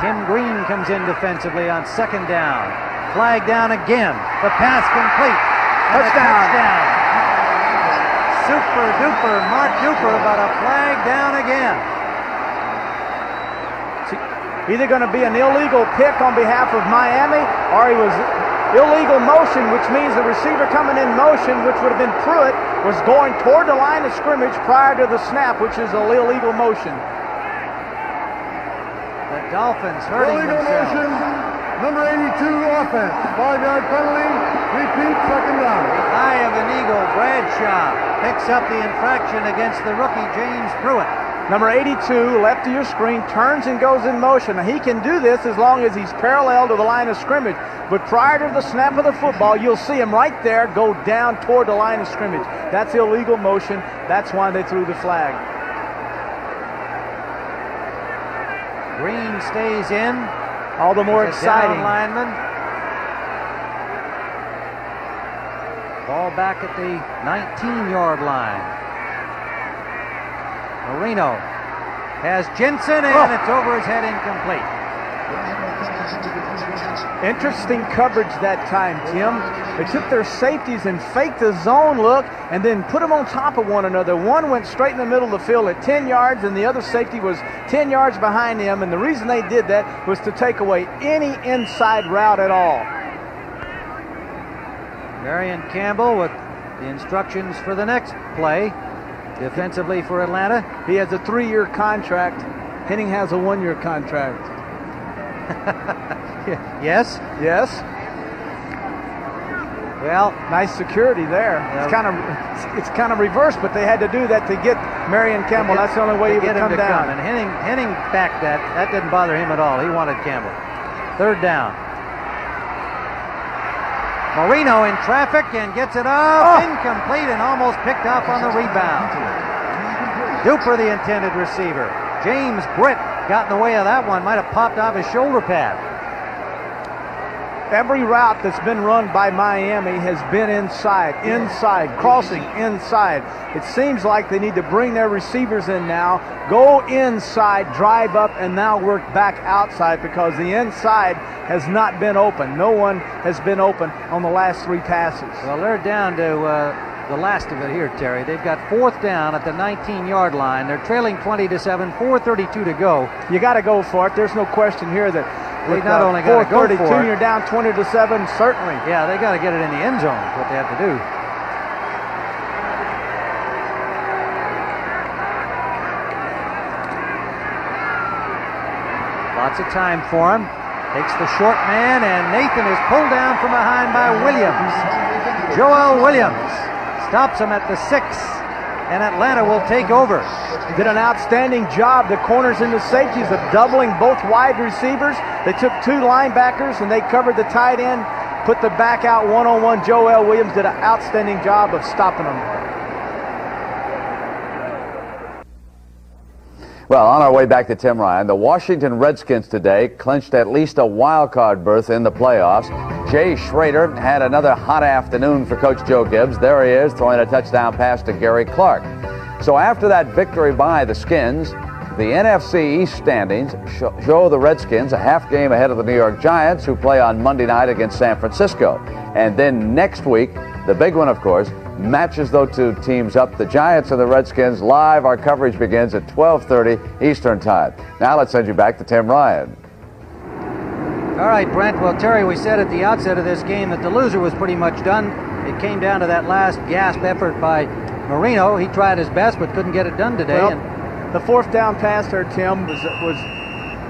Tim Green comes in defensively on second down. Flag down again. The pass complete. Touchdown. Super duper, Mark Duper, but a flag down again. Either going to be an illegal pick on behalf of Miami, or he was illegal motion, which means the receiver coming in motion, which would have been Pruitt, was going toward the line of scrimmage prior to the snap, which is a illegal motion. The Dolphins hurting illegal themselves. motion, number 82 offense. 5-yard penalty, repeat second down. The eye of an eagle, Bradshaw, picks up the infraction against the rookie James Pruitt. Number 82, left of your screen, turns and goes in motion. Now, he can do this as long as he's parallel to the line of scrimmage. But prior to the snap of the football, you'll see him right there go down toward the line of scrimmage. That's illegal motion. That's why they threw the flag. Green stays in. All the more exciting. Lineman. Ball back at the 19-yard line. Marino has Jensen, and it's over his head, incomplete. Interesting coverage that time, Tim. They took their safeties and faked the zone look and then put them on top of one another. One went straight in the middle of the field at 10 yards, and the other safety was 10 yards behind him, and the reason they did that was to take away any inside route at all. Marion Campbell with the instructions for the next play. Defensively for Atlanta. He has a 3-year contract. Henning has a 1-year contract. Yes? Yes. Well, nice security there. It's kind of reversed, but they had to do that to get Marion Campbell. That's the only way he would come down. And Henning backed that. That didn't bother him at all. He wanted Campbell. Third down. Marino in traffic and gets it up. Incomplete and almost picked up on the rebound. Duper, the intended receiver. James Britt got in the way of that one. Might have popped off his shoulder pad. Every route that's been run by Miami has been inside, crossing inside. It seems like they need to bring their receivers in now, go inside, drive up, and now work back outside because the inside has not been open. No one has been open on the last 3 passes. Well, they're down to the last of it here, Terry. They've got 4th down at the 19-yard line. They're trailing 20-7, 4:32 to go. You got to go for it. There's no question here that they not only got to go for it. You're down 20-7, certainly. Yeah, they got to get it in the end zone. Is what they have to do. Lots of time for him. Takes the short man, and Nathan is pulled down from behind by Williams. Joel Williams stops him at the 6, and Atlanta will take over. Did an outstanding job, the corners and the safeties, of doubling both wide receivers. They took 2 linebackers, and they covered the tight end, put the back out one-on-one. Joel Williams did an outstanding job of stopping them. Well, on our way back to Tim Ryan, the Washington Redskins today clinched at least a wild card berth in the playoffs. Jay Schrader had another hot afternoon for Coach Joe Gibbs. There he is, throwing a touchdown pass to Gary Clark. So after that victory by the Skins, the NFC East standings show the Redskins a half game ahead of the New York Giants, who play on Monday night against San Francisco. And then next week, the big one, of course, matches those two teams up. The Giants and the Redskins live. Our coverage begins at 12:30 Eastern Time. Now let's send you back to Tim Ryan. All right, Brent. Well, Terry, we said at the outset of this game that the loser was pretty much done. It came down to that last gasp effort by Marino. He tried his best but couldn't get it done today. Well, the fourth down pass there, Tim,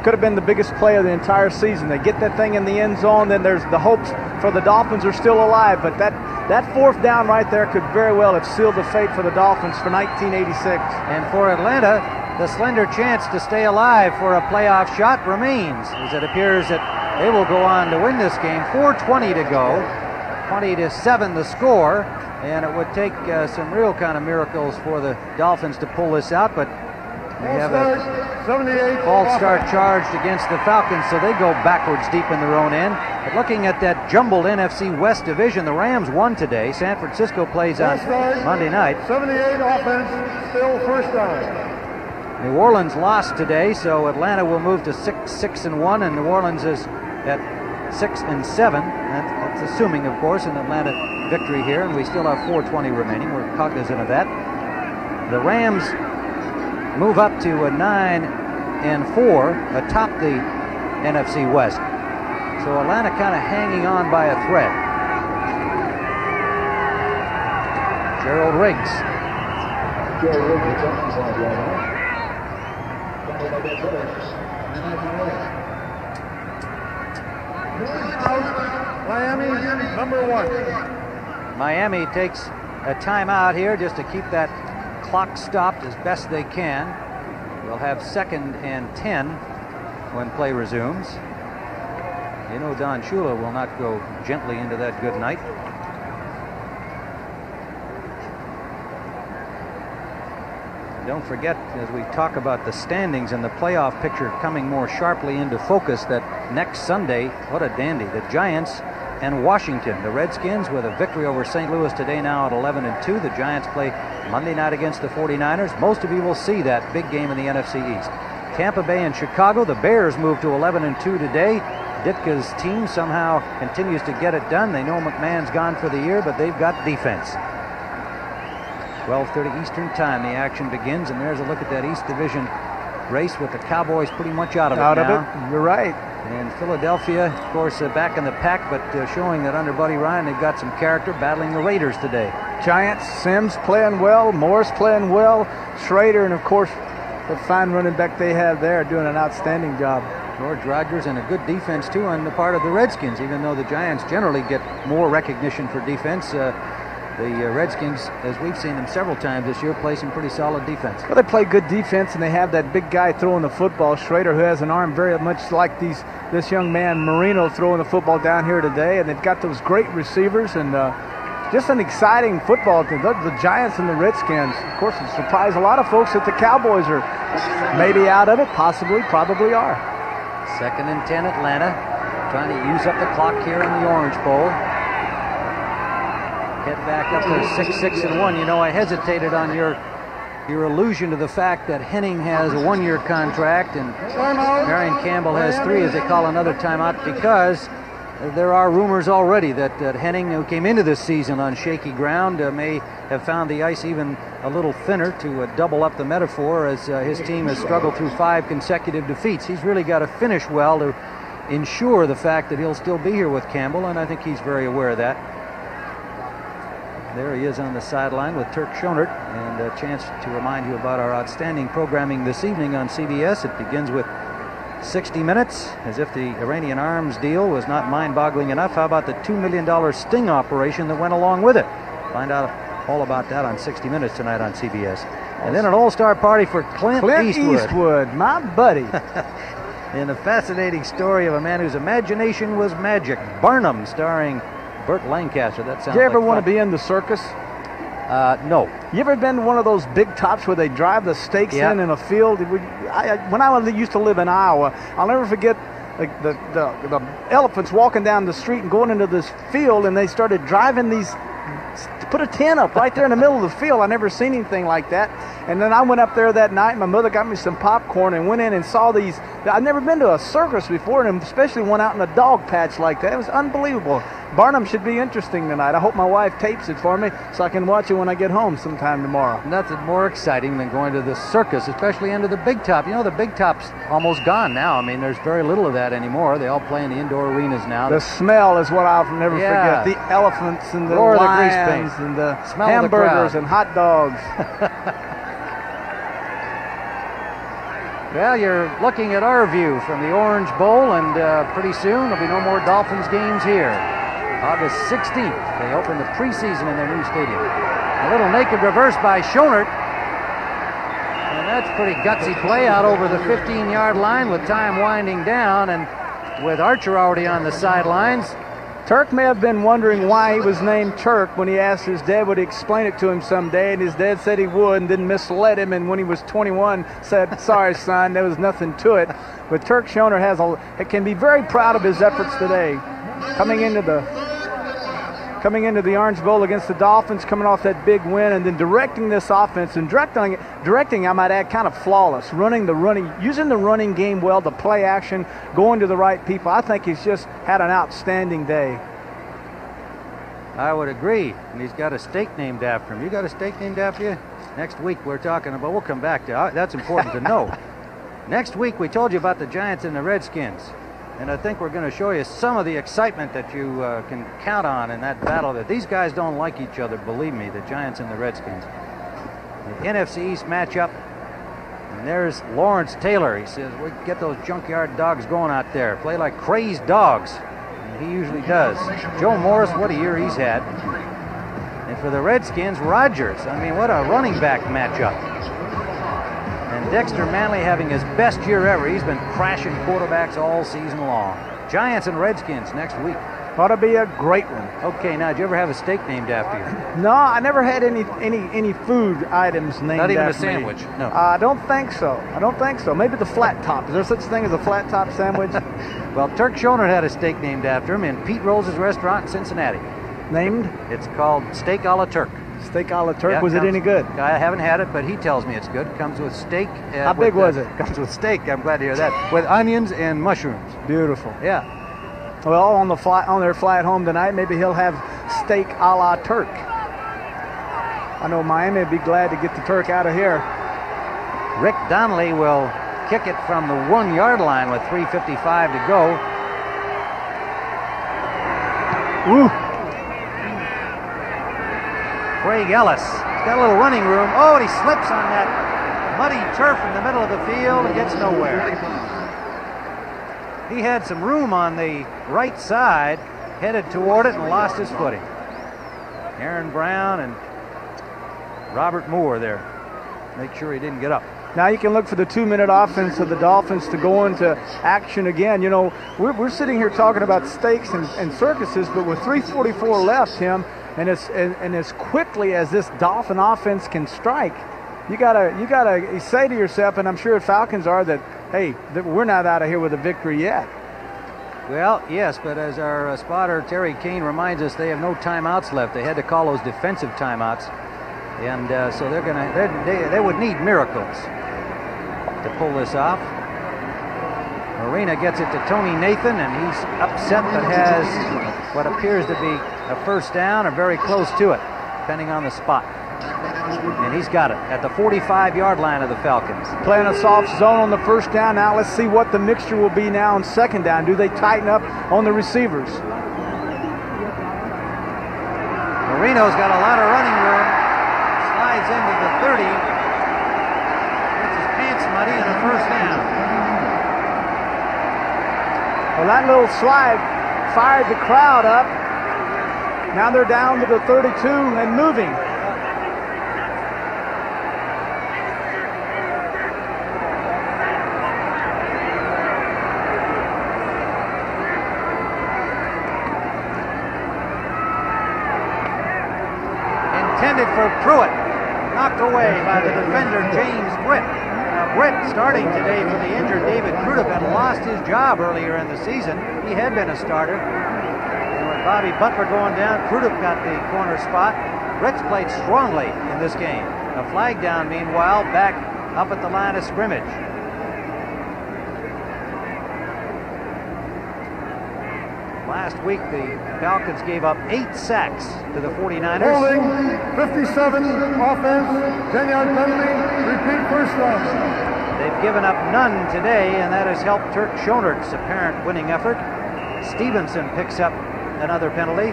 could have been the biggest play of the entire season. They get that thing in the end zone, then there's the hopes for the Dolphins are still alive. But that fourth down right there could very well have sealed the fate for the Dolphins for 1986. And for Atlanta, the slender chance to stay alive for a playoff shot remains, as it appears that they will go on to win this game. 4:20 to go, 20-7 the score, and it would take some real kind of miracles for the Dolphins to pull this out, but we have a false start charged against the Falcons, so they go backwards deep in their own end. But looking at that jumbled NFC West division, the Rams won today. San Francisco plays on Monday night. 78 offense, still first down. New Orleans lost today, so Atlanta will move to 6-1, and New Orleans is at 6-7. That's assuming, of course, an Atlanta victory here, and we still have 4:20 remaining. We're cognizant of that. The Rams move up to a 9-4 atop the NFC West. So Atlanta kind of hanging on by a thread. Gerald Riggs. Miami, number 1. Miami takes a timeout here just to keep that clock stopped as best they can. We'll have 2nd and 10 when play resumes. You know Don Shula will not go gently into that good night. Don't forget, as we talk about the standings and the playoff picture coming more sharply into focus, that next Sunday, what a dandy, the Giants and Washington. The Redskins with a victory over St. Louis today, now at 11-2. The Giants play Monday night against the 49ers. Most of you will see that big game in the NFC East. Tampa Bay and Chicago. The Bears moved to 11-2 today. Ditka's team somehow continues to get it done. They know McMahon's gone for the year, but they've got defense. 12:30 Eastern Time, the action begins, and there's a look at that East Division race with the Cowboys pretty much out of it now. You're right. And Philadelphia, of course, back in the pack, but showing that under Buddy Ryan, they've got some character, battling the Raiders today. Giants, Sims playing well, Morris playing well, Schrader, and of course, the fine running back they have there doing an outstanding job. George Rogers, and a good defense, too, on the part of the Redskins, even though the Giants generally get more recognition for defense. The Redskins, as we've seen them several times this year, play some pretty solid defense. Well, they play good defense, and they have that big guy throwing the football, Schrader, who has an arm very much like this young man Marino throwing the football down here today. And they've got those great receivers, and just an exciting football team. The Giants and the Redskins, of course, it surprised a lot of folks that the Cowboys are maybe out of it, possibly, probably are. 2nd and 10 Atlanta, trying to use up the clock here in the Orange Bowl. Get back up to 6-1. You know, I hesitated on your allusion to the fact that Henning has a 1-year contract and Marion Campbell has 3, as they call another timeout, because there are rumors already that Henning, who came into this season on shaky ground, may have found the ice even a little thinner, to double up the metaphor, as his team has struggled through 5 consecutive defeats. He's really got to finish well to ensure the fact that he'll still be here with Campbell, and I think he's very aware of that. There he is on the sideline with Turk Schonert, and a chance to remind you about our outstanding programming this evening on CBS. It begins with 60 Minutes, as if the Iranian arms deal was not mind-boggling enough. How about the $2 million sting operation that went along with it? Find out all about that on 60 Minutes tonight on CBS. And then an all-star party for Clint Eastwood, my buddy. In a fascinating story of a man whose imagination was magic. Barnum, starring Burt Lancaster. That sounds. Did you ever like want to be in the circus? No. You ever been to one of those big tops where they drive the stakes in a field? When I used to live in Iowa, I'll never forget the elephants walking down the street and going into this field, and they started driving these, put a tent up right there in the middle of the field. I never seen anything like that. And then I went up there that night. My mother got me some popcorn and went in and saw these. I'd never been to a circus before, and especially one out in a dog patch like that. It was unbelievable. Barnum should be interesting tonight. I hope my wife tapes it for me so I can watch it when I get home sometime tomorrow. Nothing more exciting than going to the circus, especially into the Big Top. You know, the Big Top's almost gone now. I mean, there's very little of that anymore. They all play in the indoor arenas now. The smell is what I'll never forget. The elephants and the lions and the hamburgers and hot dogs. Well, you're looking at our view from the Orange Bowl, and pretty soon there'll be no more Dolphins games here. August 16th, they open the preseason in their new stadium. A little naked reverse by Schonert. And that's pretty gutsy play out over the 15-yard line with time winding down, and with Archer already on the sidelines. Turk may have been wondering why he was named Turk when he asked his dad would he explain it to him someday, and his dad said he would and didn't misled him, and when he was 21 said, sorry son, there was nothing to it. But Turk Schonert can be very proud of his efforts today. Coming into the Orange Bowl against the Dolphins, coming off that big win, and then directing this offense, and directing, I might add, kind of flawless, using the running game well, the play action, going to the right people. I think he's just had an outstanding day. I would agree, and he's got a steak named after him. You got a steak named after you? Next week we're talking about, we'll come back to, that's important to know. Next week we told you about the Giants and the Redskins. And I think we're going to show you some of the excitement that you can count on in that battle. That these guys don't like each other, believe me, the Giants and the Redskins. The NFC East matchup. And there's Lawrence Taylor. He says, we get those junkyard dogs going out there. Play like crazed dogs. And he usually does. Joe Morris, what a year he's had. And for the Redskins, Rodgers. I mean, what a running back matchup. And Dexter Manley having his best year ever. He's been crashing quarterbacks all season long. Giants and Redskins next week. Ought to be a great one. Okay, now, did you ever have a steak named after you? No, I never had any food items named after me. Not even a sandwich? No. I don't think so. Maybe the flat top. Is there such a thing as a flat top sandwich? Well, Turk Schonert had a steak named after him in Pete Rolls' restaurant in Cincinnati. Named? It's called Steak a la Turk. Steak a la Turk. Yeah, was it any good? I haven't had it, but he tells me it's good. It comes with steak. How big was it? Comes with steak. I'm glad to hear that. With onions and mushrooms. Beautiful. Yeah. Well, on their flight home tonight, maybe he'll have steak a la Turk. I know Miami would be glad to get the Turk out of here. Rick Donnelly will kick it from the 1-yard line with 3:55 to go. Ooh. Craig Ellis. He's got a little running room. Oh, and he slips on that muddy turf in the middle of the field and gets nowhere. He had some room on the right side, headed toward it, and lost his footing. Aaron Brown and Robert Moore there. Make sure he didn't get up. Now you can look for the 2-minute offense of the Dolphins to go into action again. You know, we're sitting here talking about steaks and circuses, but with 3:44 left, Tim, and as quickly as this Dolphin offense can strike, you gotta say to yourself, and I'm sure Falcons are, that hey, we're not out of here with a victory yet. Well, yes, but as our spotter Terry Kane reminds us, they have no timeouts left. They had to call those defensive timeouts, and so they would need miracles to pull this off. Marina gets it to Tony Nathan, and he's upset but has what appears to be a first down or very close to it, depending on the spot. And he's got it at the 45-yard line of the Falcons. Playing a soft zone on the first down. Now let's see what the mixture will be now on second down. Do they tighten up on the receivers? Marino's got a lot of running room. Slides into the 30. Gets his pants muddy and a first down. Well, that little slide fired the crowd up. Now they're down to the 32 and moving. Intended for Pruitt. Knocked away by the defender, James Britt. Britt starting today for the injured David Crudup had lost his job earlier in the season. He had been a starter. And with Bobby Butler going down, Crudup got the corner spot. Britt's played strongly in this game. A flag down, meanwhile, back up at the line of scrimmage. Last week, the Falcons gave up 8 sacks to the 49ers. Holding, 57, offense, 10-yard penalty, repeat first down. They've given up none today, and that has helped Turk Schonert's apparent winning effort. Stevenson picks up another penalty,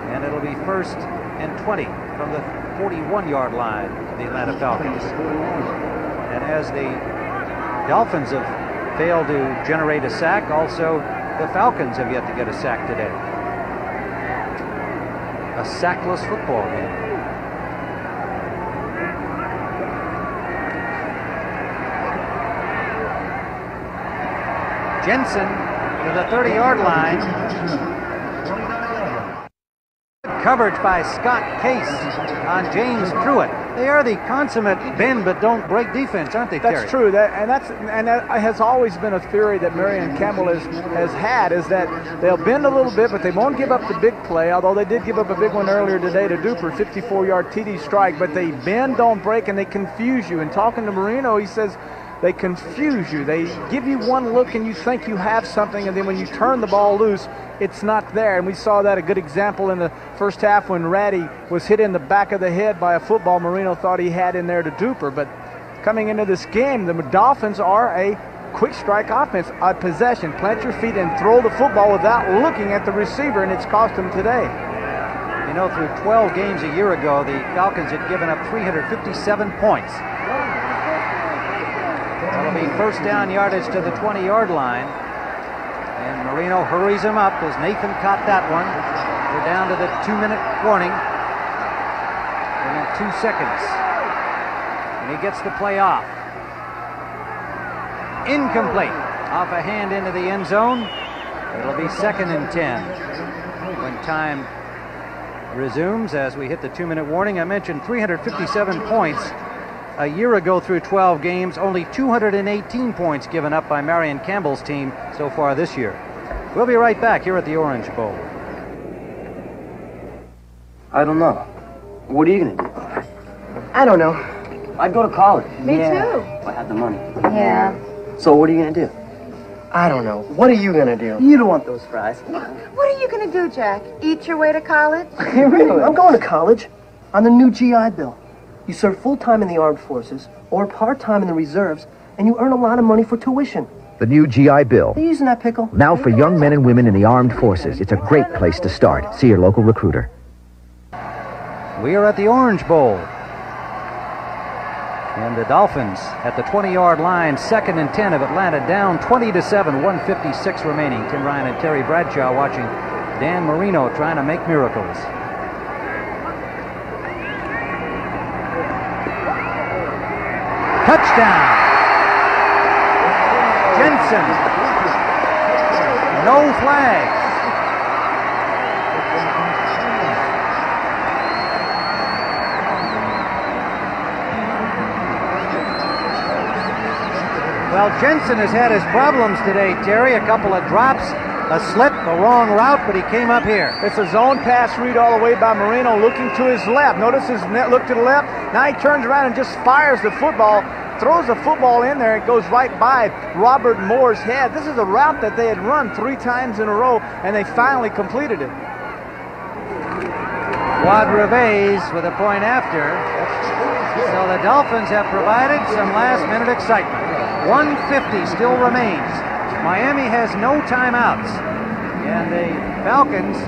and it'll be 1st and 20 from the 41-yard line of the Atlanta Falcons. And as the Dolphins have failed to generate a sack, also the Falcons have yet to get a sack today. A sackless football game. Jensen to the 30-yard line. Coverage by Scott Case on James Pruitt. They are the consummate bend but don't break defense, aren't they, Terry? That's true. That has always been a theory that Marion Campbell has had, is that they'll bend a little bit, but they won't give up the big play, although they did give up a big one earlier today to Duper, 54-yard TD strike, but they bend, don't break, and they confuse you. And talking to Marino, he says they confuse you. They give you one look and you think you have something, and then when you turn the ball loose, it's not there. And we saw that, a good example in the first half when Ratty was hit in the back of the head by a football Marino thought he had in there to Duper. But coming into this game, the Dolphins are a quick strike offense, a possession. Plant your feet and throw the football without looking at the receiver, and it's cost them today. You know, through 12 games a year ago, the Falcons had given up 357 points. That'll be 1st down yardage to the 20-yard line. And Marino hurries him up as Nathan caught that one. We're down to the 2-minute warning. And in 2 seconds. And he gets the play off. Incomplete. Off a hand into the end zone. It'll be 2nd and 10. When time resumes as we hit the 2-minute warning. I mentioned 357 points. A year ago through 12 games, only 218 points given up by Marion Campbell's team so far this year. We'll be right back here at the Orange Bowl. I don't know. What are you going to do? I don't know. I'd go to college. Me too. If I had the money. Yeah. So what are you going to do? I don't know. What are you going to do? You don't want those fries. What are you going to do, Jack? Eat your way to college? Hey, really? I'm going to college on the new GI Bill. You serve full-time in the armed forces or part-time in the reserves, and you earn a lot of money for tuition. The new GI Bill. Are you using that pickle? Now for young men and women in the armed forces. It's a great place to start. See your local recruiter. We are at the Orange Bowl. And the Dolphins at the 20-yard line, 2nd and 10 of Atlanta, down 20-7, 1:56 remaining. Tim Ryan and Terry Bradshaw watching Dan Marino trying to make miracles. Touchdown! Jensen. No flags. Well, Jensen has had his problems today, Terry. A couple of drops, a slip, a wrong route, but he came up here. It's a zone pass read all the way by Marino, looking to his left. Notice his net look to the left. Now he turns around and just fires the football, throws the football in there. It goes right by Robert Moore's head. This is a route that they had run 3 times in a row, and they finally completed it. Quadreves with a point after. So the Dolphins have provided some last-minute excitement. 1:50 still remains. Miami has no timeouts, and the Falcons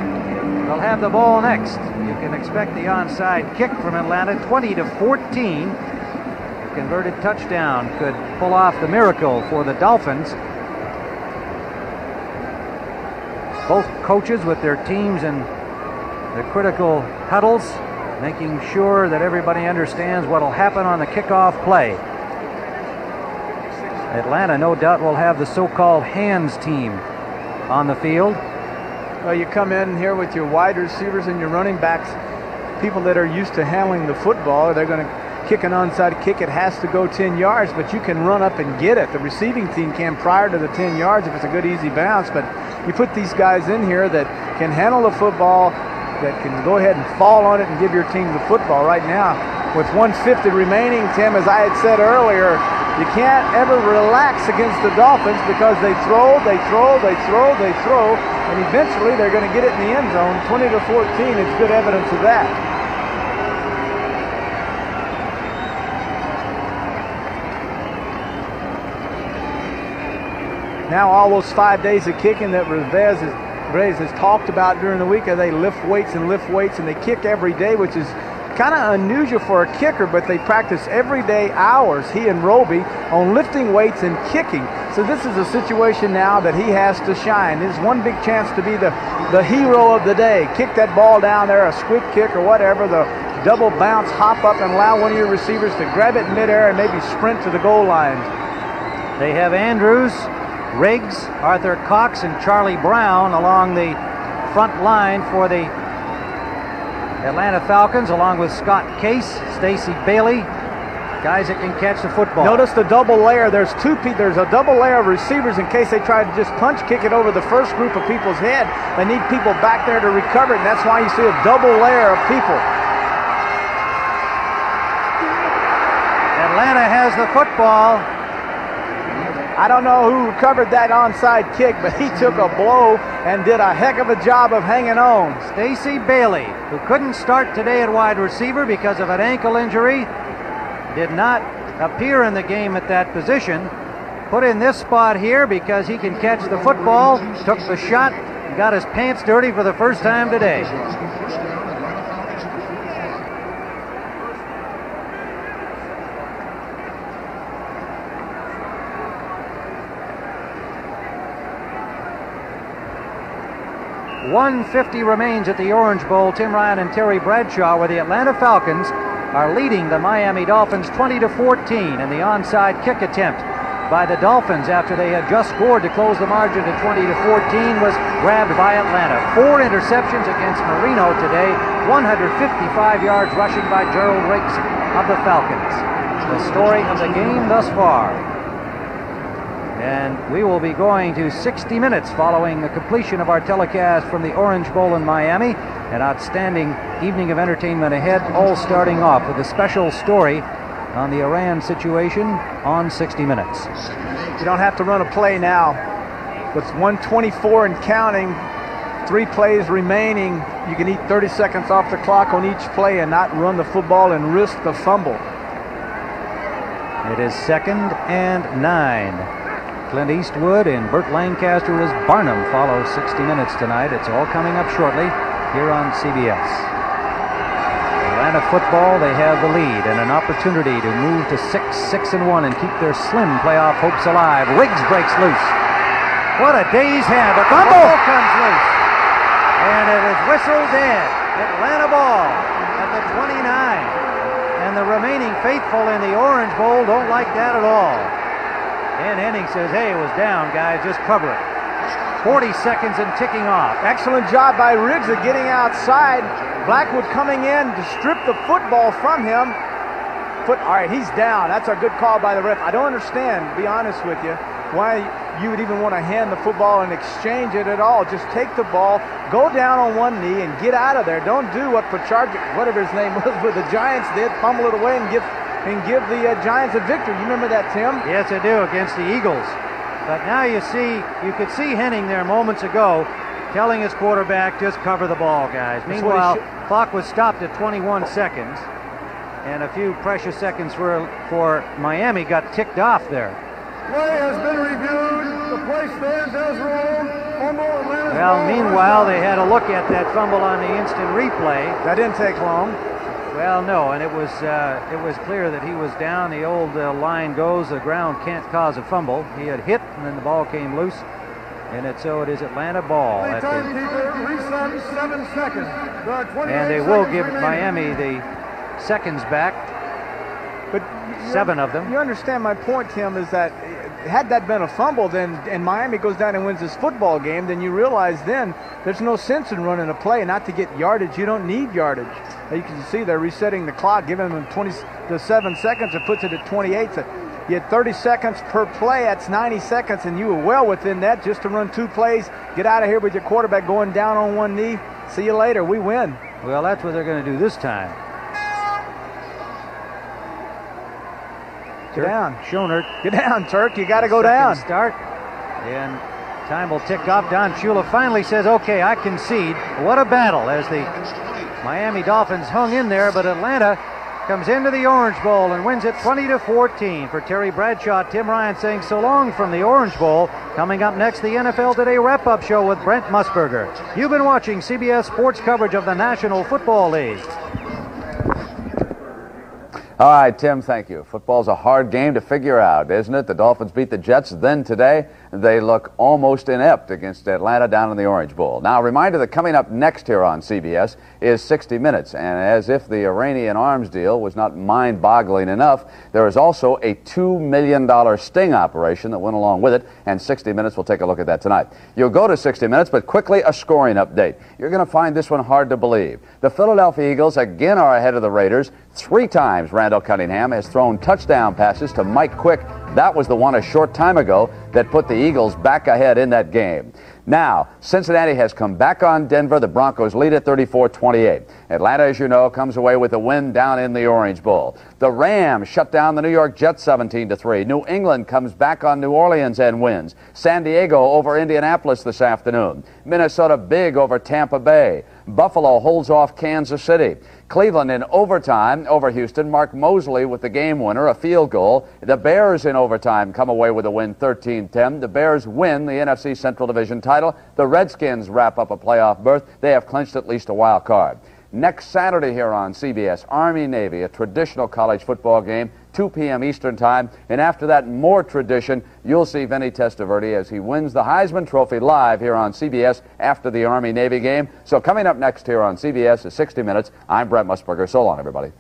will have the ball next. You can expect the onside kick from Atlanta, 20-14. A converted touchdown could pull off the miracle for the Dolphins. Both coaches with their teams in the critical huddles, making sure that everybody understands what will happen on the kickoff play. Atlanta, no doubt, will have the so-called hands team on the field. Well, you come in here with your wide receivers and your running backs, people that are used to handling the football. They're going to kick an onside kick. It has to go 10 yards, but you can run up and get it. The receiving team can prior to the 10 yards if it's a good, easy bounce. But you put these guys in here that can handle the football, that can go ahead and fall on it and give your team the football. Right now, with 1:50 remaining, Tim, as I had said earlier, You can't ever relax against the Dolphins because they throw, and eventually they're going to get it in the end zone. 20-14 is good evidence of that. Now all those 5 days of kicking that Reyes has talked about during the week, they lift weights, and they kick every day, which is kind of unusual for a kicker, but they practice every day hours, he and Roby, on lifting weights and kicking. So this is a situation now that he has to shine. This is one big chance to be the hero of the day. Kick that ball down there, a squib kick or whatever, the double bounce, hop up and allow one of your receivers to grab it in midair and maybe sprint to the goal line. They have Andrews, Riggs, Arthur Cox, and Charlie Brown along the front line for the Atlanta Falcons, along with Scott Case, Stacy Bailey, guys that can catch the football. Notice the double layer. There's a double layer of receivers in case they try to just punch kick it over the first group of people's head. They need people back there to recover it, and that's why you see a double layer of people. Atlanta has the football. I don't know who recovered that onside kick, but he took a blow and did a heck of a job of hanging on. Stacy Bailey, who couldn't start today at wide receiver because of an ankle injury, did not appear in the game at that position. Put in this spot here because he can catch the football, took the shot, and got his pants dirty for the first time today. .150 remains at the Orange Bowl. Tim Ryan and Terry Bradshaw, where the Atlanta Falcons are leading the Miami Dolphins 20-14, and the onside kick attempt by the Dolphins after they had just scored to close the margin to 20-14 was grabbed by Atlanta. 4 interceptions against Marino today, 155 yards rushing by Gerald Riggs of the Falcons. The story of the game thus far. And we will be going to 60 minutes following the completion of our telecast from the Orange Bowl in Miami. An outstanding evening of entertainment ahead, all starting off with a special story on the Iran situation on 60 Minutes. You don't have to run a play now. With 1:24 and counting, 3 plays remaining, you can eat 30 seconds off the clock on each play and not run the football and risk the fumble. It is 2nd and 9. Clint Eastwood and Burt Lancaster as Barnum follow 60 Minutes tonight. It's all coming up shortly here on CBS. Atlanta football, they have the lead and an opportunity to move to 6-1 and keep their slim playoff hopes alive. Riggs breaks loose. What a day he's had. The ball comes loose. And it is whistled dead. Atlanta ball at the 29. And the remaining faithful in the Orange Bowl don't like that at all. Dan Henning says, hey, it was down, guys, just cover it. 40 seconds and ticking off. Excellent job by Riggs of getting outside. Blackwood coming in to strip the football from him. All right, he's down. That's a good call by the ref. I don't understand, to be honest with you, why you would even want to hand the football and exchange it at all. Just take the ball, go down on one knee, and get out of there. Don't do what Pachargic, whatever his name was, with the Giants did, pummel it away and give the Giants a victory. You remember that, Tim? Yes, I do, against the Eagles. But now you could see Henning there moments ago telling his quarterback, just cover the ball, guys. Meanwhile, clock was stopped at 21 seconds, and a few precious seconds for Miami got ticked off there. Play has been reviewed. The play stands as ruled. Well, meanwhile, they had a look at that fumble on the instant replay. That didn't take long. Well, no, and it was clear that he was down. The old line goes, the ground can't cause a fumble. He had hit, and then the ball came loose. And so it is Atlanta ball. The timekeeper resets 7 seconds. And they will give Miami the seconds back. But 7 of them. You understand my point, Tim, is that had that been a fumble, and Miami goes down and wins this football game, then you realize then there's no sense in running a play. Not to get yardage. You don't need yardage. You can see they're resetting the clock, giving them 7 seconds. It puts it at 28. So you had 30 seconds per play. That's 90 seconds, and you were well within that just to run 2 plays. Get out of here with your quarterback going down on one knee. See you later. We win. Well, that's what they're going to do this time. Get down, Schoenert. Get down, Turk. You got to go down. Start. And time will tick off. Don Shula finally says, okay, I concede. What a battle as the Miami Dolphins hung in there, but Atlanta comes into the Orange Bowl and wins it 20-14. For Terry Bradshaw, Tim Ryan saying so long from the Orange Bowl. Coming up next, the NFL Today wrap-up show with Brent Musburger. You've been watching CBS Sports coverage of the National Football League. All right, Tim, thank you. Football's a hard game to figure out, isn't it? The Dolphins beat the Jets. Then today, they look almost inept against Atlanta down in the Orange Bowl. Now, a reminder that coming up next here on CBS is 60 Minutes. And as if the Iranian arms deal was not mind-boggling enough, there is also a $2 million sting operation that went along with it, and 60 Minutes will take a look at that tonight. You'll go to 60 Minutes, but quickly a scoring update. You're going to find this one hard to believe. The Philadelphia Eagles again are ahead of the Raiders. 3 times Randall Cunningham has thrown touchdown passes to Mike Quick. That was the one a short time ago that put the Eagles back ahead in that game. Now, Cincinnati has come back on Denver. The Broncos lead at 34-28. Atlanta, as you know, comes away with a win down in the Orange Bowl. The Rams shut down the New York Jets 17-3. New England comes back on New Orleans and wins. San Diego over Indianapolis this afternoon. Minnesota big over Tampa Bay. Buffalo holds off Kansas City. Cleveland in overtime over Houston. Mark Mosley with the game winner, a field goal. The Bears in overtime come away with a win 13-10. The Bears win the NFC Central Division title. The Redskins wrap up a playoff berth. They have clinched at least a wild card. Next Saturday here on CBS, Army-Navy, a traditional college football game, 2 p.m. Eastern Time. And after that, more tradition, you'll see Vinny Testaverde as he wins the Heisman Trophy live here on CBS after the Army-Navy game. So coming up next here on CBS is 60 Minutes. I'm Brent Musburger. So long, everybody.